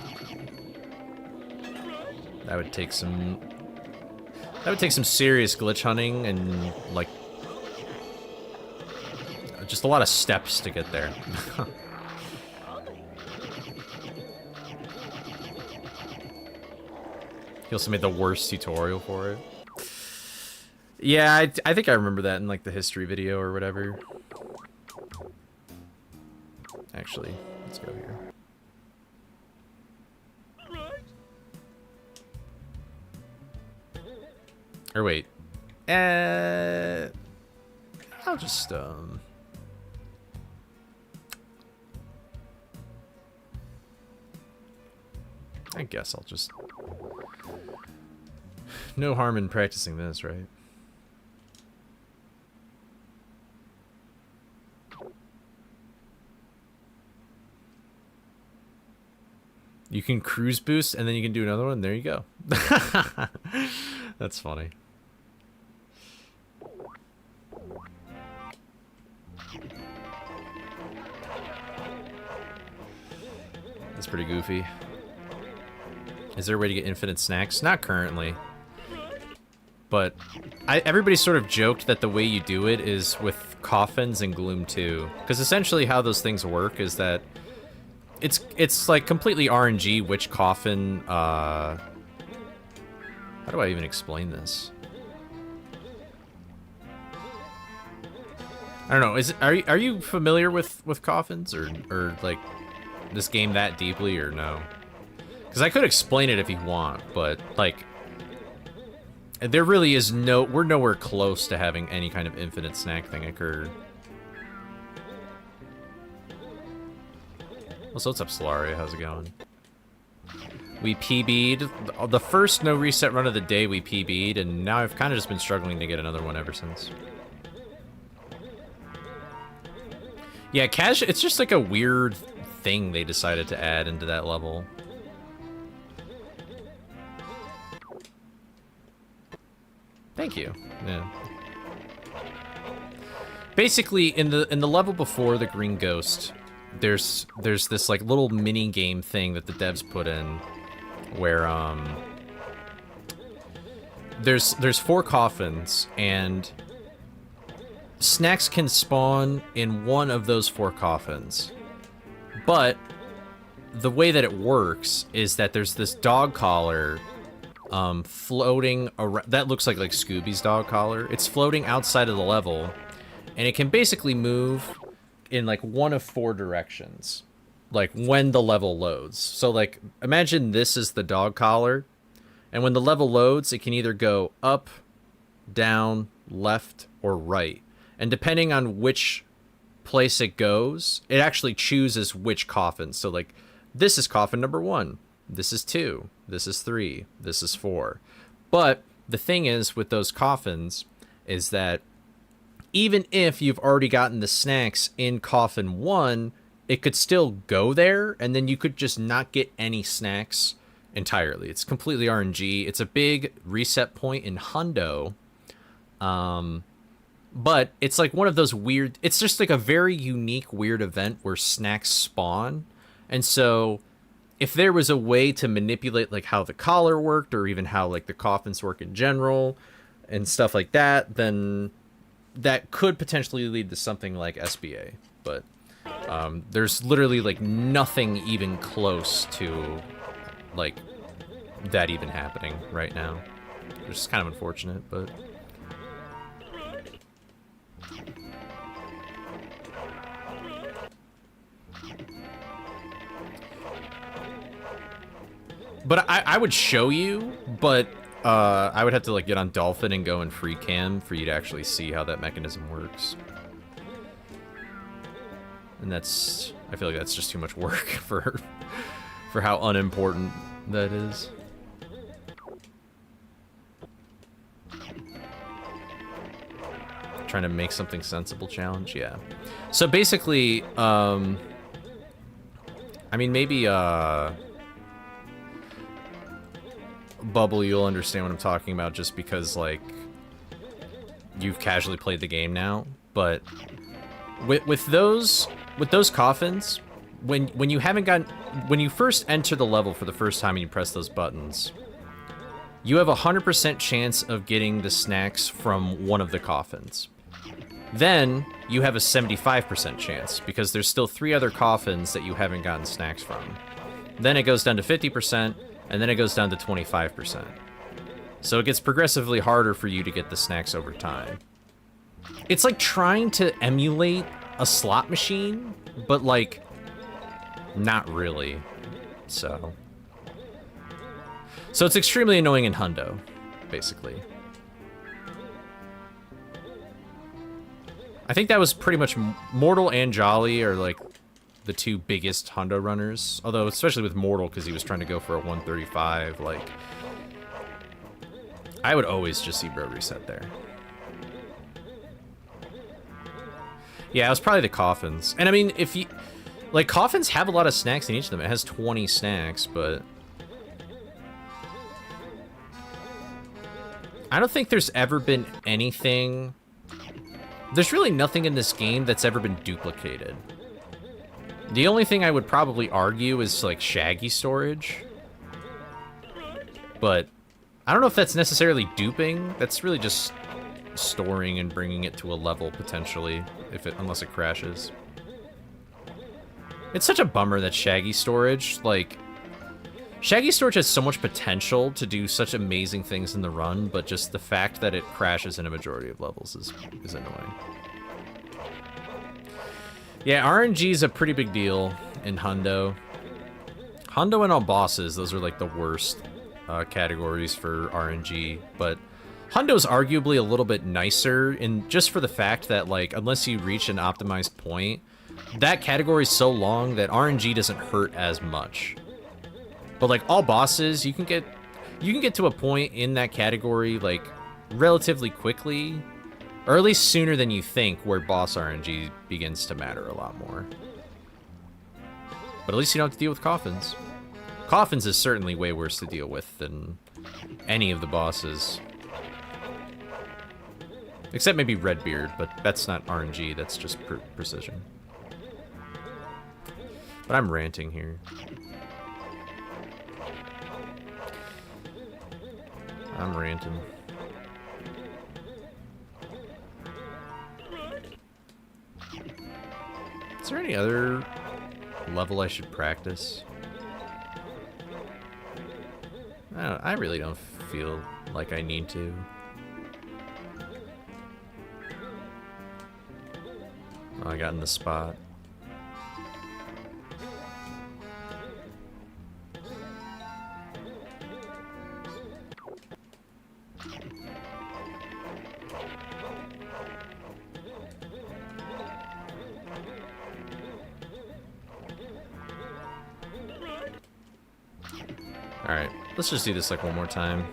S6: That would take some serious glitch hunting and, like... just a lot of steps to get there. He also made the worst tutorial for it. Yeah, I think I remember that in, like, the history video or whatever. Actually, let's go here. Or wait. I'll just, I guess I'll just... No harm in practicing this, right? You can cruise boost, and then you can do another one. There you go. That's funny. That's pretty goofy. Is there a way to get infinite snacks? Not currently. But everybody sort of joked that the way you do it is with coffins and Gloom 2. Because essentially how those things work is that it's like completely RNG which coffin, how do I even explain this? I don't know. Are you familiar with coffins or like this game that deeply or no? Because I could explain it if you want, but like there really is we're nowhere close to having any kind of infinite snack thing occur. Also, what's up, Solaria? How's it going? We PB'd. The first no reset run of the day we PB'd, and now I've kind of just been struggling to get another one ever since. Yeah, cash, it's just like a weird thing they decided to add into that level. Thank you. Yeah. Basically, in the level before the Green Ghost, there's this like little mini game thing that the devs put in where there's 4 coffins and snacks can spawn in one of those 4 coffins. But the way that it works is that there's this dog collar floating around that looks like Scooby's dog collar. It's floating outside of the level and it can basically move in like one of 4 directions, like when the level loads. So like imagine this is the dog collar, and when the level loads, it can either go up, down, left, or right. And depending on which place it goes, it actually chooses which coffin. So like this is coffin number 1, this is 2, this is 3, this is 4. But the thing is with those coffins is that even if you've already gotten the snacks in coffin 1, it could still go there, and then you could just not get any snacks entirely. It's completely RNG. It's a big reset point in Hundo. But it's like one of those weird... It's just like a very unique, weird event where snacks spawn. And so if there was a way to manipulate like how the collar worked, or even how like the coffins work in general, and stuff like that, then that could potentially lead to something like SBA, but there's literally like nothing even close to like that even happening right now, which is kind of unfortunate, but I would show you, but I would have to like get on Dolphin and go in free cam for you to actually see how that mechanism works. And I feel like that's just too much work for how unimportant that is. Trying to make something sensible challenge, yeah. So basically, I mean maybe Bubble, you'll understand what I'm talking about just because like you've casually played the game now. But with those coffins, when you first enter the level for the first time and you press those buttons, you have a 100% chance of getting the snacks from one of the coffins. Then you have a 75% chance because there's still 3 other coffins that you haven't gotten snacks from. Then it goes down to 50%. And then it goes down to 25%. So it gets progressively harder for you to get the snacks over time. It's like trying to emulate a slot machine, but like, not really. So it's extremely annoying in Hundo, basically. I think that was pretty much Mortal and Jolly are like the two biggest Hondo runners. Although, especially with Mortal, because he was trying to go for a 135, like... I would always just see Bro reset there. Yeah, it was probably the Coffins. And I mean, if you... Like, Coffins have a lot of snacks in each of them. It has 20 snacks, but... I don't think there's ever been anything... There's really nothing in this game that's ever been duplicated. The only thing I would probably argue is, like, Shaggy storage. But I don't know if that's necessarily duping. That's really just storing and bringing it to a level, potentially, unless it crashes. It's such a bummer that Shaggy storage, like... Shaggy storage has so much potential to do such amazing things in the run, but just the fact that it crashes in a majority of levels is annoying. Yeah, RNG is a pretty big deal in Hundo. Hundo and all bosses, those are like the worst categories for RNG, but Hundo's arguably a little bit nicer, just for the fact that, like, unless you reach an optimized point, that category is so long that RNG doesn't hurt as much. But like all bosses, you can get to a point in that category like relatively quickly, or at least sooner than you think, where boss RNG begins to matter a lot more. But at least you don't have to deal with Coffins. Coffins is certainly way worse to deal with than any of the bosses. Except maybe Redbeard, but that's not RNG, that's just precision. But I'm ranting here. I'm ranting. Is there any other level I should practice? I really don't feel like I need to. Oh, I got in the spot. Alright, let's just do this like one more time.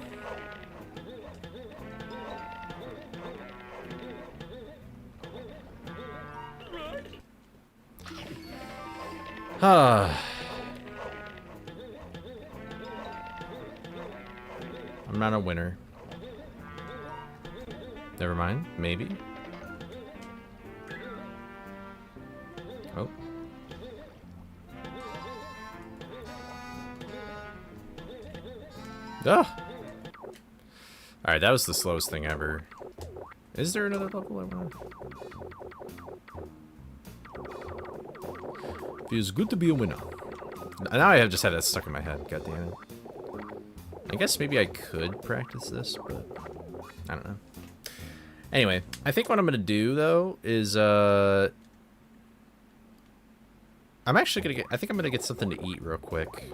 S6: I'm not a winner. Never mind, maybe. Oh. Ah! Alright, that was the slowest thing ever. Is there another level I want? Feels good to be a winner. Now I have just had that stuck in my head, goddammit. I guess maybe I could practice this, but I don't know. Anyway, I think what I'm gonna do though is I'm actually gonna I think I'm gonna get something to eat real quick.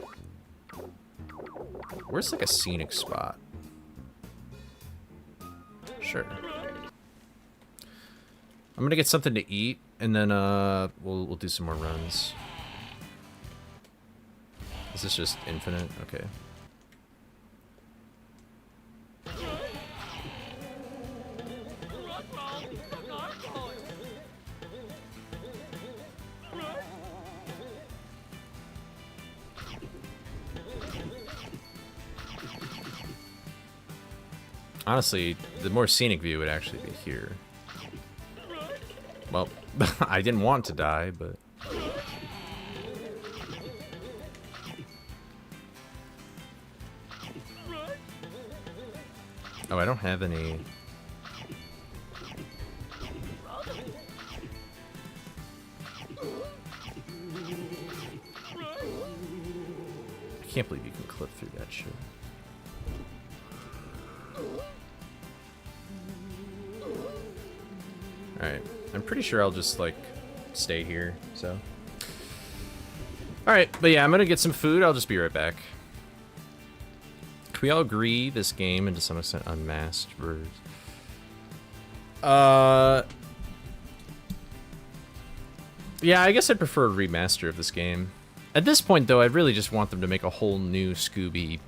S6: Where's like a scenic spot? Sure. I'm gonna get something to eat, and then we'll do some more runs. Is this just infinite? Okay. Honestly, the more scenic view would actually be here. Well, I didn't want to die, but... Oh, I don't have any... I can't believe you can clip through that shit. Alright, I'm pretty sure I'll just, like, stay here, so... Alright, but yeah, I'm gonna get some food, I'll just be right back. Can we all agree this game, and to some extent, unmasked birds? Yeah, I guess I'd prefer a remaster of this game. At this point, though, I really just want them to make a whole new Scooby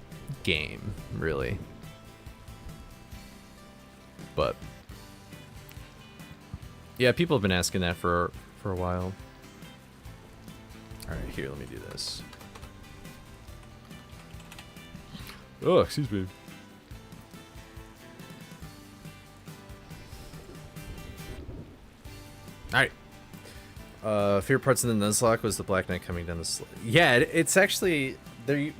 S6: game, really. But yeah, people have been asking that for a while. All right, here, let me do this. Oh, excuse me. All right. Favorite parts of the Nuzlocke was the Black Knight coming down the yeah, it's actually there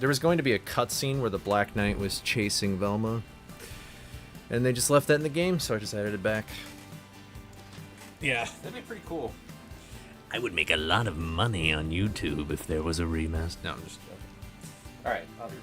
S6: was going to be a cutscene where the Black Knight was chasing Velma, and they just left that in the game, so I just added it back. Yeah, that'd be pretty cool.
S5: I would make a lot of money on YouTube if there was a remaster.
S6: No, I'm just joking. All right, I'll be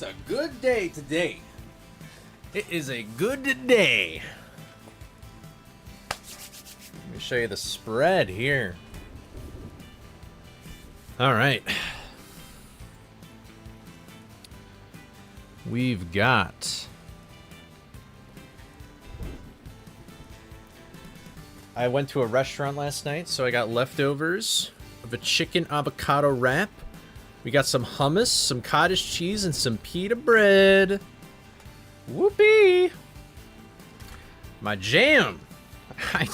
S6: a good day today. It is a good day. Let me show you the spread here. All right. We've got... I went to a restaurant last night, so I got leftovers of a chicken avocado wrap. We got some hummus, some cottage cheese, and some pita bread. Whoopee! My jam! I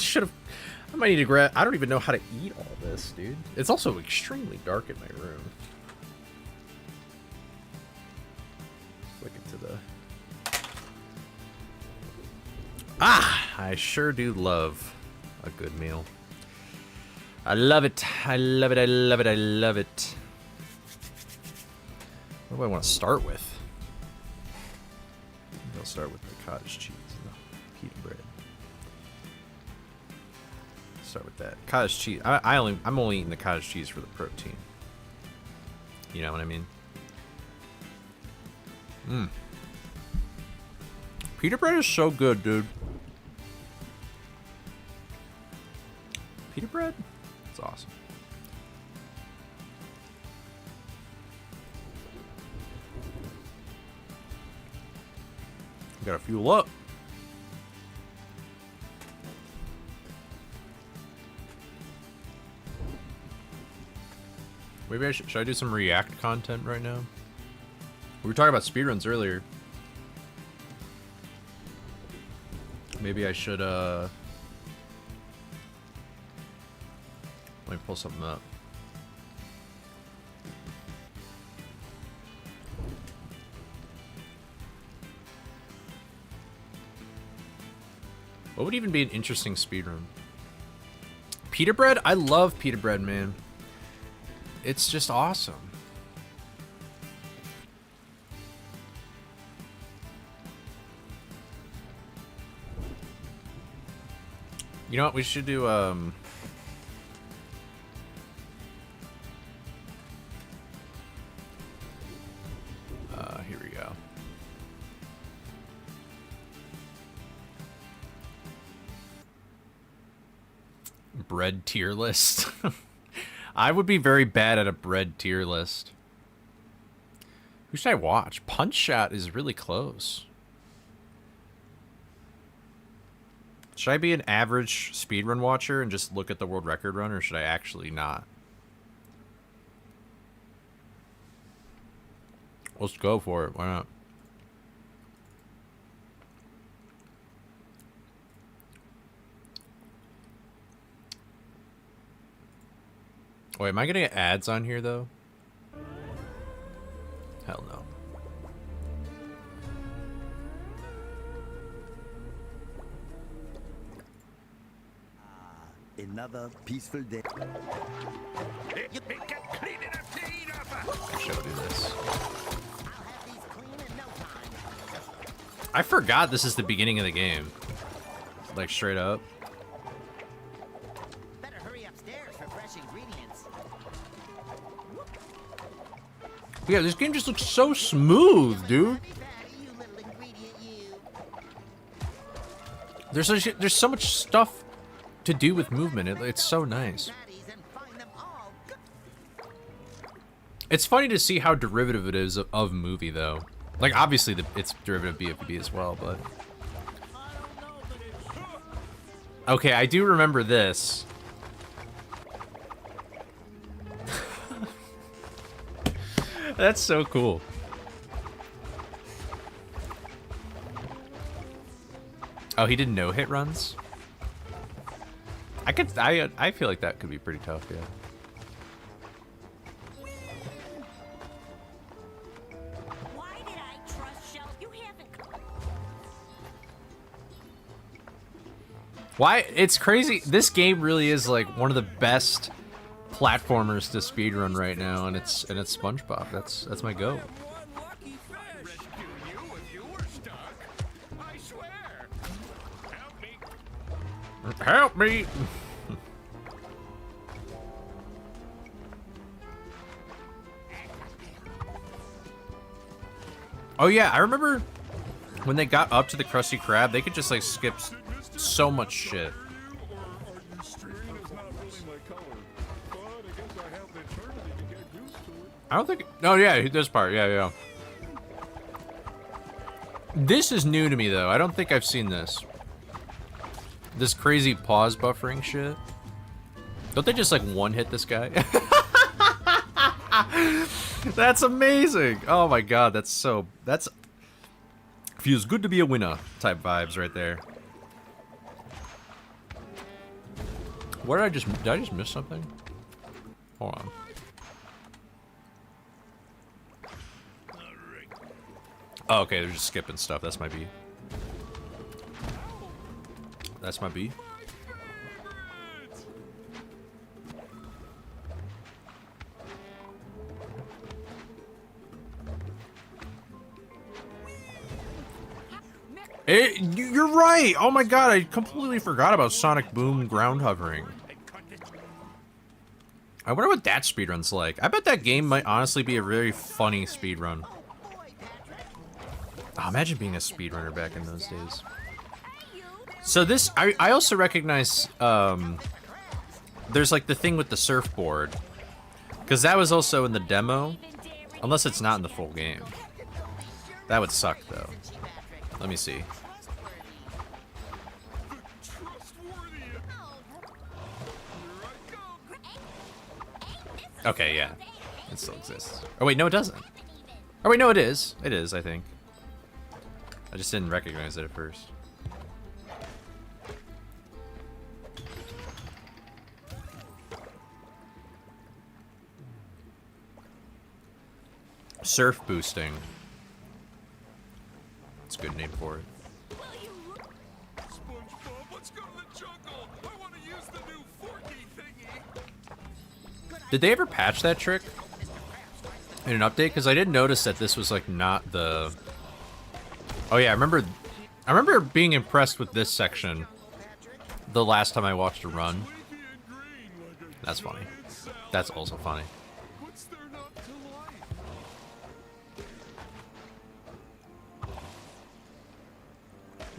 S6: might need to grab... I don't even know how to eat all this, dude. It's also extremely dark in my room. Flick it to the... Ah! I sure do love a good meal. I love it. I love it. I love it. I love it. What do I want to start with? Maybe I'll start with the cottage cheese and the pita bread. Start with that cottage cheese. I'm only eating the cottage cheese for the protein. You know what I mean? Pita bread is so good, dude. Pita bread? It's awesome. Gotta fuel up. Maybe should I do some React content right now? We were talking about speedruns earlier. Maybe I should, let me pull something up. What would even be an interesting speedrun? Pita bread? I love pita bread, man. It's just awesome. You know what? We should do, here we go. Bread tier list. I would be very bad at a bread tier list. Who should I watch? Punch Shot is really close. Should I be an average speedrun watcher and just look at the world record run, or should I actually not? Let's go for it. Why not? Wait, am I gonna get ads on here though? Hell no.
S8: Another peaceful day.
S6: Should do this. I forgot this is the beginning of the game. Like straight up.
S9: Better hurry upstairs for fresh ingredients.
S6: Yeah, this game just looks so smooth, dude. There's so much stuff to do with movement. It's so nice. It's funny to see how derivative it is of movie, though. Like, obviously, it's derivative BFB as well, but... Okay, I do remember this. That's so cool. Oh, he did no hit runs? I feel like that could be pretty tough, yeah.
S9: Why did I trust Shell? You haven't.
S6: Why? It's crazy. This game really is like one of the best platformers to speedrun right now, and it's SpongeBob. That's my go. Help me! Oh yeah, I remember when they got up to the Krusty Krab, they could just like skip so much shit. I don't think. Oh yeah, this part. Yeah, yeah. This is new to me though. I don't think I've seen this. This crazy pause buffering shit. Don't they just like one hit this guy? That's amazing. Oh my god, that's feels good to be a winner type vibes right there. What did I just miss something? Hold on. Oh, okay, they're just skipping stuff. That's my B. That's my B. You're right! Oh my god, I completely forgot about Sonic Boom ground hovering. I wonder what that speedrun's like. I bet that game might honestly be a very funny speedrun. Oh, imagine being a speedrunner back in those days. So this, I also recognize, there's like the thing with the surfboard. Because that was also in the demo. Unless it's not in the full game. That would suck though. Let me see. Okay, yeah. It still exists. Oh wait, no it doesn't. Oh wait, no it is. It is, I think. I just didn't recognize it at first. Surf boosting. That's a good name for it.
S2: SpongeBob, let's go to the jungle. I want to use the new forky thingy.
S6: Did they ever patch that trick in an update? Because I did notice that this was like not the. Oh yeah, I remember being impressed with this section the last time I watched a run. That's funny. That's also funny.
S2: What's there not to like?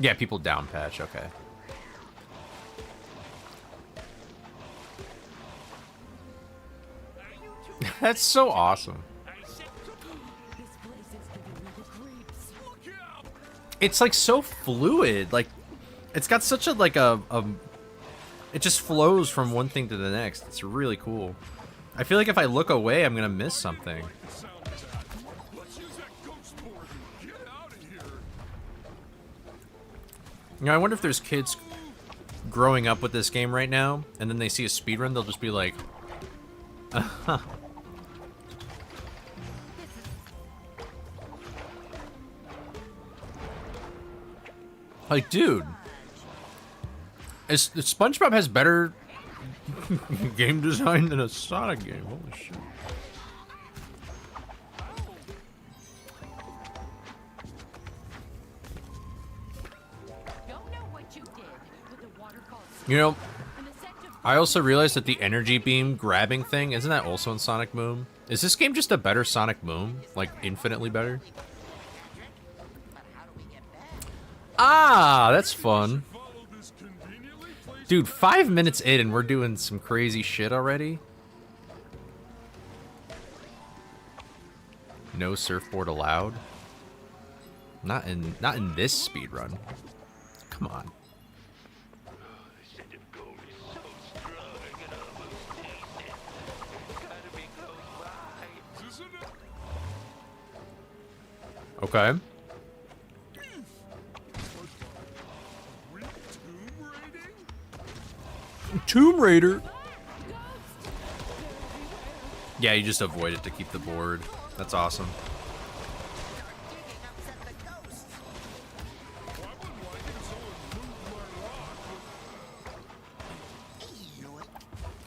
S6: Yeah, people down patch, okay. That's so awesome. It's like so fluid, like it's got such a like a it just flows from one thing to the next. It's really cool. I feel like if I look away, I'm gonna miss something. You know, I wonder if there's kids growing up with this game right now, and then they see a speedrun, they'll just be like, like, dude, SpongeBob has better game design than a Sonic game. Holy shit. You know, I also realized that the energy beam grabbing thing, isn't that also in Sonic Boom? Is this game just a better Sonic Boom? Like, infinitely better? Ah, that's fun. Dude, 5 minutes in and we're doing some crazy shit already? No surfboard allowed? Not in this speedrun. Come on. Okay. Tomb Raider. Yeah, you just avoid it to keep the board. That's awesome.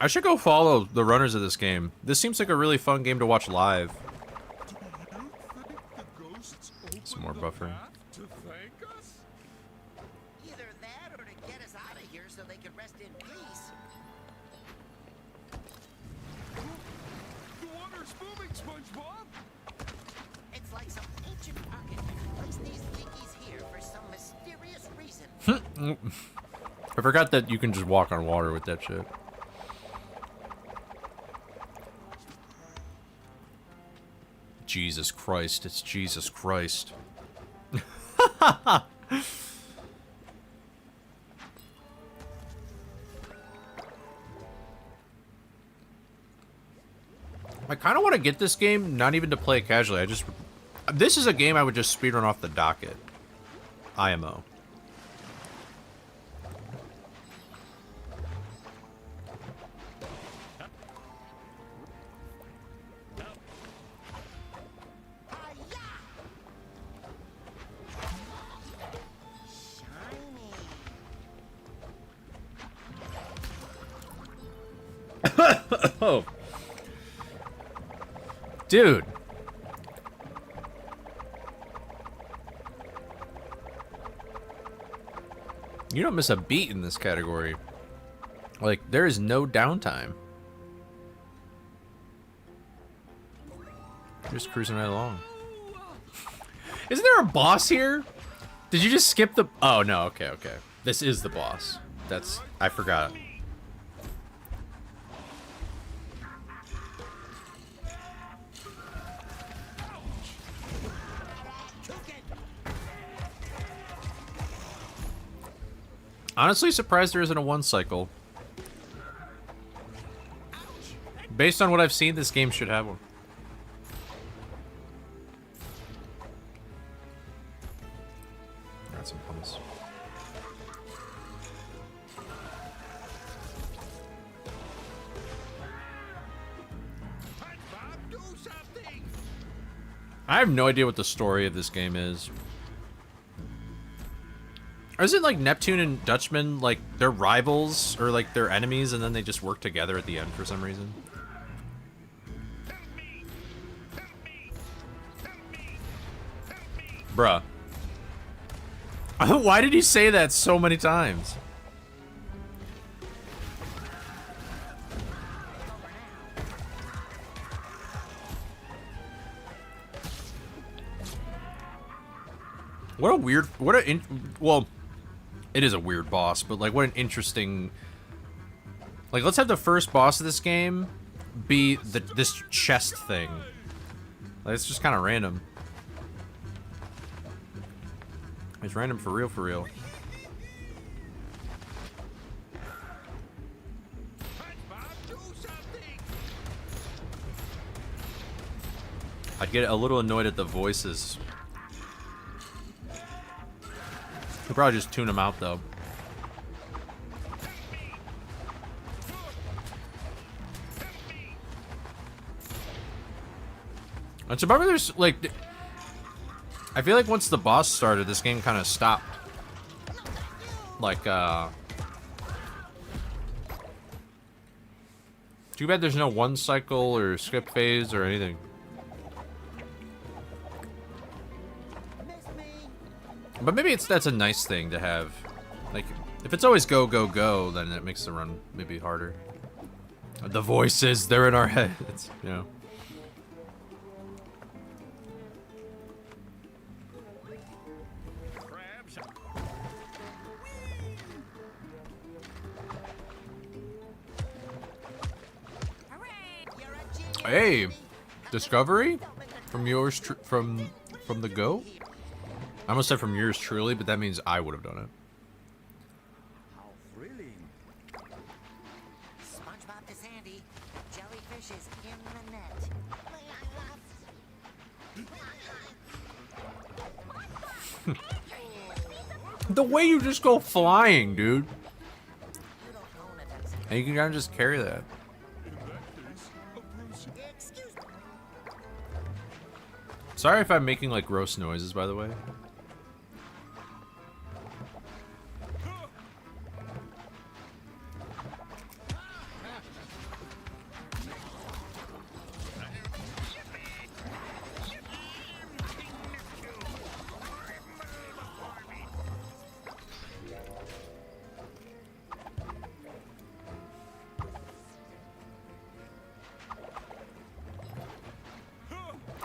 S6: I should go follow the runners of this game. This seems like a really fun game to watch live. Some more buffering.
S8: Either that or to get us out of here so they can rest in peace.
S2: The water's moving, SpongeBob.
S8: It's like some ancient architecture.
S6: I forgot that you can just walk on water with that shit. Jesus Christ, it's Jesus Christ. I kind of want to get this game, not even to play it casually. This is a game I would just speedrun off the docket. IMO. Oh. Dude. You don't miss a beat in this category. Like, there is no downtime. Just cruising right along. Isn't there a boss here? Did you just skip the... Oh, no, okay, okay. This is the boss. That's... I forgot. Honestly, surprised there isn't a one cycle. Based on what I've seen, this game should have one. Got some hummus. I have no idea what the story of this game is. Or is it like Neptune and Dutchman, like, they're rivals, or like they're enemies, and then they just work together at the end for some reason? Bruh. Why did he say that so many times? What a weird, well, it is a weird boss, but like what an interesting, like let's have the first boss of this game be this chest thing. Like it's just kind of random. It's random for real, for real. I'd get a little annoyed at the voices. Could probably just tune them out though. And so remember there's like, I feel like once the boss started, this game kind of stopped. Like, too bad there's no one cycle or skip phase or anything. But maybe that's a nice thing to have. Like, if it's always go, go, go, then it makes the run maybe harder. The voices, they're in our heads, you know. Hey, Discovery from yours from the go. I almost said from yours truly, but that means I would have done it.
S8: How thrilling! SpongeBob to Sandy, jellyfish is in the net.
S6: The way you just go flying, dude. And you can kind of just carry that. Sorry if I'm making like gross noises, by the way.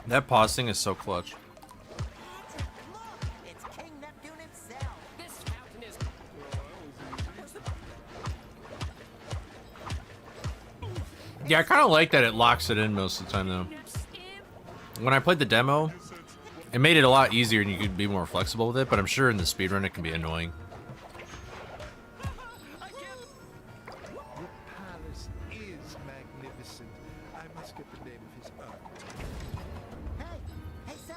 S6: That pause thing is so clutch.
S8: It's King Neptune himself.
S2: This fountain is
S6: Yeah, I kind of like that it locks it in most of the time, though. When I played the demo, it made it a lot easier and you could be more flexible with it, but I'm sure in the speedrun it can be annoying.
S10: Palace is magnificent. I must get the name of his art.
S8: Hey, sir!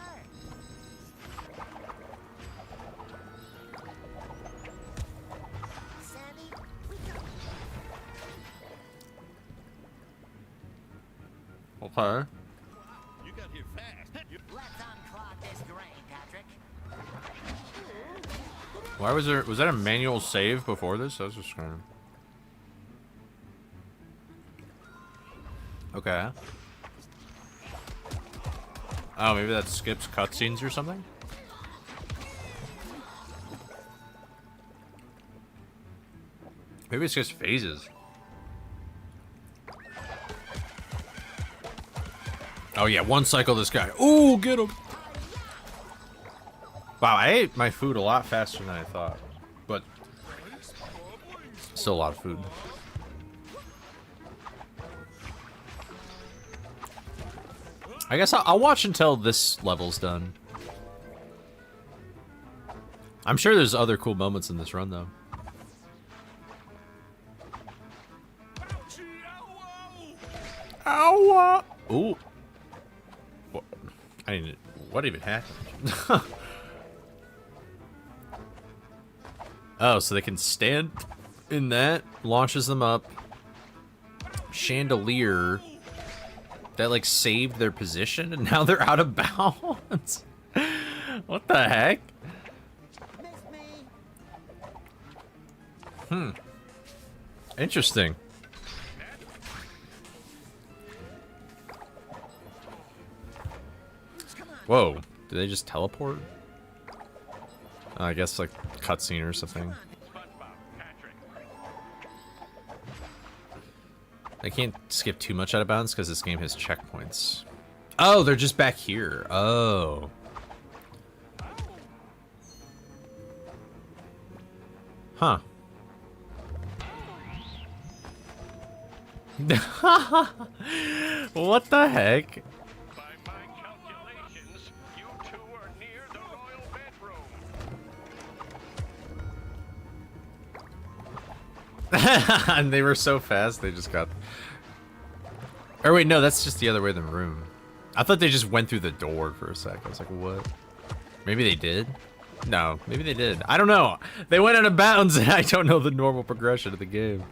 S8: Sandy, we got...
S6: Okay.
S2: You got here fast.
S8: Let's unclog this drain, Patrick.
S6: Why was there... Was that a manual save before this? I was just kind of... Okay. Oh, maybe that skips cutscenes or something? Maybe it's just phases. Oh yeah, one cycle this guy. Ooh, get him! Wow, I ate my food a lot faster than I thought. But still a lot of food. I guess I'll watch until this level's done. I'm sure there's other cool moments in this run, though. Ow! Ooh. What? I didn't. What even happened? Oh, so they can stand in that, launches them up. Chandelier. That like saved their position and now they're out of bounds. What the heck? Interesting. Whoa, did they just teleport? I guess like cutscene or something. I can't skip too much out of bounds because this game has checkpoints. Oh, they're just back here. Oh. Huh. What the heck?
S2: By my calculations, you two are near the royal bedroom.
S6: And they were so fast, they just got... Or wait, no, that's just the other way in the room. I thought they just went through the door for a sec. I was like, what? Maybe they did? No, maybe they did. I don't know. They went out of bounds and I don't know the normal progression of the game.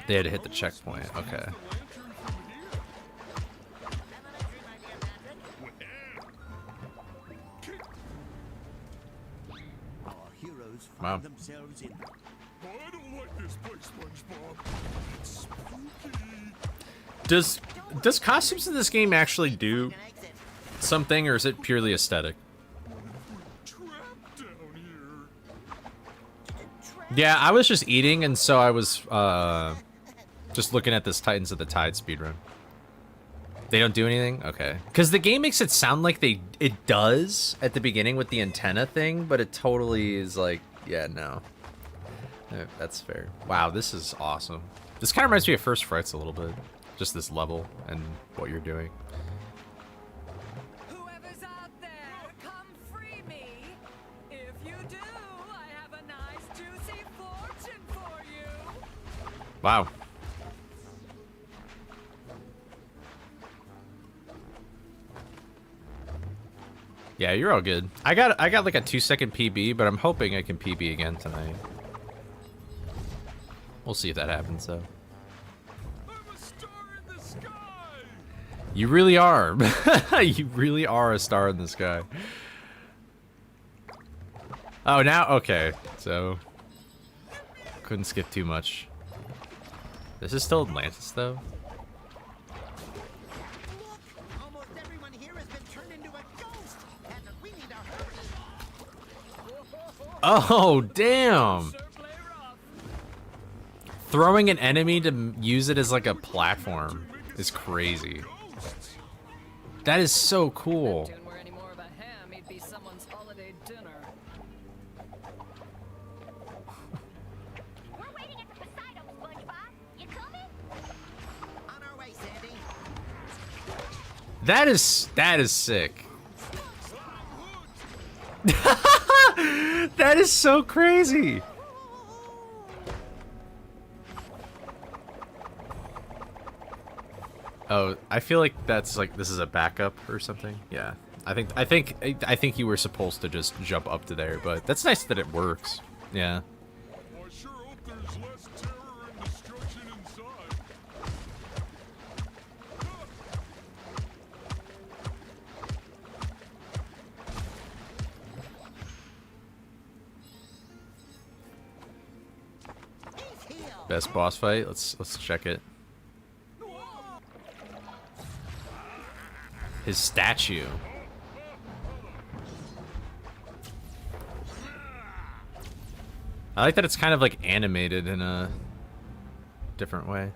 S6: They had to hit the checkpoint. Okay.
S5: Our heroes
S6: Wow.
S5: find themselves in
S10: I don't like this place, SpongeBob. It's spooky.
S6: Does costumes in this game actually do something, or is it purely aesthetic?
S10: Trapped down here.
S6: Yeah, I was just eating, and so I was just looking at this Titans of the Tide speedrun. They don't do anything? Okay. Because the game makes it sound like it does at the beginning with the antenna thing, but it totally is like, yeah, no. That's fair. Wow, this is awesome. This kind of reminds me of First Frights a little bit. Just this level and what you're doing.
S9: Whoever's out there, come free me. If you do, I have a nice juicy fortune for you.
S6: Wow. Yeah, you're all good. I got like a 2-second PB, but I'm hoping I can PB again tonight. We'll see if that happens though.
S10: I'm a star in the sky.
S6: You really are. You really are a star in the sky. Oh, now okay. So couldn't skip too much. This is still Atlantis though.
S8: Look! Almost everyone here has been turned into a ghost! Patrick, we need to hurry!
S6: Oh, damn. Throwing an enemy to use it as like a platform is crazy. That is so cool.
S9: Were any more of a ham, he'd be someone's holiday dinner.
S3: We're waiting at the Poseidon, SpongeBob. You coming?
S6: That is sick. That is so crazy. Oh, I feel like that's like this is a backup or something. Yeah. I think you were supposed to just jump up to there, but that's nice that it works. Yeah.
S10: I sure hope there's less terror and destruction inside.
S6: Best boss fight. Let's check it. His statue. I like that it's kind of like animated in a different way.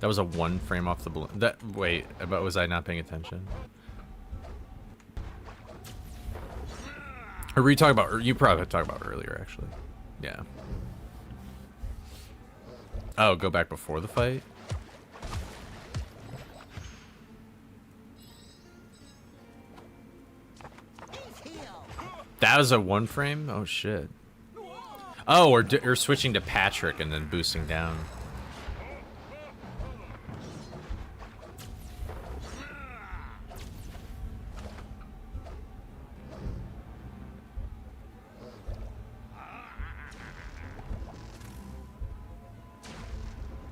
S6: That was a 1 frame off the balloon. That wait, but was I not paying attention? Or were you talking about? Or you probably talked about earlier, actually. Yeah. Oh, go back before the fight. That was a 1 frame? Oh, shit. Oh, we're switching to Patrick and then boosting down.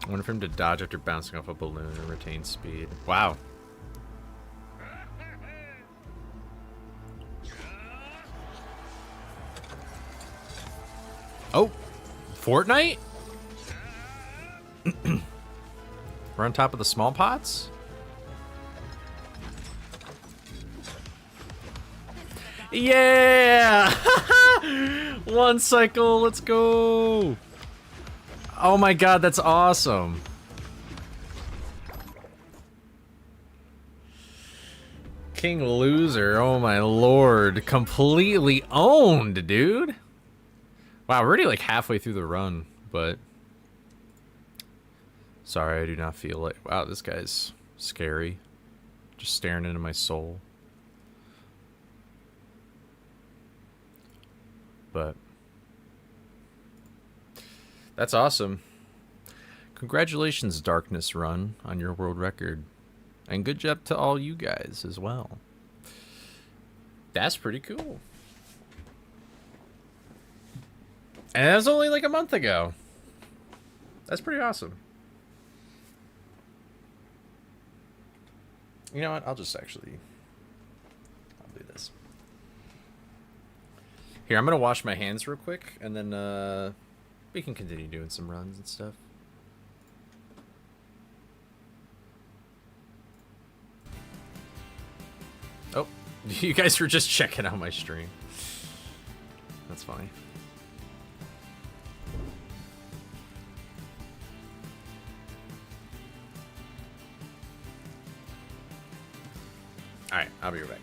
S6: One for him to dodge after bouncing off a balloon and retain speed. Wow. Oh, Fortnite? We're on top of the small pots? Yeah! 1 cycle, let's go! Oh my god, that's awesome. King Loser, oh my lord. Completely owned, dude. Wow, we're already like halfway through the run, but... Sorry, I do not feel like... Wow, this guy's scary. Just staring into my soul. But... That's awesome. Congratulations, Darkness Run, on your world record. And good job to all you guys as well. That's pretty cool. And that was only like a month ago. That's pretty awesome. You know what? I'll do this. Here, I'm gonna wash my hands real quick, and then we can continue doing some runs and stuff. Oh, you guys were just checking out my stream. That's funny. Alright, I'll be right back.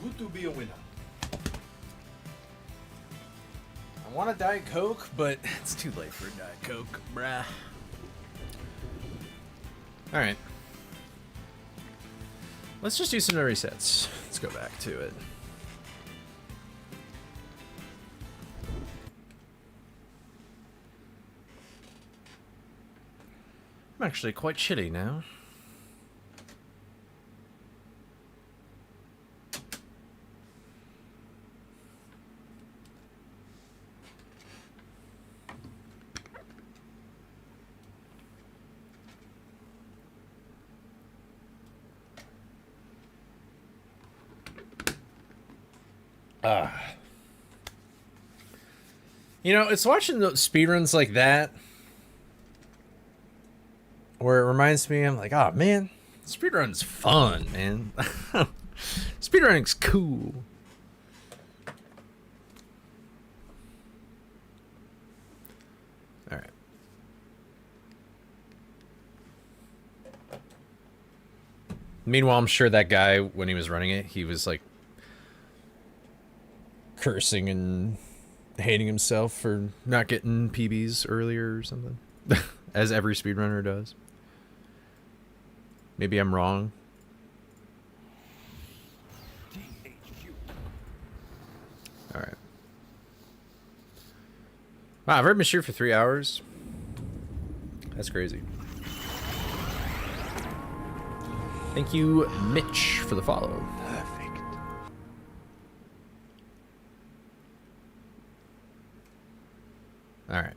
S6: good to be a winner. I want a Diet Coke, but it's too late for a Diet Coke, bruh. Alright. Let's just do some resets. Let's go back to it. I'm actually quite chilly now. You know, it's watching those speedruns like that where it reminds me, I'm like, oh man, speedrun's fun, man. Speedrunning's cool. Alright. Meanwhile, I'm sure that guy, when he was running it, he was like cursing and hating himself for not getting PBs earlier or something. As every speedrunner does. Maybe I'm wrong. Alright. Wow, I've already been shooting for 3 hours. That's crazy. Thank you, Mitch, for the follow. Perfect. Alright.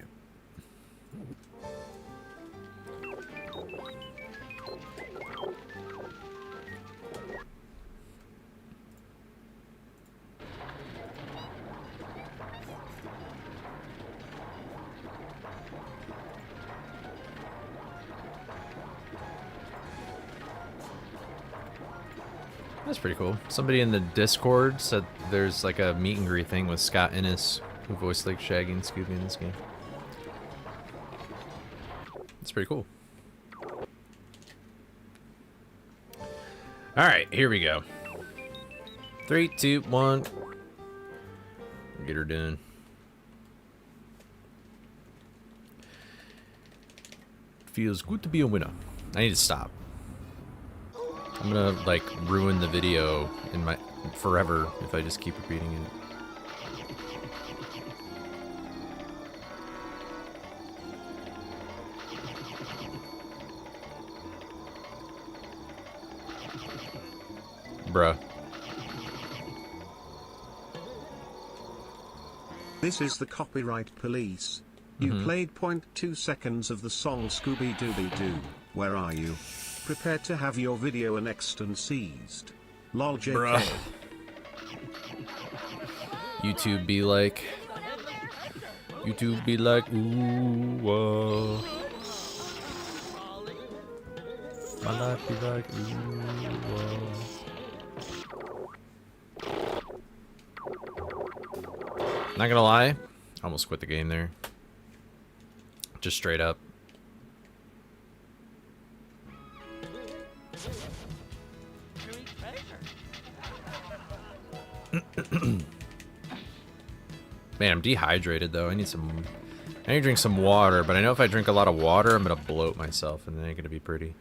S6: That's pretty cool. Somebody in the Discord said there's like a meet and greet thing with Scott Innes, who voiced like Shaggy and Scooby in this game. That's pretty cool. Alright, here we go. 3, 2, 1. Get her done. Feels good to be a winner. I need to stop. I'm gonna like ruin the video in my forever if I just keep repeating it. Bruh.
S11: This is the copyright police. You played 0.2 seconds of the song Scooby-Dooby-Doo. Where are you? Prepare to have your video annexed and seized. Lol JK.
S6: Bruh. YouTube be like, ooh, whoa. My life be like, ooh, whoa. Not gonna lie, I almost quit the game there. Just straight up. Man, I'm dehydrated though. I need to drink some water, but I know if I drink a lot of water, I'm gonna bloat myself and it ain't gonna be pretty.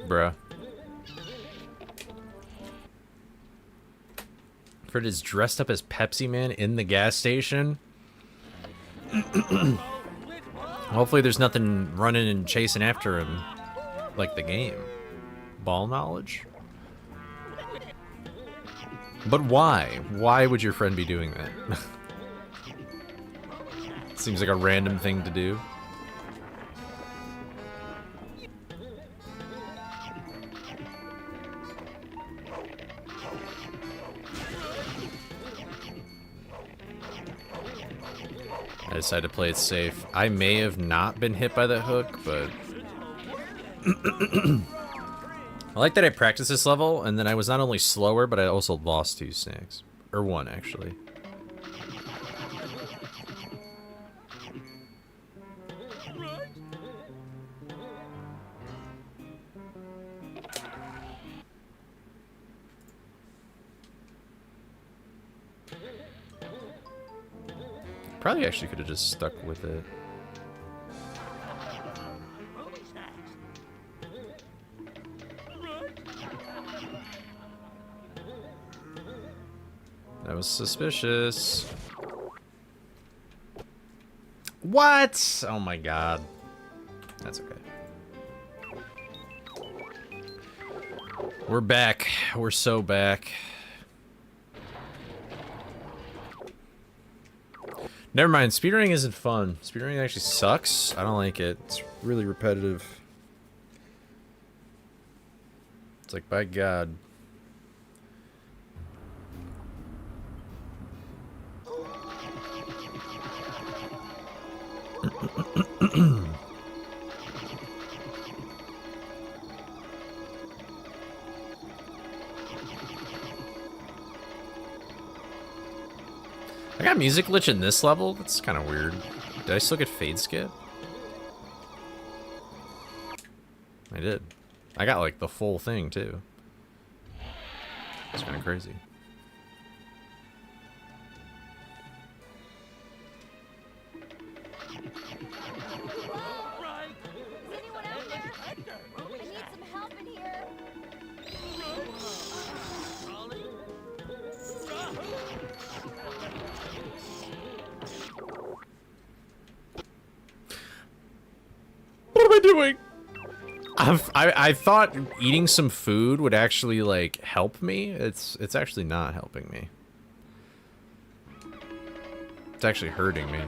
S6: Bruh. Fred is dressed up as Pepsi Man in the gas station. Hopefully there's nothing running and chasing after him like the game. Ball knowledge? But why? Why would your friend be doing that? Seems like a random thing to do. I decided to play it safe. I may have not been hit by that hook, but... I like that I practiced this level, and then I was not only slower, but I also lost 2 snakes. Or 1, actually. Probably actually could have just stuck with it. That was suspicious. What? Oh my god. That's okay. We're back. We're so back. Never mind, speedrunning isn't fun. Speedrunning actually sucks. I don't like it. It's really repetitive. It's like, by God. I got music glitch in this level? That's kind of weird. Did I still get fade skip? I did. I got like the full thing too. It's kind of crazy. What am I doing? I thought eating some food would actually like help me. It's actually not helping me. It's actually hurting me.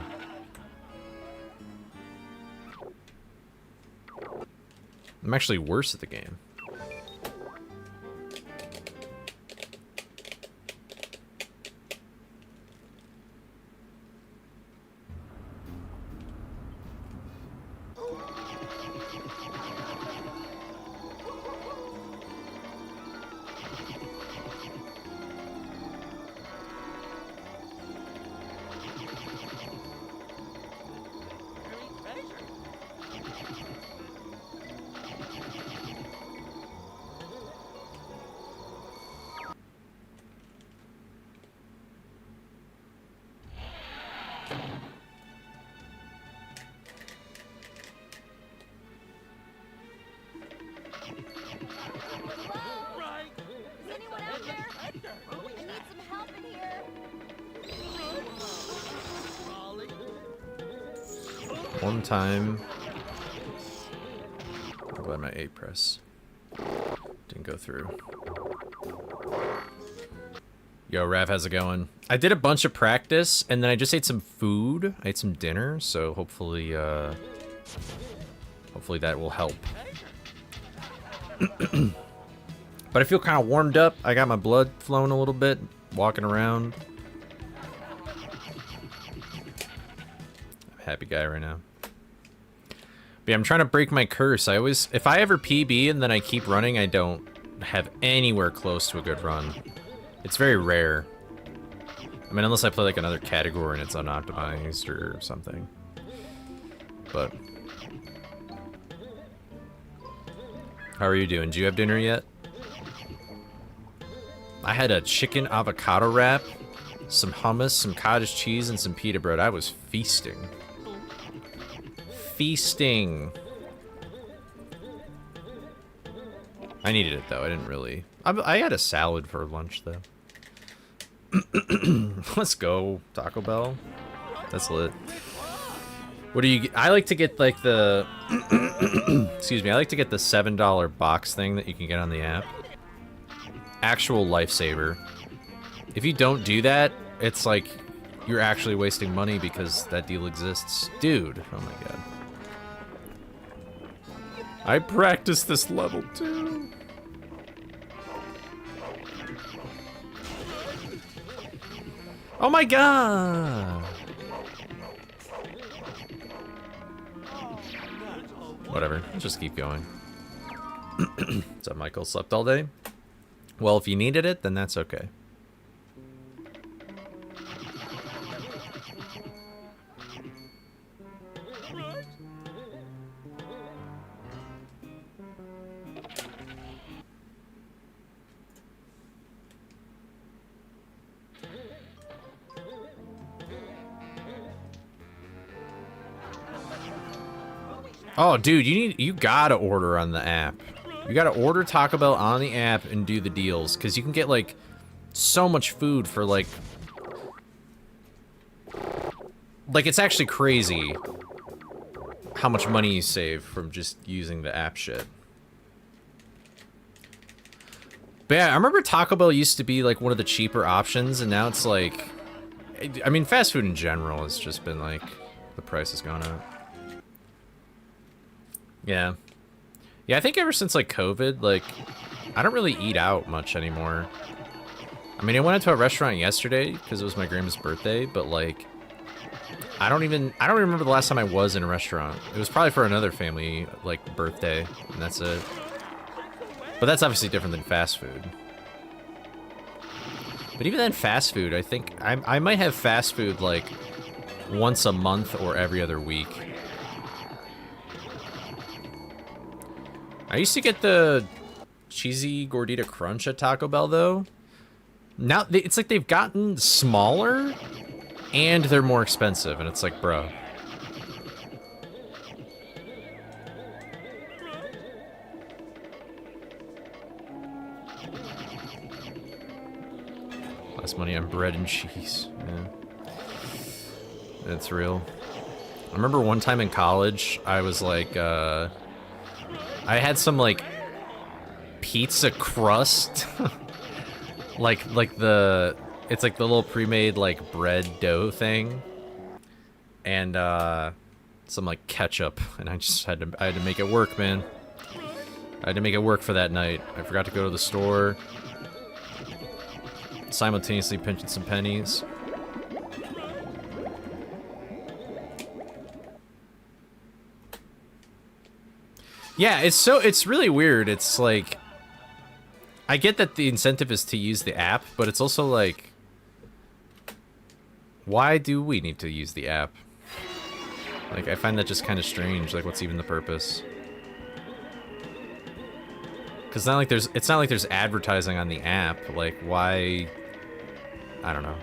S6: I'm actually worse at the game. One time. I'm glad my 8 press didn't go through. Yo, Rav, how's it going? I did a bunch of practice, and then I just ate some food. I ate some dinner, so hopefully, hopefully that will help. But I feel kind of warmed up. I got my blood flowing a little bit, walking around. I'm a happy guy right now. But yeah, I'm trying to break my curse. If I ever PB and then I keep running, I don't have anywhere close to a good run. It's very rare. I mean, unless I play like another category and it's unoptimized or something. But how are you doing? Do you have dinner yet? I had a chicken avocado wrap, some hummus, some cottage cheese, and some pita bread. I was feasting. Feasting. I needed it though. I didn't really. I had a salad for lunch though. Let's go, Taco Bell. That's lit. What do you get? I like to get like the excuse me, I like to get the $7 box thing that you can get on the app. Actual lifesaver. If you don't do that, it's like you're actually wasting money because that deal exists. Dude, oh my god. I practiced this level too. Oh my god! Whatever. Let's just keep going. So Michael slept all day? Well, if you needed it, then that's okay. Oh, dude, you gotta order on the app. You gotta order Taco Bell on the app and do the deals, because you can get, like, so much food for, like, it's actually crazy how much money you save from just using the app shit. But yeah, I remember Taco Bell used to be, like, one of the cheaper options, and now it's, like... I mean, fast food in general has just been, like, the price has gone up. Yeah. Yeah, I think ever since, like, COVID, like, I don't really eat out much anymore. I mean, I went into a restaurant yesterday because it was my grandma's birthday, but, like, I don't remember the last time I was in a restaurant. It was probably for another family, like, birthday, and that's it. But that's obviously different than fast food. But even then, fast food, I think, I might have fast food, like, once a month or every other week. I used to get the cheesy gordita crunch at Taco Bell, though. Now, it's like they've gotten smaller, and they're more expensive, and it's like, bro. Less money on bread and cheese. Yeah. That's real. I remember one time in college, I was like, I had some, like, pizza crust. it's like the little pre-made, like, bread dough thing. And, some, like, ketchup. And I had to make it work, man. I had to make it work for that night. I forgot to go to the store. Simultaneously pinching some pennies. Yeah, it's really weird. It's like, I get that the incentive is to use the app, but it's also like, why do we need to use the app? Like, I find that just kind of strange. Like, what's even the purpose? Because it's not like there's advertising on the app. Like, why? I don't know.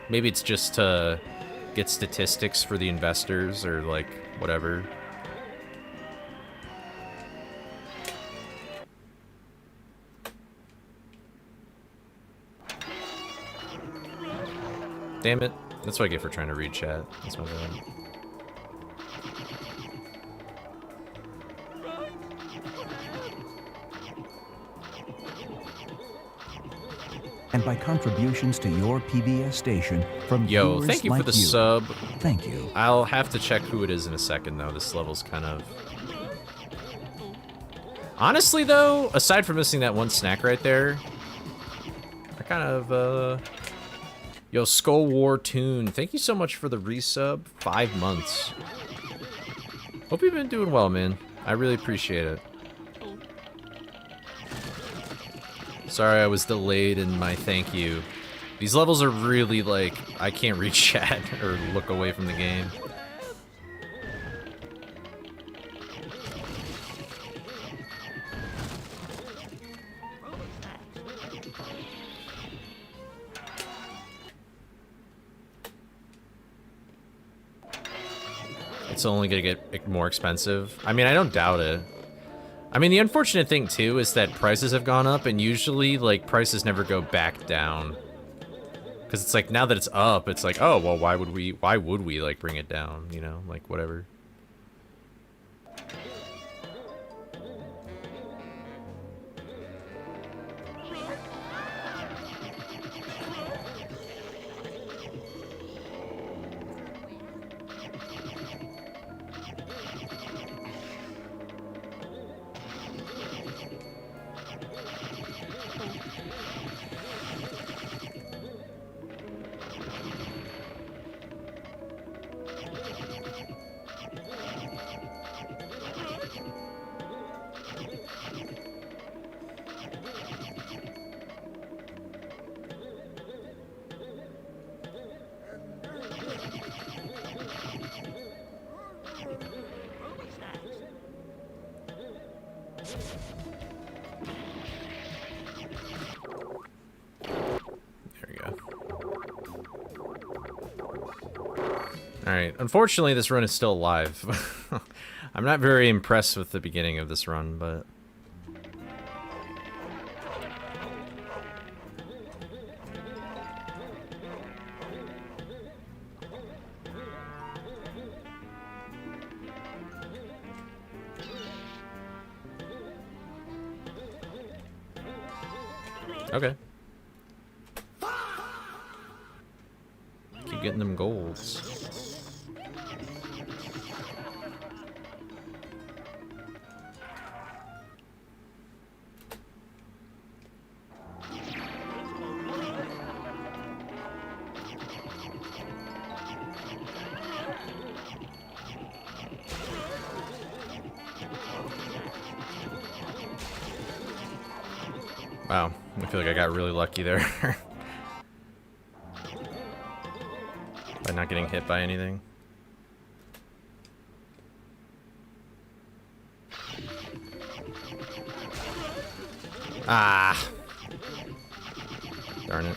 S6: Maybe it's just to get statistics for the investors or, like, whatever. Damn it. That's what I get for trying to read chat. That's my bad.
S12: And by contributions to your PBS station from
S6: Yo, thank you for the sub.
S12: Thank you.
S6: I'll have to check who it is in a second, though. This level's kind of... Honestly, though, aside from missing that one snack right there, I kind of, Yo, Skull War Tune, thank you so much for the resub. 5 months. Hope you've been doing well, man. I really appreciate it. Sorry I was delayed in my thank you. These levels are really, like, I can't read chat or look away from the game. It's only gonna get more expensive. I mean, I don't doubt it. I mean, the unfortunate thing, too, is that prices have gone up, and usually, like, prices never go back down. Because it's like, now that it's up, it's like, oh, well, why would we, like, bring it down, you know? Like, whatever. There we go. Alright, unfortunately this run is still alive. I'm not very impressed with the beginning of this run, but... Okay. Keep getting them golds. Wow, I feel like I got really lucky there. By not getting hit by anything. Ah! Darn it.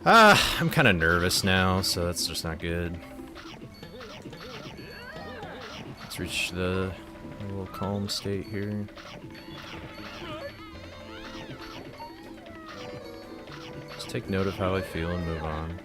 S6: Ah, I'm kind of nervous now, so that's just not good. Let's reach the little calm state here. Just take note of how I feel and move on.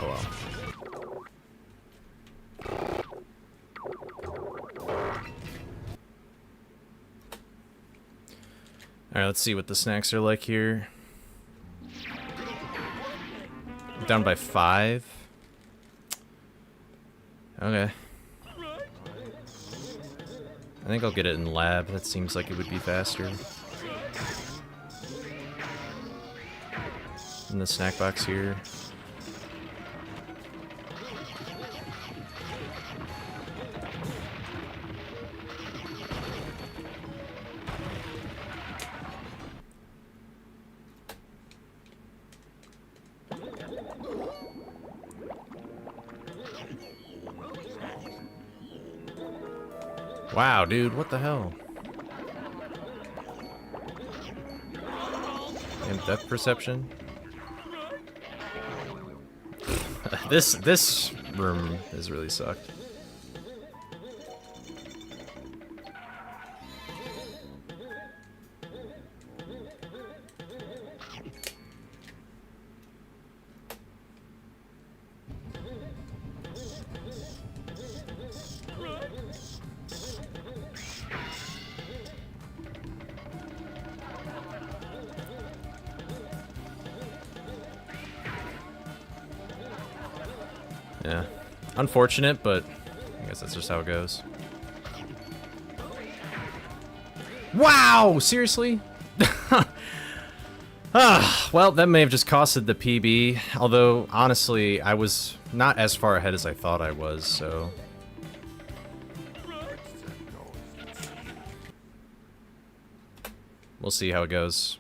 S6: Oh well. Alright, let's see what the snacks are like here. Down by 5. Okay. I think I'll get it in lab. That seems like it would be faster. In the snack box here. Wow, dude, what the hell? And depth perception? This room has really sucked. Yeah. Unfortunate, but I guess that's just how it goes. Wow! Seriously? Well, that may have just costed the PB. Although, honestly, I was not as far ahead as I thought I was, so... We'll see how it goes.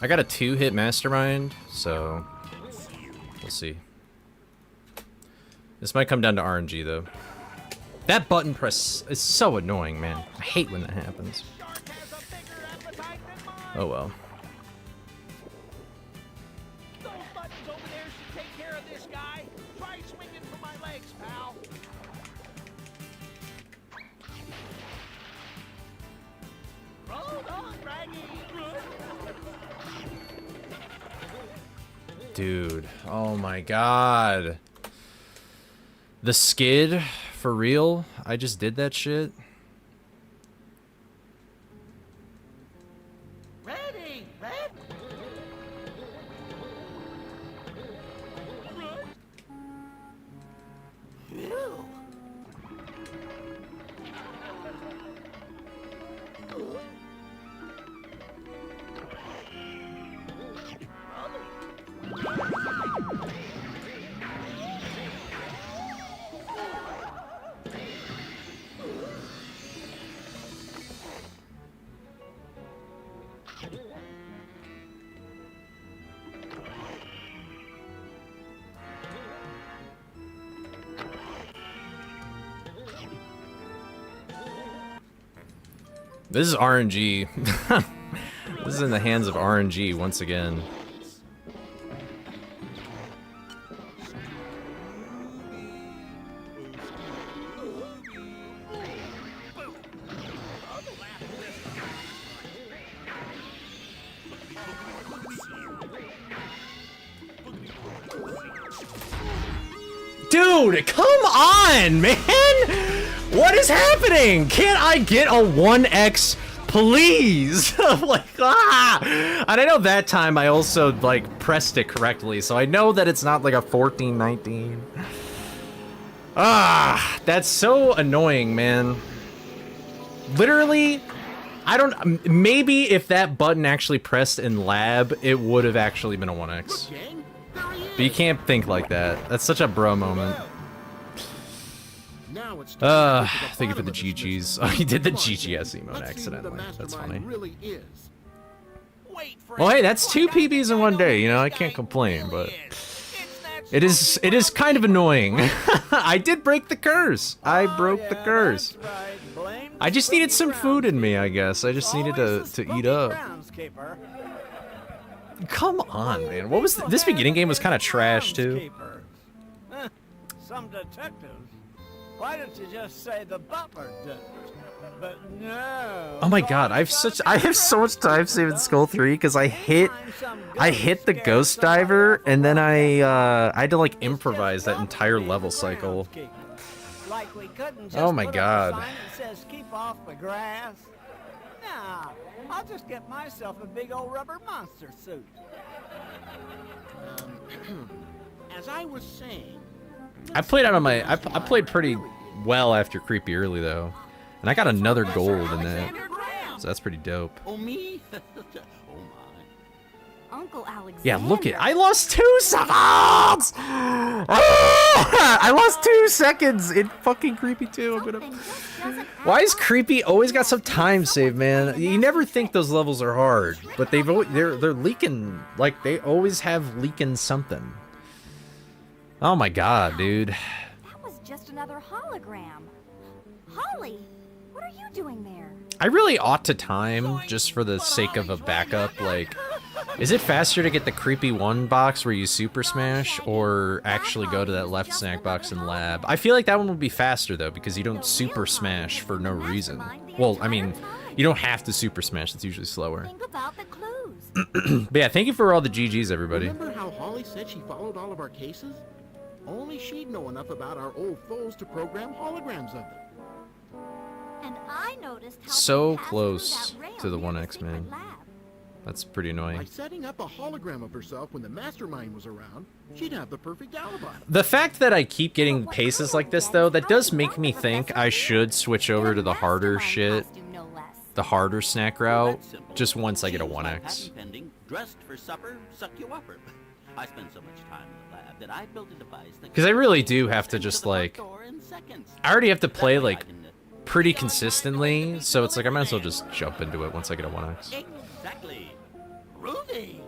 S6: I got a 2-hit mastermind, so we'll see. This might come down to RNG, though. That button press is so annoying, man. I hate when that happens. Oh well.
S2: Those buttons over there should take care of this guy. Try swinging for my legs, pal.
S6: Dude, oh my god. The skid? For real? I just did that shit?
S8: Ready, Phew.
S6: This is RNG. This is in the hands of RNG once again. Dude, come on, man! What is happening? Can't I get a 1x, please? Like, ah! And I know that time I also, like, pressed it correctly, so I know that it's not like a 14, 19. Ah, that's so annoying, man. Literally, I don't... Maybe if that button actually pressed in lab, it would have actually been a 1x. But you can't think like that. That's such a bro moment. Thank you for the GGs. Oh, he did the GGS emote accidentally. That's funny. Well, hey, that's 2 PBs in one day, you know, I can't complain, but... It is kind of annoying. I did break the curse. I broke the curse. I just needed some food in me, I guess. I just needed to eat up. Come on, man. What was this beginning game was kind of trash too.
S2: Some detectives. Why don't you just say the butler did it? But no.
S6: Oh my god, I have so much time saving Skull 3 because I hit the ghost diver and then I had to like improvise that entire level cycle.
S2: Like we couldn't just
S6: oh my
S2: put
S6: god.
S2: up a sign that says keep off the grass. Nah, I'll just get myself a big old rubber monster suit.
S4: As I was saying,
S6: I played out on my I played pretty well after Creepy Early though. And I got another gold in that. So that's pretty dope.
S5: Oh, me?
S3: Uncle Alexander.
S6: Yeah, look it. I lost 2 seconds! I lost 2 seconds in fucking Creepy 2. I'm gonna... Why is Creepy always got some time save, man? You never think those levels are hard, but they're leaking, like they always have leaking something. Oh my god, dude.
S3: That was just another hologram. Holly, what are you doing there?
S6: I really ought to time just for the sake of a backup. Like, is it faster to get the Creepy 1 box where you super smash or actually go to that left snack box in lab? I feel like that one would be faster though because you don't super smash for no reason. Well, I mean, you don't have to super smash. It's usually slower.
S3: Think about the clues.
S6: But yeah, thank you for all the GGs, everybody.
S4: Remember how Holly said she followed all of our cases? Only she'd know enough about our old foes to program holograms of them.
S3: And I noticed how
S6: So close to the 1x, man.
S3: lab.
S6: That's pretty annoying.
S4: By setting up a hologram of herself when the mastermind was around, she'd have the perfect alibi.
S6: The fact that I keep getting paces like this, though, that does make me think I should switch over to the harder shit, the harder snack route, just once I get a 1x.
S5: Dressed for supper, suck you upper. I spend so much time in the lab that I built a device that
S6: Because I really do have to just, like... I already have to play, like, pretty consistently, so it's like I might as well just jump into it once I get a 1x.
S5: Exactly. Rudy.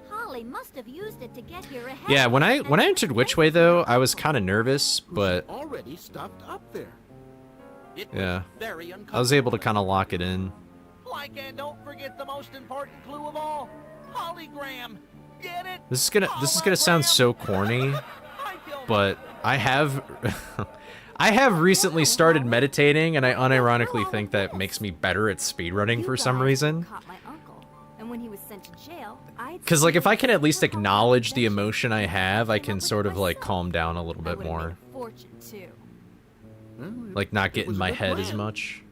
S3: Holly must have used it to get here ahead.
S6: Yeah, when I entered Which Way, though, I was kind of nervous, but...
S4: Already stuffed up there.
S6: Yeah. I was able to kind of lock it in.
S2: Like, and don't forget the most important clue of all, hologram. Get it?
S6: This is gonna sound so corny, but I have I have recently started meditating, and I unironically think that makes me better at speedrunning for some reason.
S3: Caught my uncle, and when he was sent to jail,
S6: Because, like, if I can at least acknowledge the emotion I have, I can sort of, like, calm down a little bit more.
S3: fortune too.
S6: Like, not get in my head as much.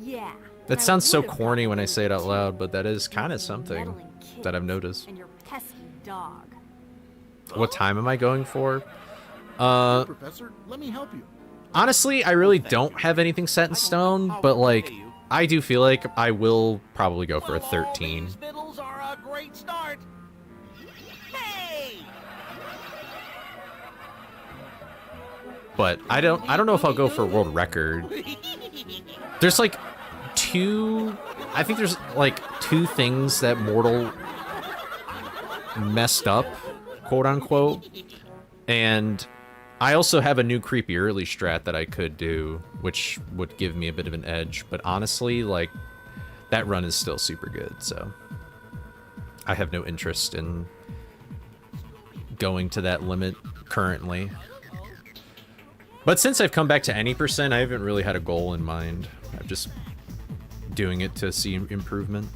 S3: Yeah.
S6: That sounds so corny when I say it out loud, but that is kind of something that I've noticed.
S3: And your pesky dog.
S6: What time am I going for?
S4: Professor, let me help you.
S6: Honestly, I really don't have anything set in stone, but, like, I do feel like I will probably go for a 13.
S2: Fiddles are a great start. Hey!
S6: But I don't know if I'll go for a world record. There's like I think there's like two things that Mortal messed up, quote unquote. And I also have a new creepy early strat that I could do, which would give me a bit of an edge. But honestly, like, that run is still super good, so I have no interest in going to that limit currently. But since I've come back to any percent, I haven't really had a goal in mind. I'm just doing it to see improvement.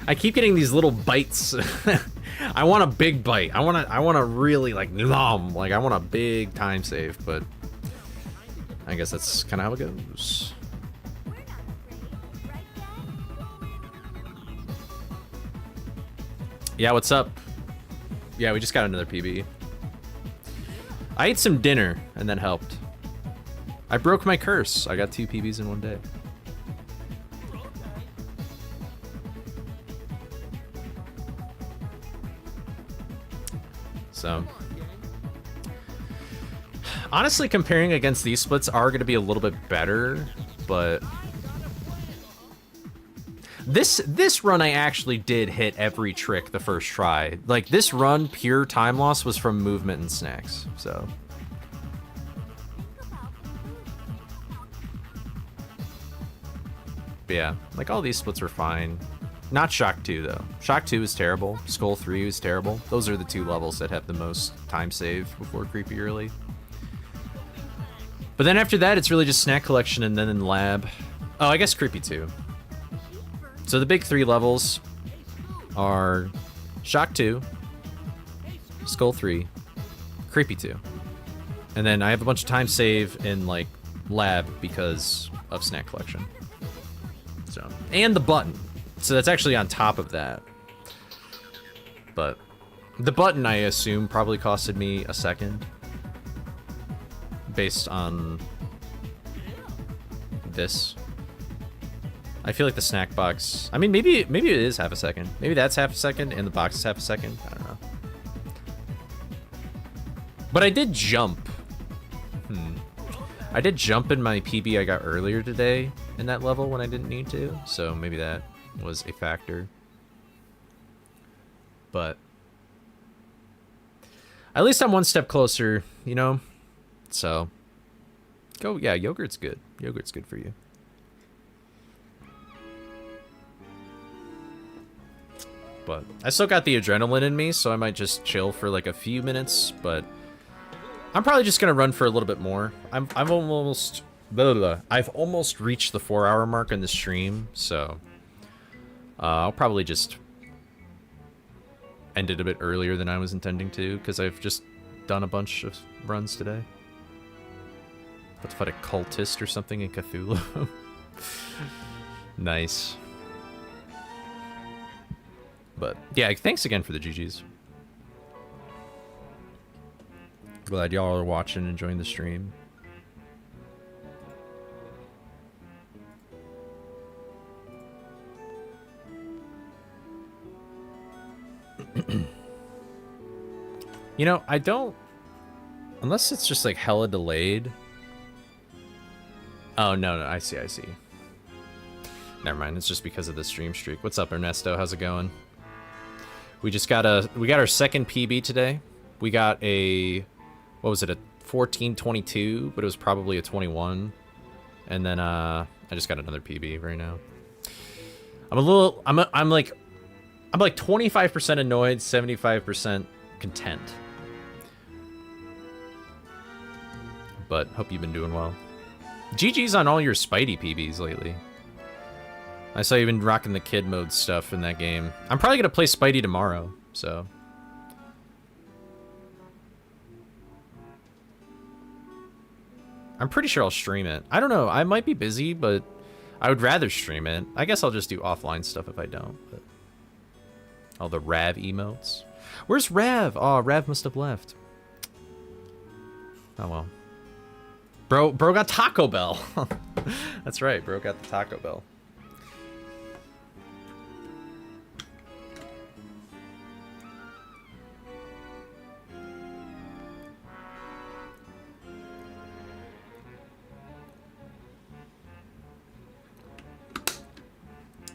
S6: I keep getting these little bites. I want a big bite. I want to really like nom. Like I want a big time save, but I guess that's kind of how it goes. Yeah, what's up? Yeah, we just got another PB. I ate some dinner, and that helped. I broke my curse. I got 2 PBs in one day. So, honestly, comparing against these splits are going to be a little bit better, but this run I actually did hit every trick the first try. Like, this run, pure time loss was from movement and snacks, so. But yeah, like, all these splits were fine. Not Shock 2, though. Shock 2 is terrible. Skull 3 is terrible. Those are the 2 levels that have the most time saved before Creepy Early. But then after that, it's really just Snack Collection and then in Lab. Oh, I guess Creepy 2. So the big 3 levels are Shock 2, Skull 3, Creepy 2. And then I have a bunch of time save in, like, Lab because of Snack Collection. So, and the button. So that's actually on top of that. But the button, I assume, probably costed me a second. Based on this. I feel like the snack box... I mean, maybe it is half a second. Maybe that's half a second and the box is half a second. I don't know. But I did jump. I did jump in my PB I got earlier today in that level when I didn't need to. So maybe that was a factor. But at least I'm one step closer, you know? So, yeah, yogurt's good. Yogurt's good for you. But I still got the adrenaline in me, so I might just chill for like a few minutes, but I'm probably just gonna run for a little bit more. I've almost reached the 4-hour mark in the stream, so I'll probably just end it a bit earlier than I was intending to, because I've just done a bunch of runs today. About to fight a cultist or something in Cthulhu. Nice. But yeah, thanks again for the GGs. Glad y'all are watching and enjoying the stream. You know, I don't... Unless it's just, like, hella delayed. Oh, no, I see. Never mind, it's just because of the stream streak. What's up, Ernesto? How's it going? We just got our second PB today. We got a... What was it? A 14:22, but it was probably a 21. And then, I just got another PB right now. I'm I'm like 25% annoyed, 75% content. But hope you've been doing well. GG's on all your Spidey PBs lately. I saw you've been rocking the kid mode stuff in that game. I'm probably gonna play Spidey tomorrow, so. I'm pretty sure I'll stream it. I don't know, I might be busy, but I would rather stream it. I guess I'll just do offline stuff if I don't. But... all the Rav emotes. Where's Rav? Oh, Rav must have left. Oh well. Bro got Taco Bell. That's right, bro got the Taco Bell.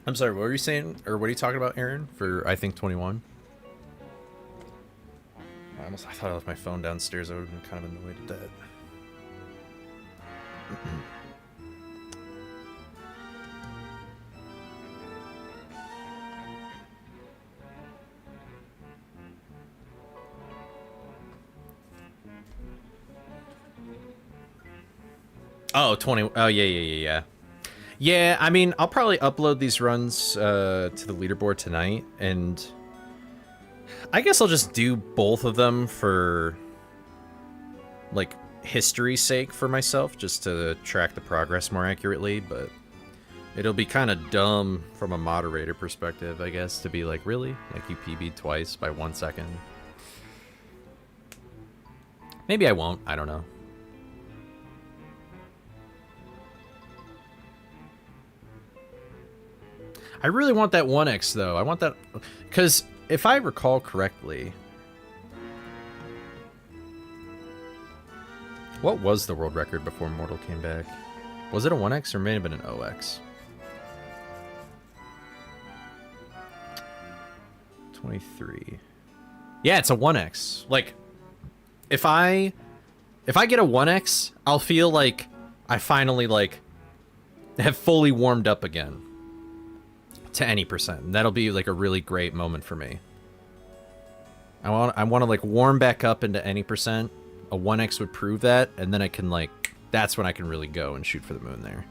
S6: I'm sorry, what were you saying? Or what are you talking about, Aaron? For, I think, 21? I thought I left my phone downstairs. I would have been kind of annoyed at that. Oh, 20. Oh, yeah. Yeah, I mean, I'll probably upload these runs to the leaderboard tonight, and I guess I'll just do both of them for, like, history's sake for myself, just to track the progress more accurately, but it'll be kind of dumb from a moderator perspective, I guess, to be like, really? Like, you PB'd twice by 1 second? Maybe I won't, I don't know. I really want that 1x, though. I want that... because if I recall correctly... what was the world record before Mortal came back? Was it a 1x or may have been an 0x? 23. Yeah, it's a 1x. Like, if I get a 1x, I'll feel like I finally, like, have fully warmed up again. To any percent. And that'll be like a really great moment for me. I want to like warm back up into any percent. A 1x would prove that, and then I can like, that's when I can really go and shoot for the moon there.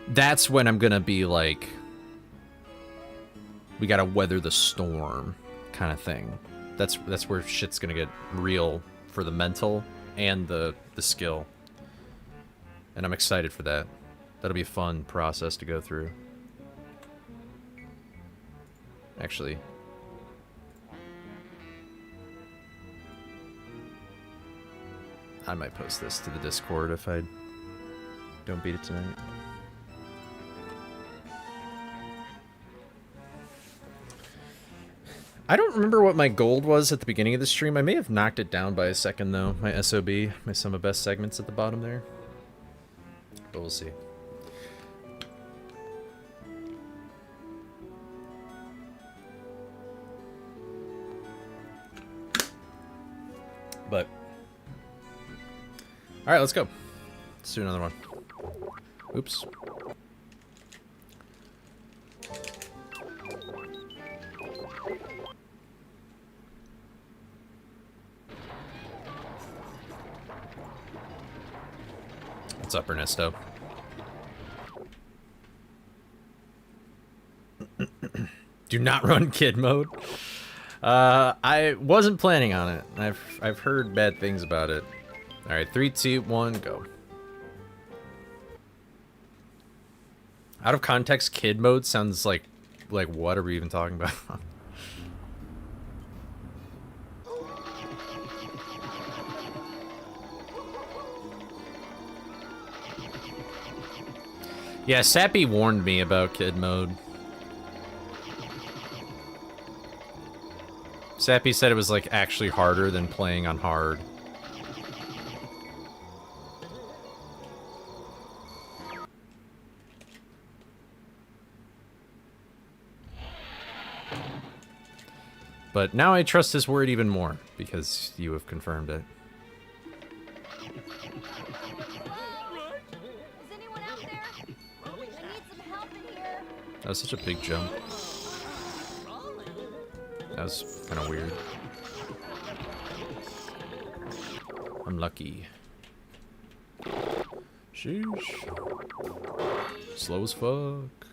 S6: That's when I'm gonna be like, we gotta weather the storm kind of thing. That's where shit's gonna get real for the mental and the skill. And I'm excited for that. That'll be a fun process to go through. Actually. I might post this to the Discord if I don't beat it tonight. I don't remember what my gold was at the beginning of the stream. I may have knocked it down by a second, though. My SOB, my sum of best segments at the bottom there. But we'll see. But all right, let's go. Let's do another one. Oops. What's up, Ernesto? Do not run kid mode. I wasn't planning on it. I've heard bad things about it. All right, 3, 2, 1, go. Out of context, kid mode sounds like what are we even talking about? Yeah, Sappy warned me about kid mode. Sappy said it was like actually harder than playing on hard. But now I trust his word even more because you have confirmed it.
S3: Is anyone out there? I need some help in here.
S6: That was such a big jump. That was kind of weird. I'm lucky. Sheesh. Slow as fuck.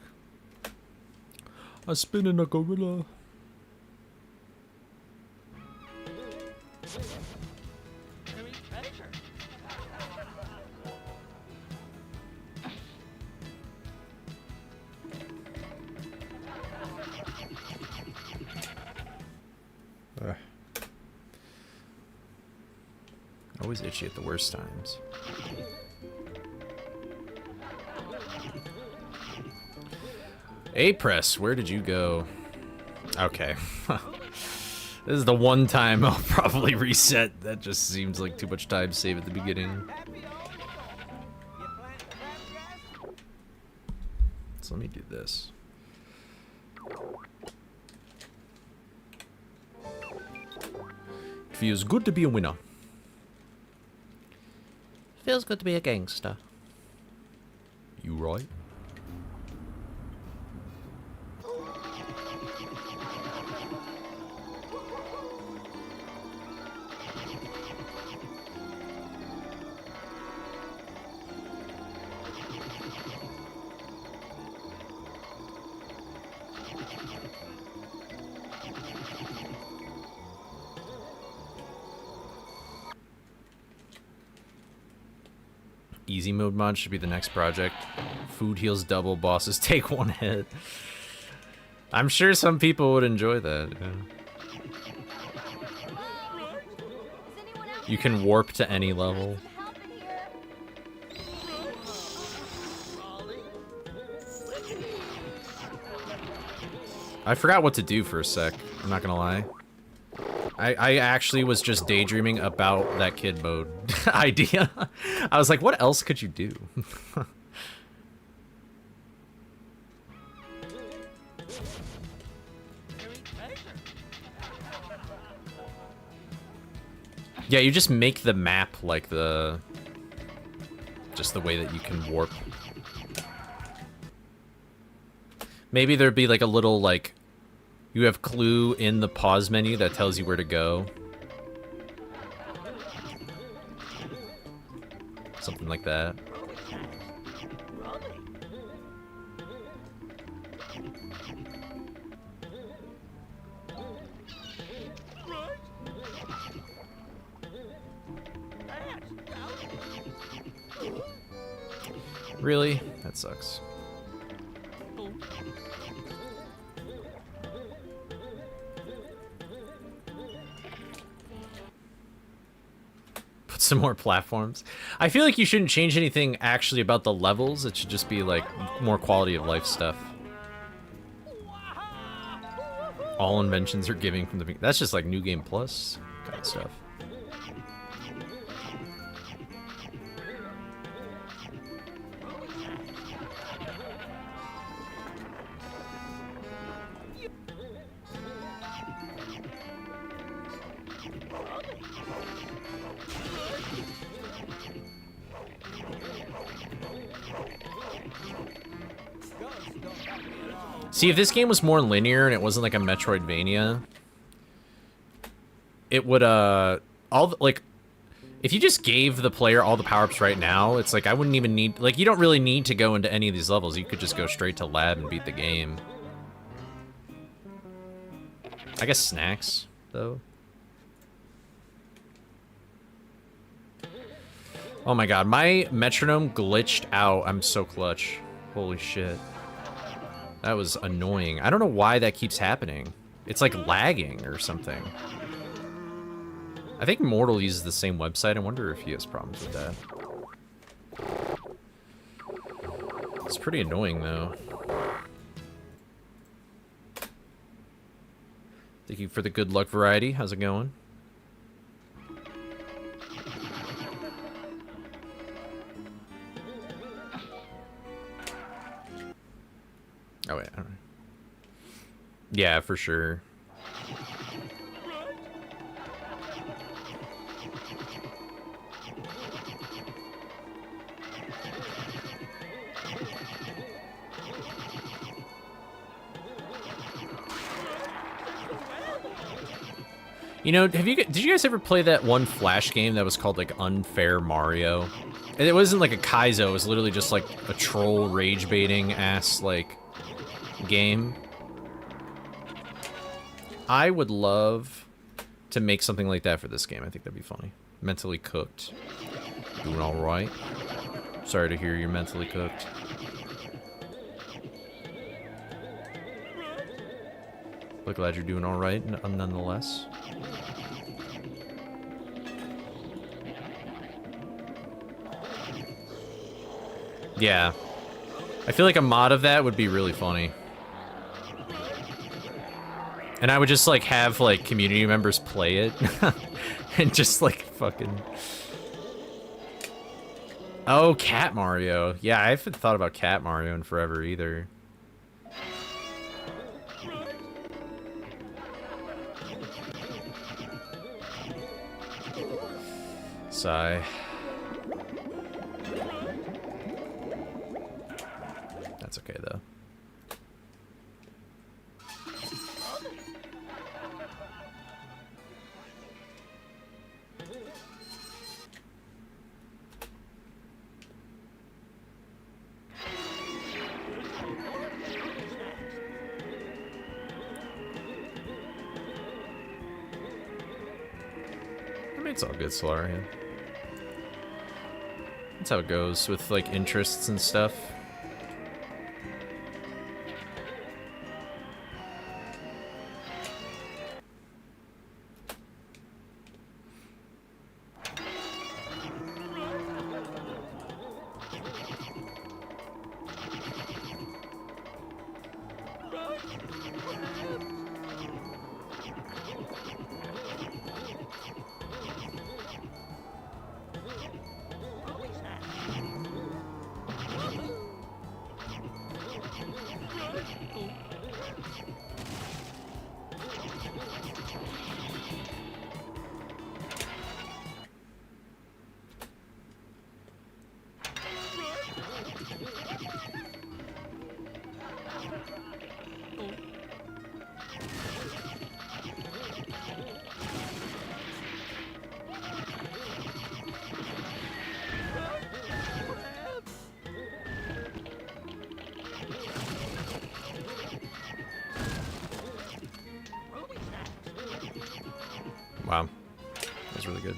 S6: I spin in a gorilla. Always itchy at the worst times. A-Press, where did you go? Okay. This is the one time I'll probably reset. That just seems like too much time save at the beginning. So let me do this. It feels good to be a winner. Feels good to be a gangster. You right? Easy mode mod should be the next project. Food heals double, bosses take one hit. I'm sure some people would enjoy that. Yeah. You can warp to any level. I forgot what to do for a sec, I'm not gonna lie. I actually was just daydreaming about that kid mode idea. I was like, what else could you do? Yeah, you just make the map like just the way that you can warp. Maybe there'd be like a little like, you have clue in the pause menu that tells you where to go. Something like that. Really? That sucks. Put some more platforms. I feel like you shouldn't change anything actually about the levels. It should just be like more quality of life stuff. All inventions are giving from the beginning. That's just like New Game Plus kind of stuff. See, if this game was more linear and it wasn't like a Metroidvania, it would, if you just gave the player all the power-ups right now, it's like, I wouldn't even need, like, you don't really need to go into any of these levels. You could just go straight to lab and beat the game. I guess snacks, though. Oh my god, my metronome glitched out. I'm so clutch. Holy shit. That was annoying. I don't know why that keeps happening. It's like lagging or something. I think Mortal uses the same website. I wonder if he has problems with that. It's pretty annoying, though. Thank you for the good luck variety. How's it going? Oh, wait, all right. Yeah, for sure. You know, did you guys ever play that one Flash game that was called like Unfair Mario? And it wasn't like a Kaizo, it was literally just like a troll rage baiting ass like game. I would love to make something like that for this game. I think that'd be funny. Mentally cooked. Doing all right. Sorry to hear you're mentally cooked. But glad you're doing all right, nonetheless. Yeah. I feel like a mod of that would be really funny. And I would just, like, have, like, community members play it. And just, like, fucking... Oh, Cat Mario. Yeah, I haven't thought about Cat Mario in forever, either. Sigh. That's okay, though. I mean, it's all good, Solarian. That's how it goes with, like, interests and stuff. Wow. That was really good.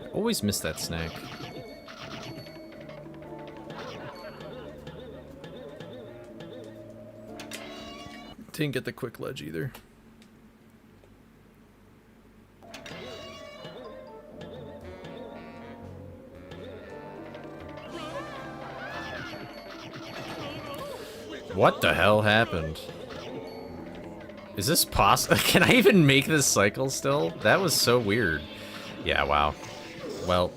S6: I always miss that snack. Didn't get the quick ledge either. What the hell happened? Is this possible? Can I even make this cycle still? That was so weird. Yeah, wow. Well,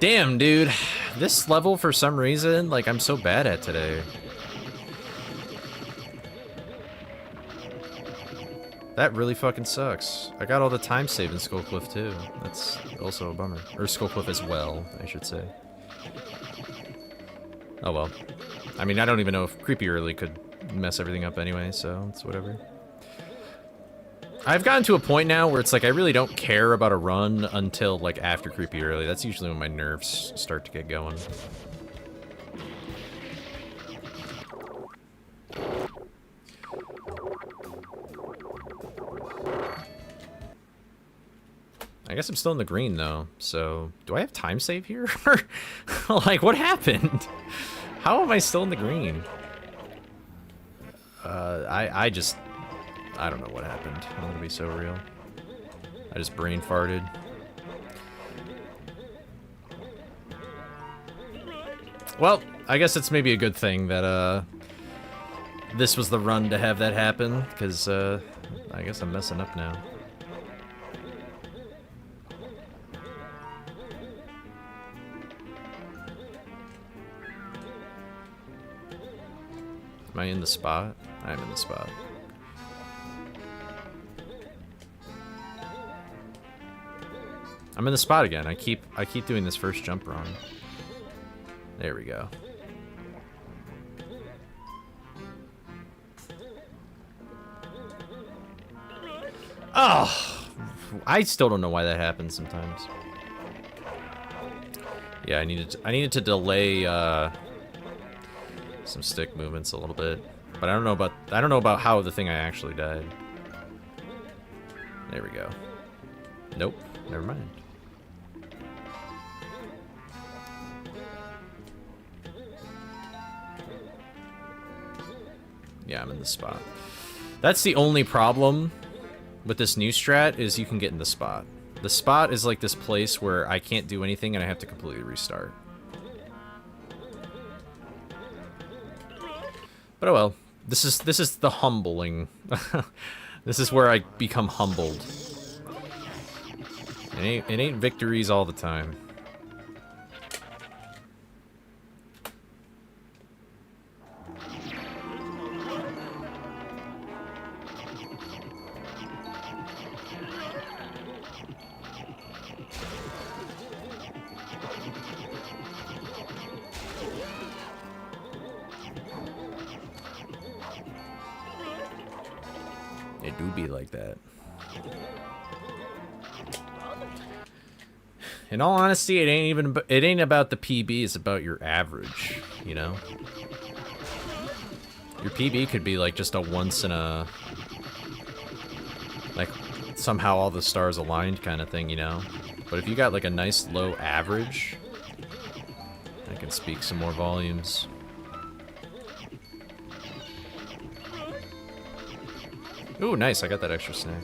S6: damn, dude. This level, for some reason, like, I'm so bad at today. That really fucking sucks. I got all the time save in Skullcliff, too. That's also a bummer. Or Skullcliff as well, I should say. Oh well. I mean, I don't even know if Creepy Early could mess everything up anyway, so it's whatever. I've gotten to a point now where it's like I really don't care about a run until like after Creepy Early. That's usually when my nerves start to get going. I guess I'm still in the green though, so do I have time save here? Like, what happened? How am I still in the green? I don't know what happened. I'm gonna be so real. I just brain farted. Well, I guess it's maybe a good thing that, this was the run to have that happen, because, I guess I'm messing up now. Am I in the spot? I'm in the spot. I'm in the spot again. I keep doing this first jump wrong. There we go. Oh, I still don't know why that happens sometimes. Yeah, I needed to delay some stick movements a little bit, but I don't know about how the thing I actually died. There we go. Nope, never mind. Yeah, I'm in the spot. That's the only problem with this new strat, is you can get in the spot. The spot is like this place where I can't do anything and I have to completely restart. But oh well. This is the humbling. This is where I become humbled. It ain't victories all the time. It do be like that. In all honesty, it ain't about the PB, it's about your average, you know? Your PB could be like just a once in a, like, somehow all the stars aligned kind of thing, you know? But if you got like a nice low average, I can speak some more volumes. Ooh, nice, I got that extra snack.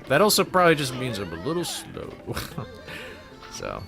S6: That also probably just means I'm a little slow. So.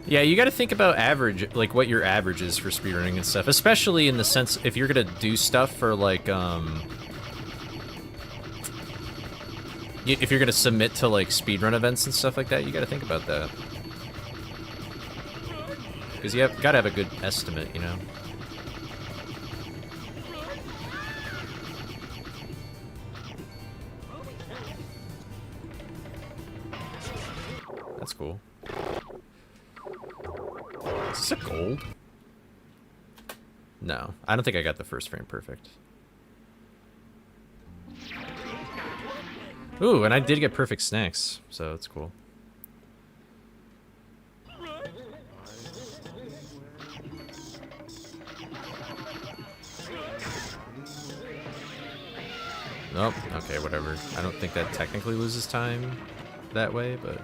S6: Yeah, you got to think about average, like what your average is for speedrunning and stuff, especially in the sense if you're gonna do stuff for like if you're gonna submit to like speedrun events and stuff like that, you got to think about that because you got to have a good estimate, you know. That's cool. Is this a gold? No, I don't think I got the first frame perfect. Ooh, and I did get perfect snacks, so it's cool. Nope, okay, whatever. I don't think that technically loses time that way, but...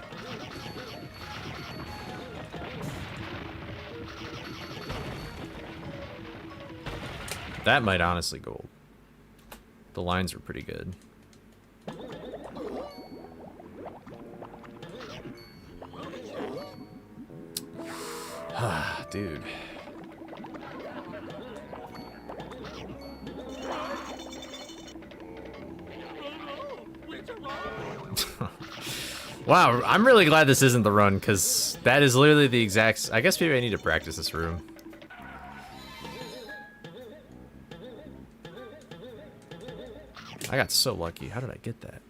S6: that might honestly gold. The lines were pretty good. Dude. Wow, I'm really glad this isn't the run, because that is literally the exact... I guess maybe I need to practice this room. I got so lucky. How did I get that?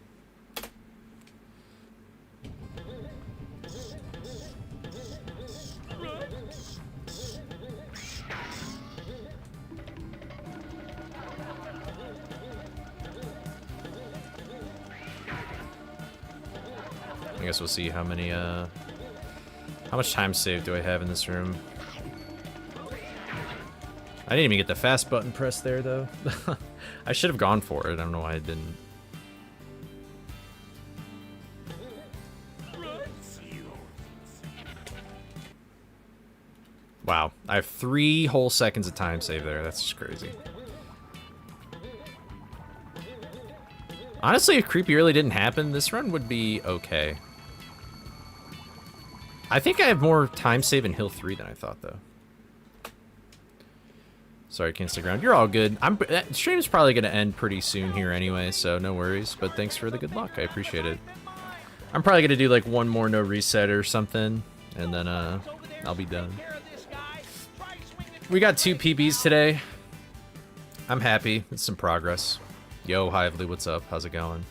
S6: I guess we'll see how many, how much time save do I have in this room? I didn't even get the fast button pressed there, though. I should have gone for it. I don't know why I didn't. Wow. I have 3 whole seconds of time save there. That's just crazy. Honestly, if Creepy Early didn't happen, this run would be okay. I think I have more time save in Hill 3 than I thought, though. Sorry, can't stick around. You're all good. That stream is probably going to end pretty soon here anyway, so no worries. But thanks for the good luck. I appreciate it. I'm probably going to do like one more no reset or something, and then I'll be done. We got 2 PBs today, I'm happy. It's some progress. Yo, Hively, what's up? How's it going?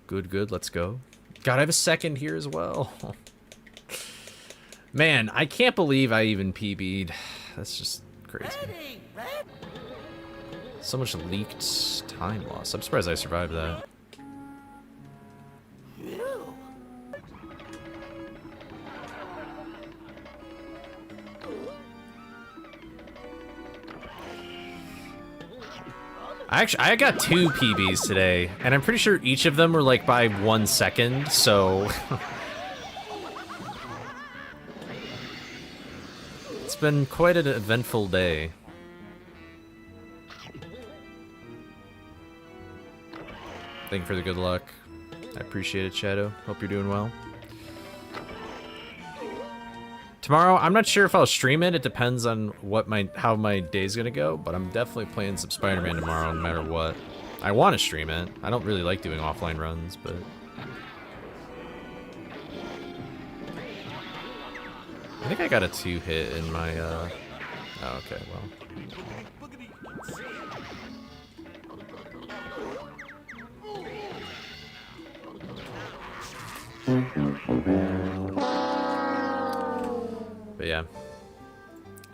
S6: Good, good. Let's go. God, I have a second here as well. Man, I can't believe I even PB'd. That's just crazy. So much leaked time loss. I'm surprised I survived that. I got 2 PBs today, and I'm pretty sure each of them were like by 1 second, so... It's been quite an eventful day. Thank you for the good luck. I appreciate it, Shadow. Hope you're doing well. Tomorrow, I'm not sure if I'll stream it. It depends on how my day's gonna go, but I'm definitely playing some Spider-Man tomorrow, no matter what. I want to stream it. I don't really like doing offline runs, but... I think I got a 2-hit in my, Oh, okay, well... But yeah.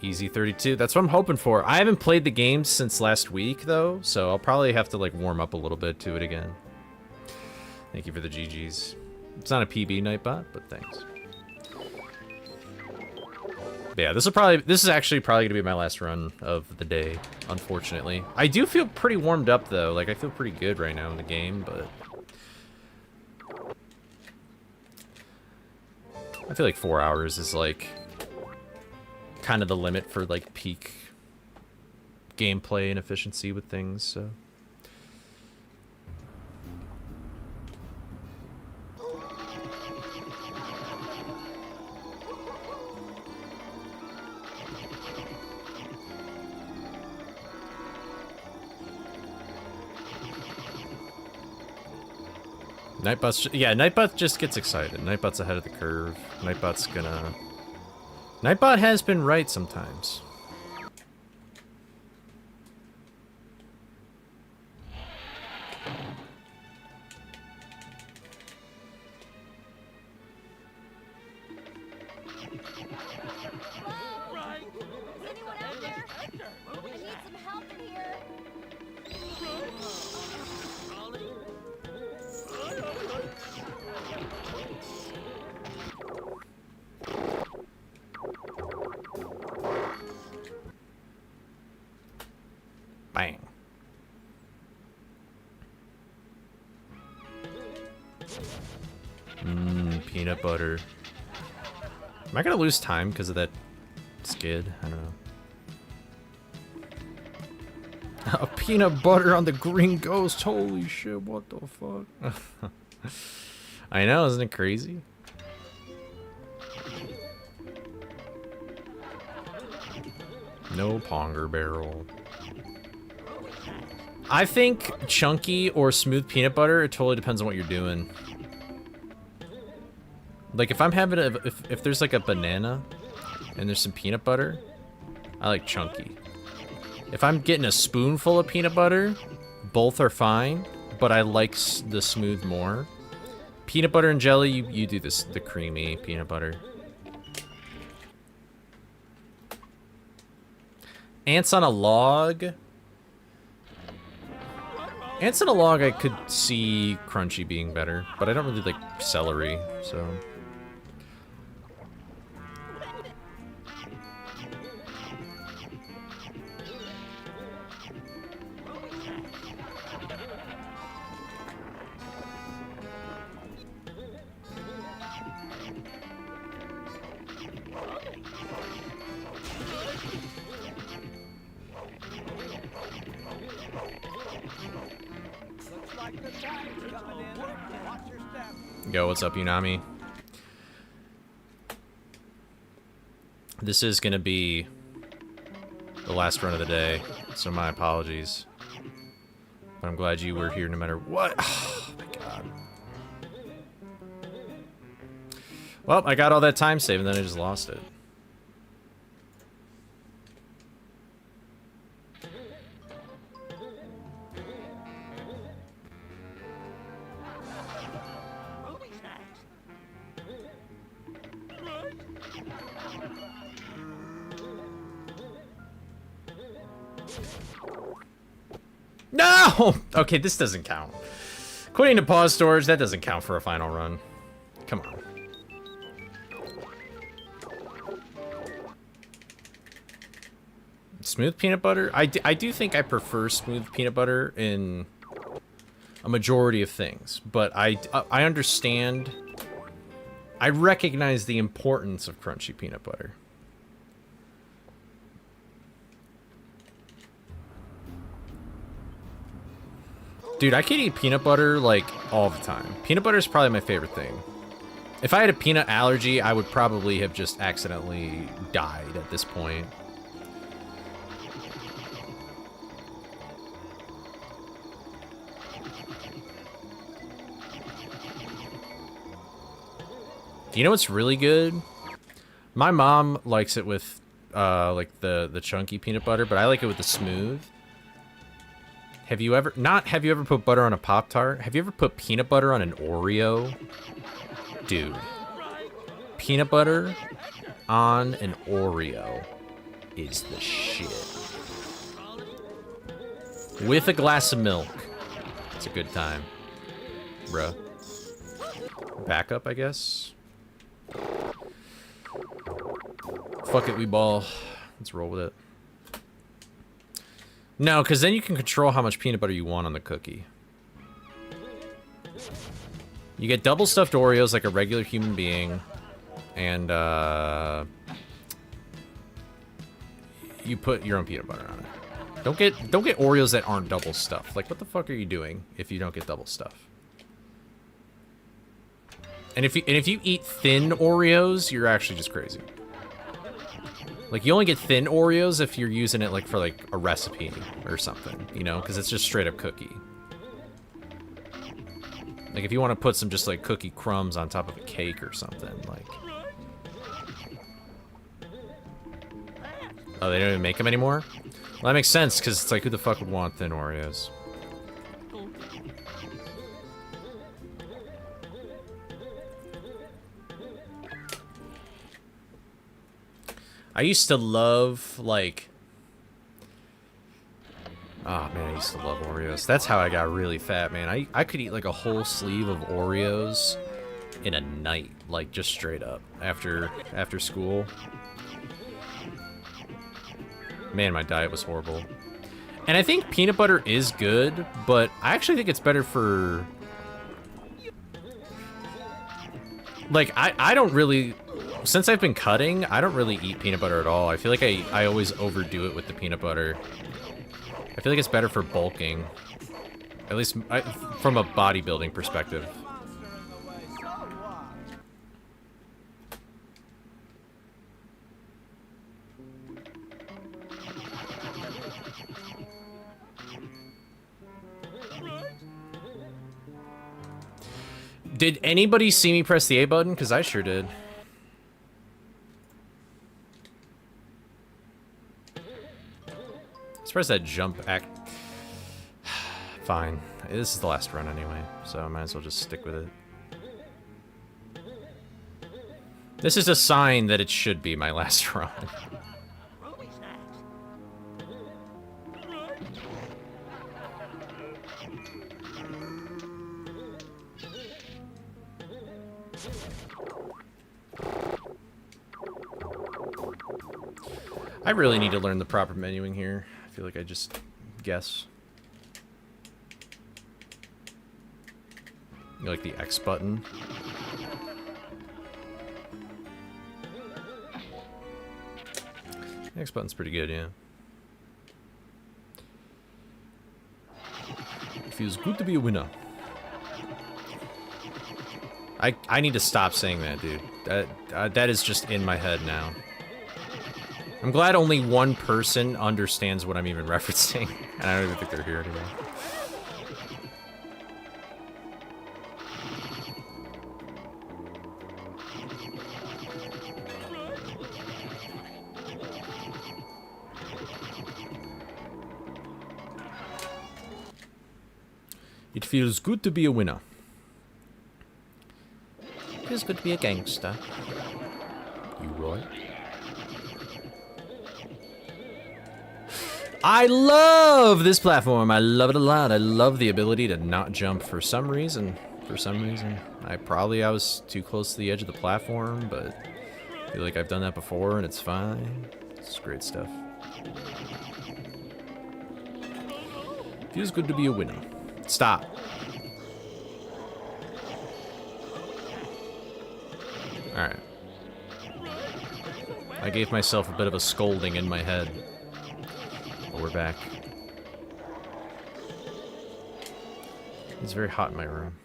S6: Easy 32. That's what I'm hoping for. I haven't played the game since last week, though, so I'll probably have to, like, warm up a little bit to it again. Thank you for the GGs. It's not a PB Nightbot, but thanks. But yeah, this is actually probably gonna be my last run of the day, unfortunately. I do feel pretty warmed up, though. Like, I feel pretty good right now in the game, but... I feel like 4 hours is, like... kind of the limit for like peak gameplay and efficiency with things, so. Nightbot's, yeah, Nightbot just gets excited. Nightbot's ahead of the curve. Nightbot's gonna... Nightbot has been right sometimes. Bang. Peanut butter. Am I gonna lose time because of that skid? I don't know. A peanut butter on the green ghost. Holy shit, what the fuck? I know, isn't it crazy? No Ponger barrel. I think chunky or smooth peanut butter, it totally depends on what you're doing. Like if I'm having if there's like a banana and there's some peanut butter, I like chunky. If I'm getting a spoonful of peanut butter, both are fine, but I like the smooth more. Peanut butter and jelly, you do this, the creamy peanut butter. Ants on a log. Ants on a log I could see crunchy being better, but I don't really like celery, so... Yo, what's up, Unami? This is gonna be the last run of the day, so my apologies. But I'm glad you were here no matter what. Oh my god. Well, I got all that time save and then I just lost it. No! Okay, this doesn't count. Quitting to pause storage, that doesn't count for a final run. Come on. Smooth peanut butter? I do think I prefer smooth peanut butter in a majority of things, but I understand. I recognize the importance of crunchy peanut butter. Dude, I could eat peanut butter, like, all the time. Peanut butter is probably my favorite thing. If I had a peanut allergy, I would probably have just accidentally died at this point. You know what's really good? My mom likes it with, like, the chunky peanut butter, but I like it with the smooth. Have you ever put butter on a Pop-Tart? Have you ever put peanut butter on an Oreo? Dude. Peanut butter on an Oreo is the shit. With a glass of milk. It's a good time. Bruh. Backup, I guess? Fuck it, we ball. Let's roll with it. No, because then you can control how much peanut butter you want on the cookie. You get double stuffed Oreos like a regular human being, and you put your own peanut butter on it. Don't get Oreos that aren't double stuffed. Like, what the fuck are you doing if you don't get double stuff? And if you eat thin Oreos, you're actually just crazy. Like, you only get thin Oreos if you're using it, like, for, like, a recipe or something, you know? Because it's just straight up cookie. Like, if you want to put some just, like, cookie crumbs on top of a cake or something, like... Oh, they don't even make them anymore? Well, that makes sense, because it's like, who the fuck would want thin Oreos? I used to love, like... Oh, man, I used to love Oreos. That's how I got really fat, man. I could eat, like, a whole sleeve of Oreos in a night. Like, just straight up. After school. Man, my diet was horrible. And I think peanut butter is good, but I actually think it's better for... Like, I don't really... Since I've been cutting, I don't really eat peanut butter at all. I feel like I always overdo it with the peanut butter. I feel like it's better for bulking. At least from a bodybuilding perspective. Did anybody see me press the A button? Because I sure did. Let's press that jump act. Fine. This is the last run anyway, so I might as well just stick with it. This is a sign that it should be my last run. I really need to learn the proper menuing here. I feel like I just guess. You like the X button? The X button's pretty good, yeah. It feels good to be a winner. I need to stop saying that, dude. That is just in my head now. I'm glad only one person understands what I'm even referencing. And I don't even think they're here anymore. It feels good to be a winner. Feels good to be a gangster. You right? I love this platform. I love it a lot. I love the ability to not jump for some reason. I was too close to the edge of the platform, but I feel like I've done that before and it's fine. It's great stuff. Feels good to be a winner. Stop. Alright. I gave myself a bit of a scolding in my head. But we're back. It's very hot in my room.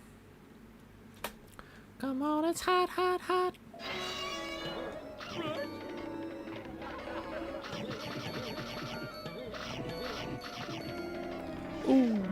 S6: Come on, it's hot, hot, hot. Ooh.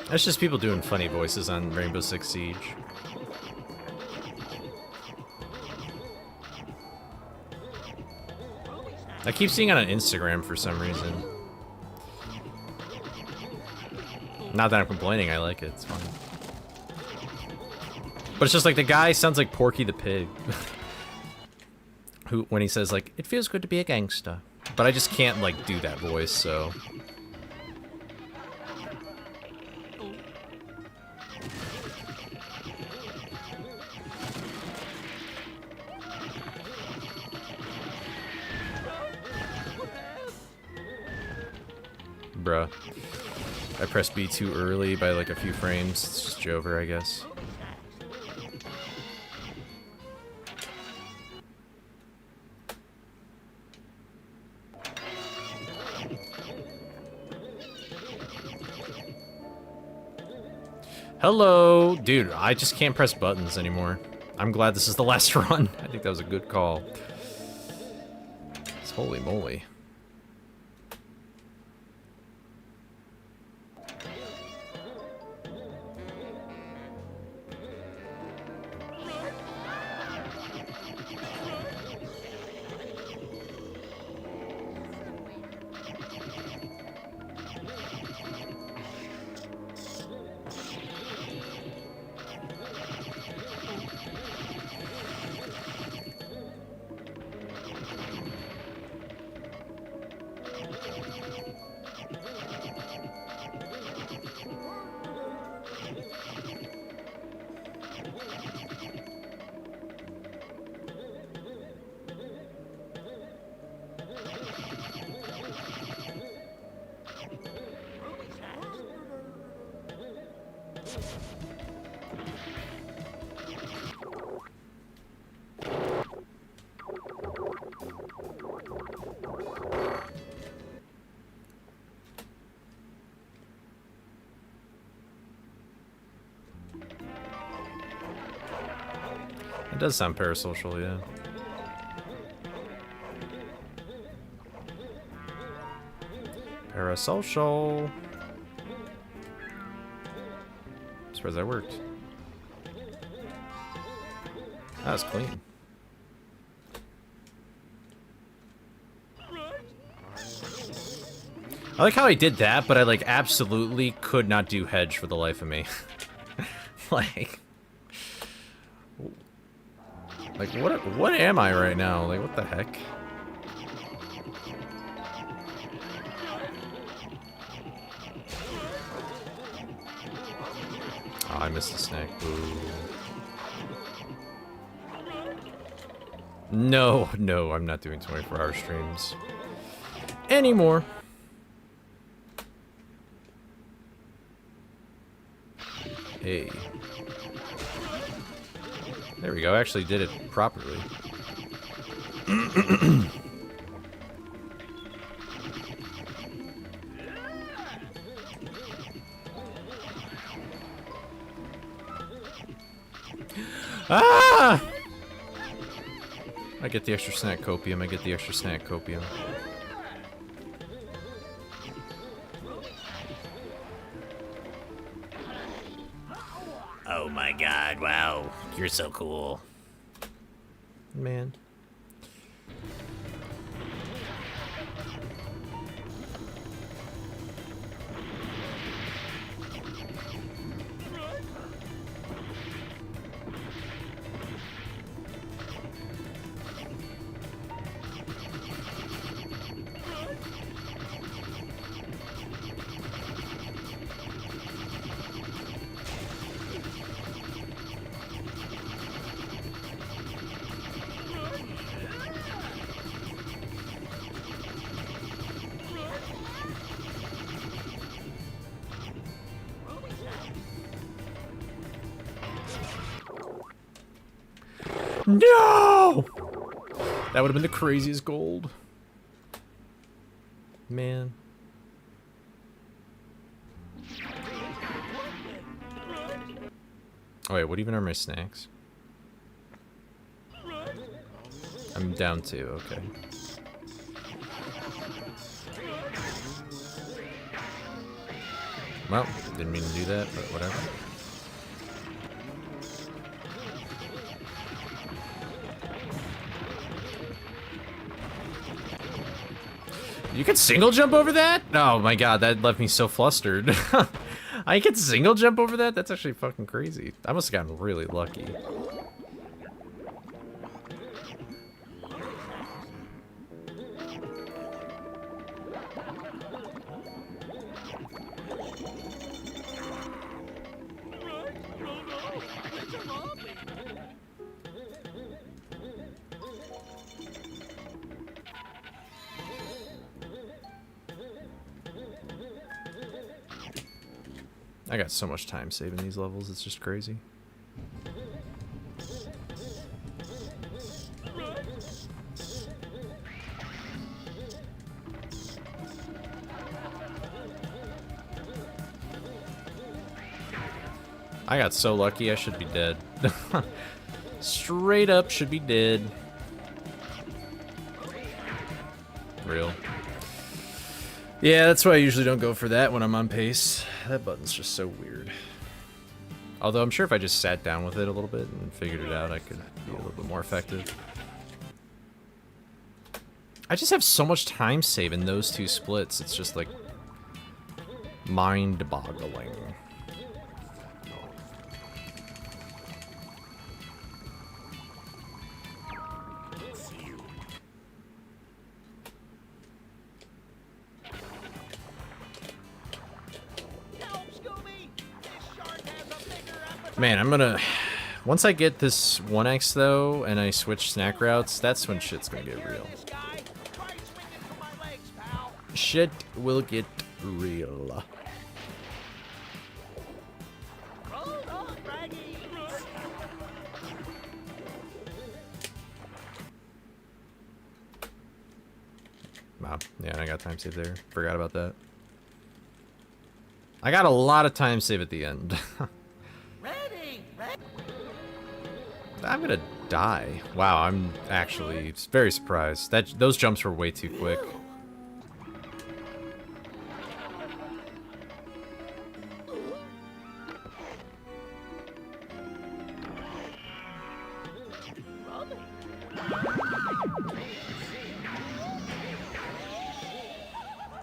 S6: That's just people doing funny voices on Rainbow Six Siege. I keep seeing it on Instagram for some reason. Not that I'm complaining, I like it, it's fun. But it's just like the guy sounds like Porky the Pig. Who, when he says like, it feels good to be a gangster. But I just can't like do that voice, so... Bruh. I pressed B too early by like a few frames. It's just Jover, I guess. Hello! Dude, I just can't press buttons anymore. I'm glad this is the last run. I think that was a good call. Holy moly. It does sound parasocial, yeah. Parasocial. I'm surprised that worked. That was clean. I like how I did that, but I like absolutely could not do hedge for the life of me. Like what am I right now? Like what the heck? Oh, I missed the snake. Ooh. No, I'm not doing 24-hour streams. anymore. Hey. There we go. I actually did it properly. Ah! I get the extra snack copium. I get the extra snack copium.
S5: Oh my god, wow. You're so cool.
S6: Man. No! That would have been the craziest gold. Man. Oh wait, what even are my snacks? I'm down 2, okay. Well, didn't mean to do that, but whatever. You can single jump over that? Oh my god, that left me so flustered. I can single jump over that? That's actually fucking crazy. I must have gotten really lucky. I got so much time saving these levels, it's just crazy. I got so lucky, I should be dead. Straight up should be dead. Real. Yeah, that's why I usually don't go for that when I'm on pace. That button's just so weird. Although I'm sure if I just sat down with it a little bit and figured it out, I could be a little bit more effective. I just have so much time saving those two splits. It's just like mind-boggling. Man, I'm gonna... Once I get this 1x though, and I switch snack routes, that's when shit's gonna get real. Shit will get real. Wow, yeah, I got time save there. Forgot about that. I got a lot of time save at the end. I'm gonna die. Wow, I'm actually very surprised. Those jumps were way too quick.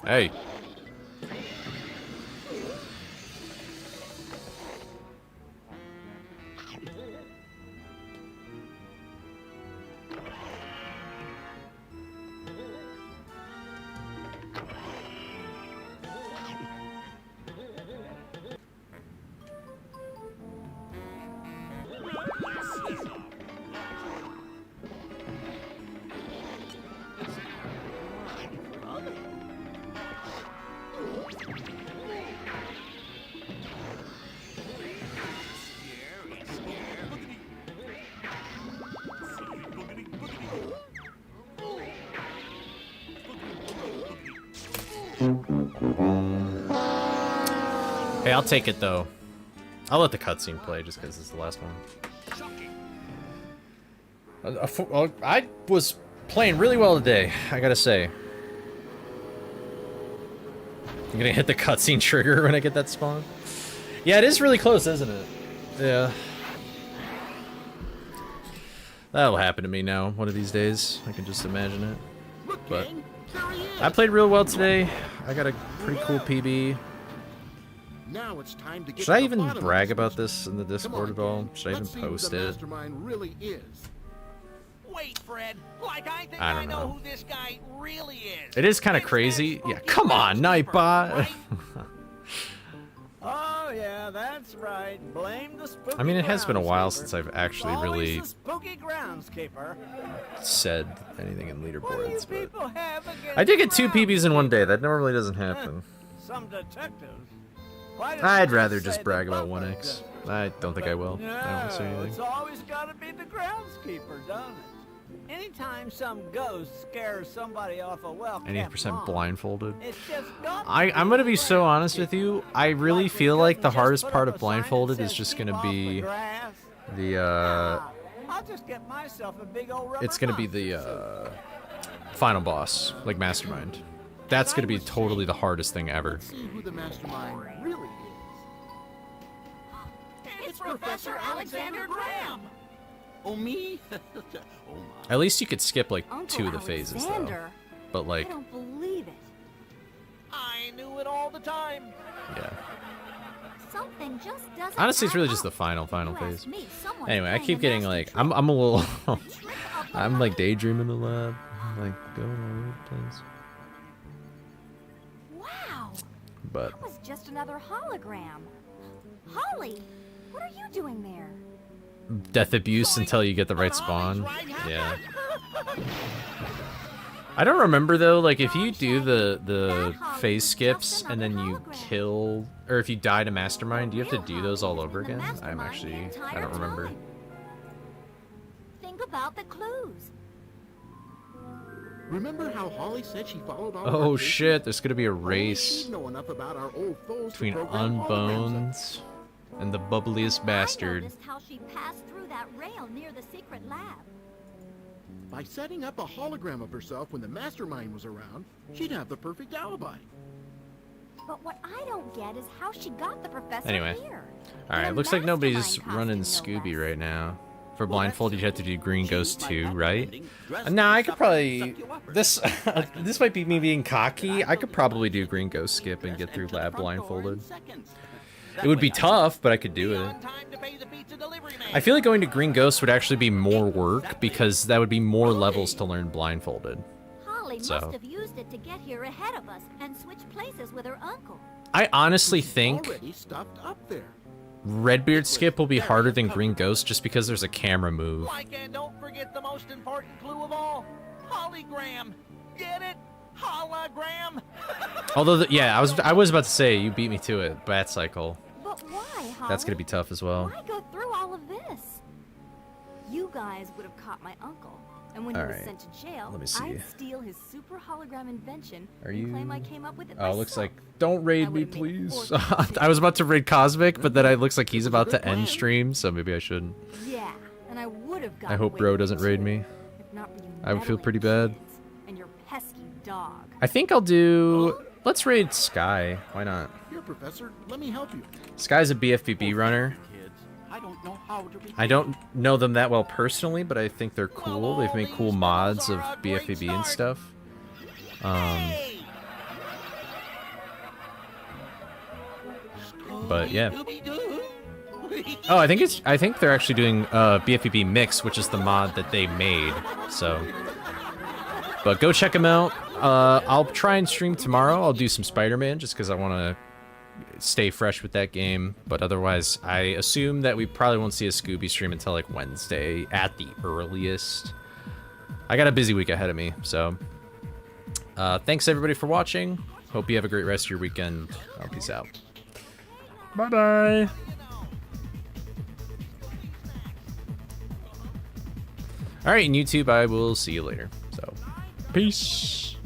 S6: Hey. Hey, I'll take it though. I'll let the cutscene play just because it's the last one. I was playing really well today, I gotta say. I'm gonna hit the cutscene trigger when I get that spawn. Yeah, it is really close, isn't it? Yeah. That'll happen to me now, one of these days. I can just imagine it. But I played real well today. I got a pretty cool PB.
S4: Now it's time to get
S6: Should I
S4: to the
S6: even
S4: bottom of
S6: brag
S4: this
S6: about
S4: mystery.
S6: this in the Discord
S4: Come
S6: at all?
S4: on,
S6: Should I even
S4: let's see who
S6: post
S4: the
S6: it?
S4: mastermind really is.
S2: Wait, Fred. Like I think
S6: I
S2: I
S6: don't
S2: know
S6: know.
S2: who this guy really is.
S6: It is kind of crazy. Yeah, come on, Nightbot.
S2: Oh yeah, that's right. Blame the spooky
S6: I mean, it has been a while
S2: groundskeeper.
S6: since I've actually
S2: Always
S6: really
S2: the spooky groundskeeper.
S6: said anything in
S2: What do you
S6: leaderboards, but
S2: people have against
S6: I did get 2
S2: groundskeepers?
S6: PBs in one day. That normally doesn't happen.
S2: Some detectives. Why don't
S6: I'd
S2: you
S6: rather
S2: say
S6: just
S2: the
S6: brag about
S2: butler
S6: 1x.
S2: does?
S6: I don't think I will.
S2: No,
S6: I don't say anything.
S2: it's always got to be the groundskeeper, doesn't it? Anytime some ghost scares somebody off a well-kept
S6: 80%
S2: lawn,
S6: blindfolded.
S2: it's just got to
S6: I'm
S2: be
S6: gonna
S2: the
S6: be so honest with you. I really
S2: Like we
S6: feel like the
S2: couldn't just
S6: hardest
S2: put
S6: part
S2: up
S6: of
S2: a sign that
S6: blindfolded is
S2: says
S6: just
S2: keep
S6: gonna
S2: off the
S6: be
S2: grass.
S6: the
S2: I'll just get myself a big old rubber
S6: it's gonna be
S2: monkey
S6: the final boss, like Mastermind. That's gonna be totally the hardest thing ever.
S4: Let's see who the mastermind really is.
S8: It's Professor Alexander Graham.
S5: Oh, me? Oh, my.
S6: At least you could skip like
S3: Uncle
S6: 2 of the phases though.
S3: Alexander.
S6: But
S3: I
S6: like,
S3: don't believe it.
S2: I knew it all the time.
S6: yeah.
S3: Something just doesn't
S6: Honestly, it's
S3: add
S6: really just
S3: up.
S6: the final
S3: You ask
S6: phase.
S3: me, someone's
S6: Anyway, I
S3: playing
S6: keep
S3: a
S6: getting
S3: nasty
S6: like
S3: trick.
S6: I'm a little
S3: A trick up the
S6: I'm like
S3: line.
S6: daydreaming a lot. I'm like going all over the place.
S3: Wow,
S6: But
S3: that was just another hologram. Holly, what are you doing there?
S6: death abuse until you get the right spawn. Yeah. I don't remember though, like if you do the phase skips and then you kill, or if you die to Mastermind, do you have to do those all over again? I don't remember.
S3: Think about the clues.
S4: Remember how Holly said she followed all of our
S6: Oh
S4: cases?
S6: shit, there's gonna be a
S4: Only
S6: race
S4: she'd know enough about our old foes to
S6: between
S4: program holograms.
S6: Unbones and the bubbliest
S3: I
S6: bastard.
S3: noticed how she passed through that rail near the secret lab.
S4: By setting up a hologram of herself when the mastermind was around, she'd have the perfect alibi.
S3: But what I don't get is how she got the professor
S6: Anyway.
S3: here.
S6: Alright,
S3: In a
S6: looks like nobody's
S3: mastermind
S6: running
S3: costume, no
S6: Scooby
S3: less.
S6: right now. For
S5: Well,
S6: blindfold,
S5: that's
S6: you have to do Green
S5: simple.
S6: Ghost
S5: Choose
S6: 2,
S5: my
S6: right?
S5: patent pending, dress
S6: Nah,
S5: for
S6: I could
S5: supper,
S6: probably...
S5: suck you up.
S6: This might be me being cocky. I could probably do Green Ghost skip and get through
S5: Enter the
S6: lab
S5: front door in
S6: blindfolded.
S5: seconds.
S6: It would
S5: That
S6: be
S5: way I
S6: tough, but I could do it. I feel like going to Green Ghost would actually be more work because that would be more levels to learn blindfolded.
S3: Holly
S6: So.
S3: must have used it to get here ahead of us and switch places with her uncle.
S6: I honestly think
S4: Already stuffed up there.
S6: Redbeard skip will be harder than Green Ghost just because there's a camera move.
S2: Like, and don't forget the most important clue of all. Hologram. Get it? Hologram.
S6: Although, yeah, I was about to say you beat me to it. Bat Cycle.
S3: But why, Holly?
S6: That's gonna be tough as well.
S3: Why go through all of this? You guys would have caught my uncle. And when he was
S6: Alright.
S3: sent to jail,
S6: Let me see.
S3: I'd steal his super hologram invention
S6: Are
S3: and claim
S6: you-
S3: I came up with it
S6: Oh,
S3: myself.
S6: looks like don't raid me,
S3: would've made
S6: please.
S3: 4
S6: I was about to raid Cosmic, but then it looks like he's about to end stream, so maybe I shouldn't.
S3: Yeah, and I would have
S6: I
S3: gotten
S6: hope
S3: away
S6: Bro
S3: with it
S6: doesn't raid
S3: too,
S6: me.
S3: if not for you
S6: I would feel
S3: meddling
S6: pretty bad.
S3: kids and your pesky dog.
S6: I think I'll do. Let's raid Sky. Why not?
S4: Here, Professor, let me help you.
S6: Sky's a BFBB runner.
S5: Kids, I don't know how to
S6: I don't know them that well personally, but I think they're cool. They've made cool mods of BFBB and stuff. But yeah. Oh, I think they're actually doing BFBB Mix, which is the mod that they made. So, but go check them out. I'll try and stream tomorrow. I'll do some Spider-Man just because I want to stay fresh with that game. But otherwise, I assume that we probably won't see a Scooby stream until like Wednesday at the earliest. I got a busy week ahead of me, so thanks everybody for watching. Hope you have a great rest of your weekend. Peace out. Bye-bye. All right, in YouTube, I will see you later. So, peace.